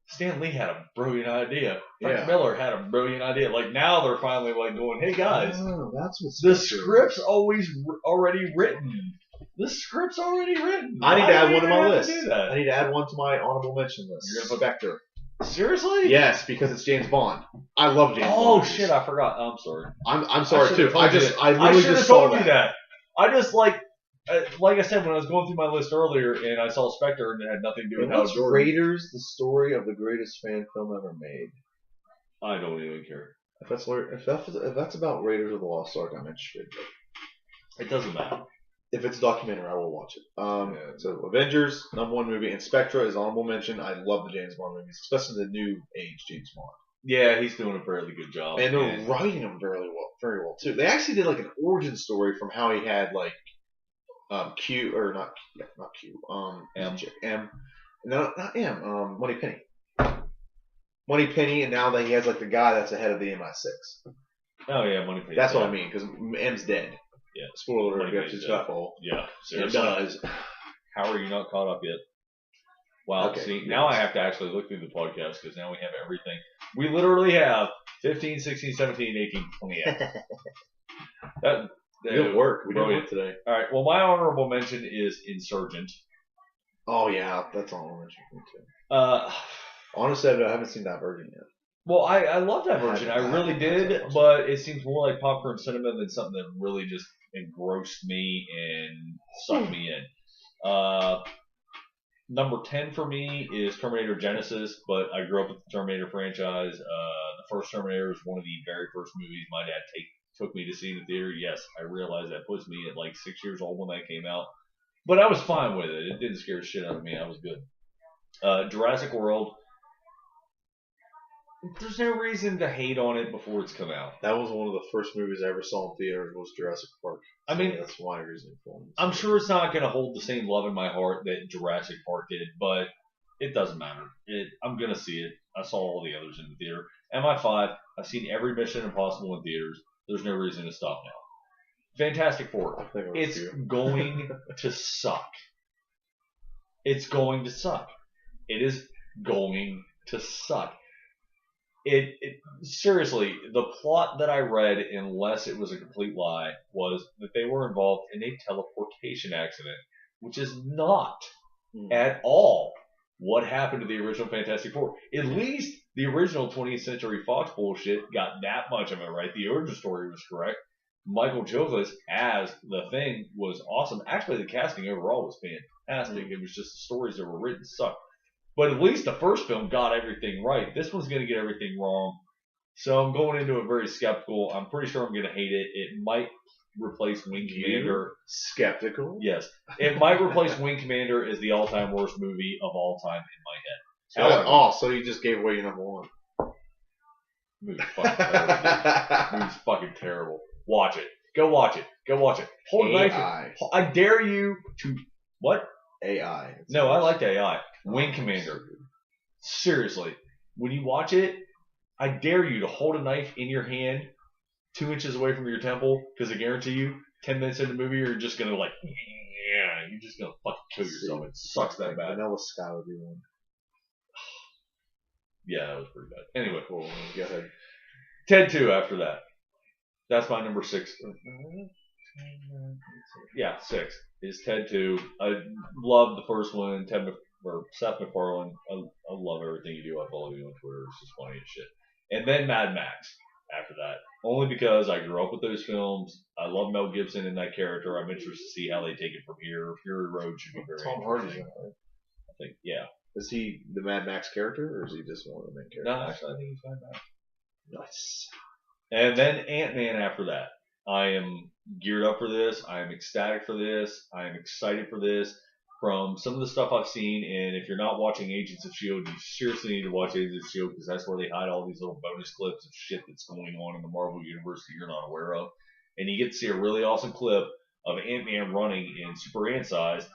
Stan Lee had a brilliant idea. Frank Yeah. Miller had a brilliant idea. Like, now they're finally, like, going, hey, guys, Oh, that's what's the script's already written. The script's already written. I need Why to add do one we to my have list. do that? I need to add one to my honorable mention list. You're gonna put- Spectre. Seriously? Yes, because it's James Bond. I love James Bond. Oh, movies. shit, I forgot. I'm sorry. I'm sorry should've too. told I you just that. I I literally should have just saw told you that. I just, like I said, when I was going through my list earlier and I saw Spectre and it had nothing to do with Hal What's Jordan, Raiders, the story of the greatest fan film ever made? I don't even care. If that's about Raiders of the Lost Ark, I'm interested. It doesn't matter. If it's a documentary, I will watch it. Yeah. So Avengers, number 1 movie, and Spectre is honorable mention. I love the James Bond movies, especially the new age James Bond. Yeah, he's doing a fairly good job. And they're writing them very well too. They actually did like an origin story from how he had like Q or not Q M no not M Money Penny, and now that he has like the guy that's the head of the MI6. Oh yeah, Money Penny. That's what I mean because M's dead. Yeah. Spoiler alert: Moneypenny's it's dead. Skyfall. Yeah, It seriously. does. How are you not caught up yet? Wow, Okay, see, yes. now I have to actually look through the podcast because now we have everything. We literally have 15, 16, 17, 18, 20 That It didn't work. We didn't brilliant. work today. All right, well, my honorable mention is Insurgent. Oh yeah, that's all I'm interested in. Uh, Honestly, I haven't seen that version yet. well, I love that version. I really did, That's awesome. but it seems more like popcorn cinema than something that really just engrossed me and sucked me in. Number 10 for me is Terminator Genesis, but I grew up with the Terminator franchise. The first Terminator was one of the very first movies my dad took me to see in the theater. Yes, I realize that puts me at like 6 years old when that came out, but I was fine with it. It didn't scare the shit out of me. I was good. Jurassic World. There's no reason to hate on it before it's come out. That was one of the first movies I ever saw in theaters was Jurassic Park. I mean, that's my reason for it. I'm sure it's not going to hold the same love in my heart that Jurassic Park did, but it doesn't matter. I'm going to see it. I saw all the others in the theater. MI5, I've seen every Mission Impossible in theaters. There's no reason to stop now. Fantastic Four. I think it was It's you. going to suck. It's going to suck. It is going to suck. It seriously, the plot that I read, unless it was a complete lie, was that they were involved in a teleportation accident, which is not at all what happened to the original Fantastic Four. At least the original 20th Century Fox bullshit got that much of it right. The origin story was correct. Michael Chiklis as the Thing was awesome. Actually, the casting overall was fantastic. It was just the stories that were written sucked. But at least the first film got everything right. This one's going to get everything wrong. So I'm going into it very skeptical. I'm pretty sure I'm going to hate it. It might replace Wing Commander. Skeptical? Yes. It might replace Wing Commander as the all-time worst movie of all time in my head. However, So you just gave away your number 1. movie's fucking terrible. Movie's fucking terrible. Watch it. Go watch it. Go watch it. Hold a knife. AI. I dare you to... What? AI. No, I like the AI. Wing Commander. Seriously. When you watch it, I dare you to hold a knife in your hand 2 inches away from your temple, because I guarantee you, 10 minutes into the movie, you're just gonna like, yeah, you're just gonna fucking kill yourself. It sucks that bad. Vanilla Sky would be one. Yeah, that was pretty bad. Anyway, Cool. Go ahead. Ted 2 after that. That's my number 6. Yeah, 6 is Ted 2. I love the first one. Seth MacFarlane. I love everything you do. I follow you on Twitter. It's just funny as shit. And then Mad Max after that. Only because I grew up with those films. I love Mel Gibson in that character. I'm interested to see how they take it from here. Fury Road should be very Tom Hardy's in interesting. it, right? I think, yeah. Is he the Mad Max character, or is he just one of the main characters? No, actually, I think he's Mad Max. Nice. And then Ant-Man after that. I am geared up for this. I am ecstatic for this. I am excited for this. From some of the stuff I've seen, and if you're not watching Agents of S.H.I.E.L.D., you seriously need to watch Agents of S.H.I.E.L.D. because that's where they hide all these little bonus clips of shit that's going on in the Marvel Universe that you're not aware of. And you get to see a really awesome clip of Ant-Man running in Super Ant size,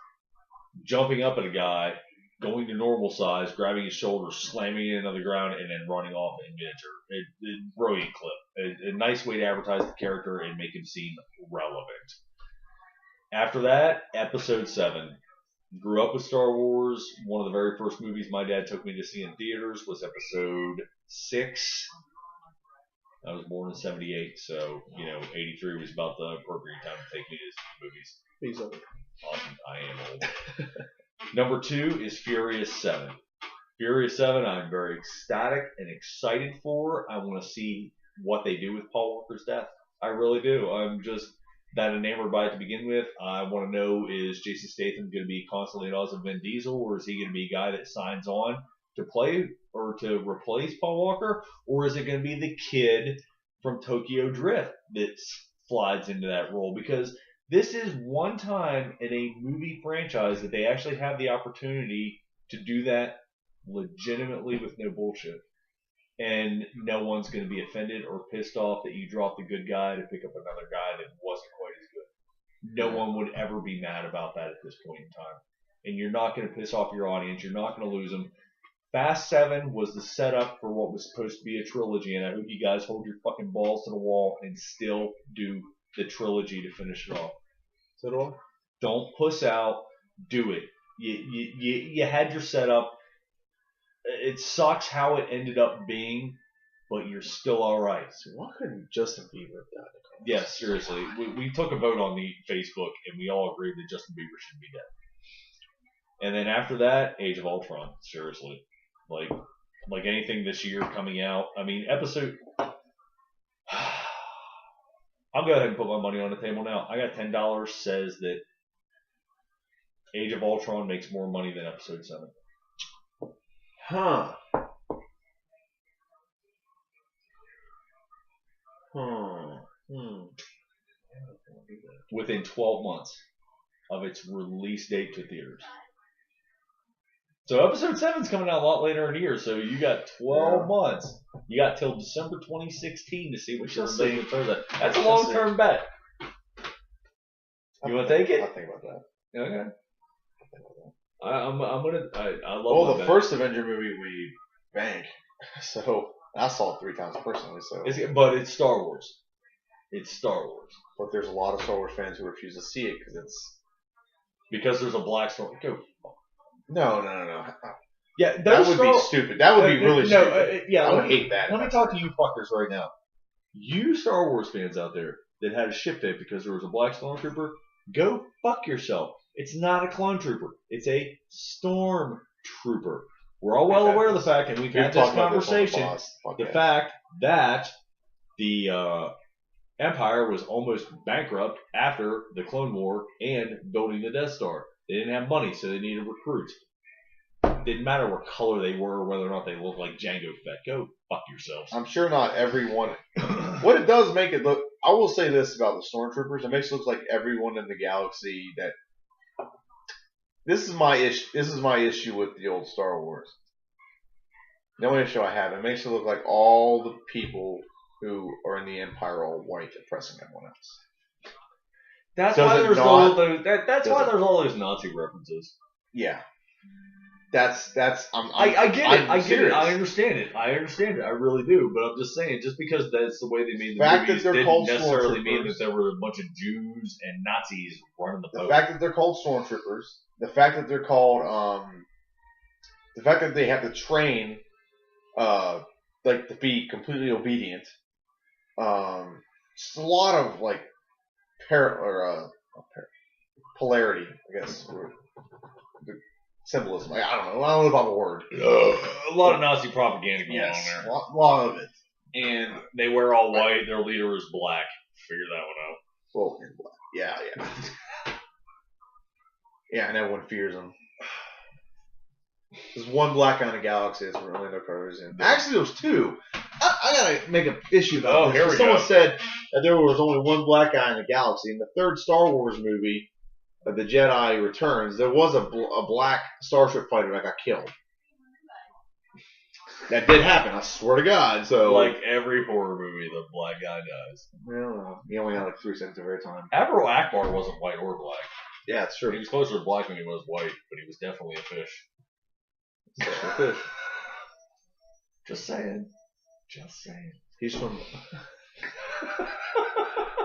jumping up at a guy, going to normal size, grabbing his shoulder, slamming it into the ground, and then running off in miniature. Brilliant clip. A nice way to advertise the character and make him seem relevant. After that, Episode 7. Grew up with Star Wars. One of the very first movies my dad took me to see in theaters was Episode 6. I was born in 78, so, 83 was about the appropriate time to take me to see movies. He's old. Awesome. I am old. Number 2 is Furious 7. Furious 7, I'm very ecstatic and excited for. I want to see what they do with Paul Walker's death. I really do. I'm just that enamored by it to begin with. I want to know, is Jason Statham going to be constantly in odds of Vin Diesel, or is he going to be a guy that signs on to play or to replace Paul Walker, or is it going to be the kid from Tokyo Drift that slides into that role? Because this is one time in a movie franchise that they actually have the opportunity to do that legitimately with no bullshit. And no one's going to be offended or pissed off that you dropped the good guy to pick up another guy that wasn't quite as good. No one would ever be mad about that at this point in time. And you're not going to piss off your audience. You're not going to lose them. Fast 7 was the setup for what was supposed to be a trilogy, and I hope you guys hold your fucking balls to the wall and still do the trilogy to finish it off. So do I. Don't puss out. Do it. You had your setup. It sucks how it ended up being, but you're still all right. So why couldn't Justin Bieber have died? Yeah, seriously. We took a vote on the Facebook, and we all agreed that Justin Bieber should be dead. And then after that, Age of Ultron. Seriously. Like anything this year coming out. I mean, episode... I'll go ahead and put my money on the table now. I got $10 says that Age of Ultron makes more money than Episode 7. Huh. Within 12 months of its release date to theaters. So Episode 7's coming out a lot later in the year, so you got 12 months. You got till December 2016 to see what you're saying for that. That's a long-term bet. You want to take it? I'll think about that. Okay. I'm gonna. I love. Well, my the bet. first Avenger movie we banked, so I saw it 3 times personally. So, But it's Star Wars. It's Star Wars. but there's a lot of Star Wars fans who refuse to see it Because there's a black storm. Go. No. Yeah, That would be stupid. That would be really stupid. Yeah, I would hate that. Let me talk to you fuckers right now. You Star Wars fans out there that had a ship date because there was a black stormtrooper, go fuck yourself. It's not a clone trooper. It's a stormtrooper. We're all well aware of the fact, and we've had this conversation, the fact that the Empire was almost bankrupt after the Clone War and building the Death Star. They didn't have money, so they needed recruits. Didn't matter what color they were, or whether or not they looked like Jango Fett. Go fuck yourselves. I'm sure not everyone. What it does make it look. I will say this about the Stormtroopers. It makes it look like everyone in the galaxy that. This is my issue. This is my issue with the old Star Wars. The only issue I have, it makes it look like all the people who are in the Empire are all white, oppressing everyone else. That's Does why it there's not- all those. That's does why it- there's all those Nazi references. Yeah. That's I get it. I get serious. it. I understand it. I understand it. I really do. But I'm just saying, just because that's the way they made the fact that movies they're didn't called necessarily mean stormtroopers. that there were a bunch of Jews and Nazis running the The boat. fact that they're called stormtroopers, the fact that they're called, the fact that they have to train, like to be completely obedient. Just a lot of like polarity, I guess, or the symbolism. I don't know about the word. A lot of Nazi propaganda going on Yes, there. a lot of it. And they wear all white. Their leader is black. Figure that one out. Well, yeah. Yeah, and everyone fears him. There's one black guy in the galaxy that's Orlando Carter's in. Actually, there was two. I gotta make an issue about this. Here we Someone go. said that there was only one black guy in the galaxy. In the third Star Wars movie, The Jedi Returns, there was a black starship fighter that got killed. That did happen, I swear to God. So, Like every horror movie, the black guy dies. well, he only had like 3 seconds of airtime. Admiral Akbar wasn't white or black. Yeah, it's He true. was closer to black than he was white, but he was definitely a fish. Fish. Just saying. Just saying. He's from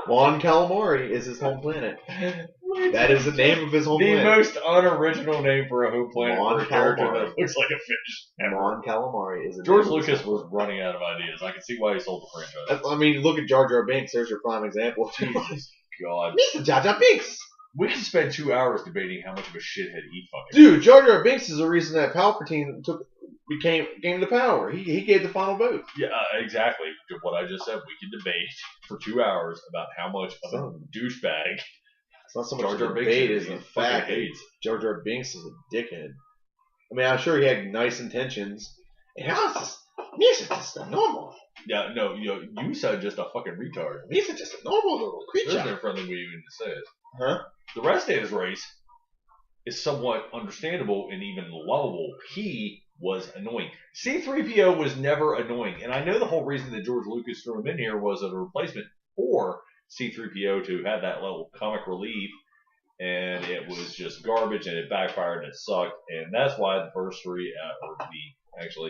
Mon Calamari is his home planet. That is the name of his home The planet. most unoriginal name for a home planet Mon for a character Calamari. that looks like a fish. ever. Mon Calamari is the George name of his Lucas home was running out of ideas. I can see why he sold the franchise. planet. I mean, look at Jar Jar Binks. There's your prime example. Jesus. God. Mr. Jar Jar Binks! We could spend 2 hours debating how much of a shithead he fucking Dude, Jar Jar Binks is the reason that Palpatine came to power. He gave the final vote. Yeah, exactly. What I just said. We could debate for 2 hours about how much of a Son. douchebag It's not so Jar much Jar a Binks debate is. as He the fucking fact that hates. Jar Jar Binks is a dickhead. I mean, I'm sure he had nice intentions. And I was just a normal. Yeah, no, you said just a fucking retard. He's just a normal little There's creature. no friendly way even to say it. Huh? The rest of his race is somewhat understandable and even lovable. He was annoying. C-3PO was never annoying. And I know the whole reason that George Lucas threw him in here was a replacement for C-3PO to have that little comic relief. And it was just garbage and it backfired and it sucked. And that's why the first three,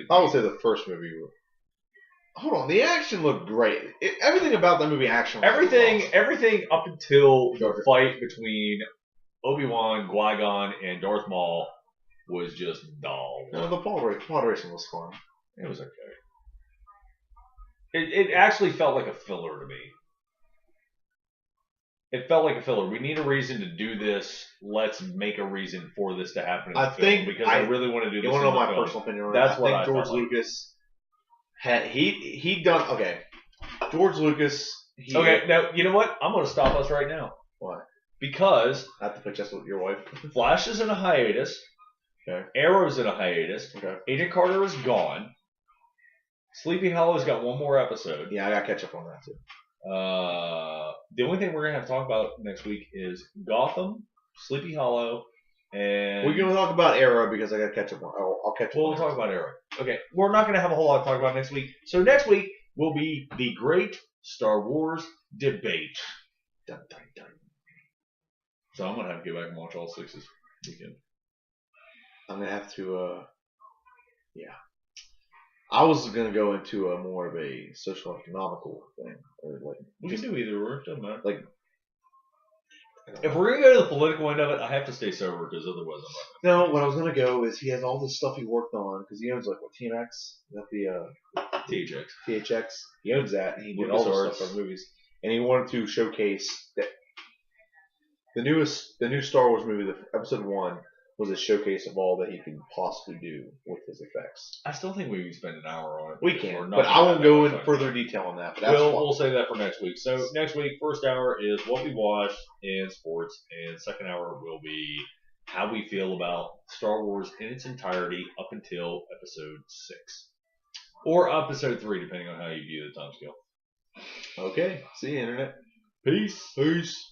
I would say the first movie. Hold on, the action looked great. Everything about that movie action. everything up until the Joker. fight between Obi-Wan, Qui-Gon, and Darth Maul was just dull. No, the pod racing was fun. It was okay. It actually felt like a filler to me. It felt like a filler. We need a reason to do this. Let's make a reason for this to happen in the I film think because I really want to do this. You want to in know the my film. personal opinion on That's that? what I think I George felt like. Lucas had he done okay. George Lucas. Okay, now you know what? I'm going to stop us right now. Why? Because I have to put just with your wife. Flash is in a hiatus. Okay. Arrow's in a hiatus. Okay. Agent Carter is gone. Sleepy Hollow's got one more episode. Yeah, I got to catch up on that too. The only thing we're gonna have to talk about next week is Gotham, Sleepy Hollow, and We're gonna talk about Arrow because I got to catch up on. I'll catch up. we'll on talk about Arrow. Okay, we're not gonna have a whole lot to talk about next week. So next week will be the great Star Wars debate. Dun, dun, dun. So I'm gonna have to go back and watch all 6 this weekend. I'm gonna have to. Yeah. I was gonna go into a more of a social economical thing, or like We can do either or. Doesn't matter. like. If we're gonna go to the political end of it, I have to stay sober because otherwise I'm not. No, what I was gonna go is he has all this stuff he worked on because he owns like what TMX, is that the THX. THX. He owns that, and he did all this LucasArts. stuff for movies. And he wanted to showcase that the new Star Wars movie, the Episode 1, was a showcase of all that he could possibly do with his effects. I still think we can spend an hour on it. We because can, we're not but gonna I have won't that go much in time. further detail on that. But that's fine. We'll save that for next week. So next week, first hour is what we watched in sports, and second hour will be how we feel about Star Wars in its entirety up until episode 6. Or episode 3, depending on how you view the time scale. Okay, see you, Internet. Peace. Peace.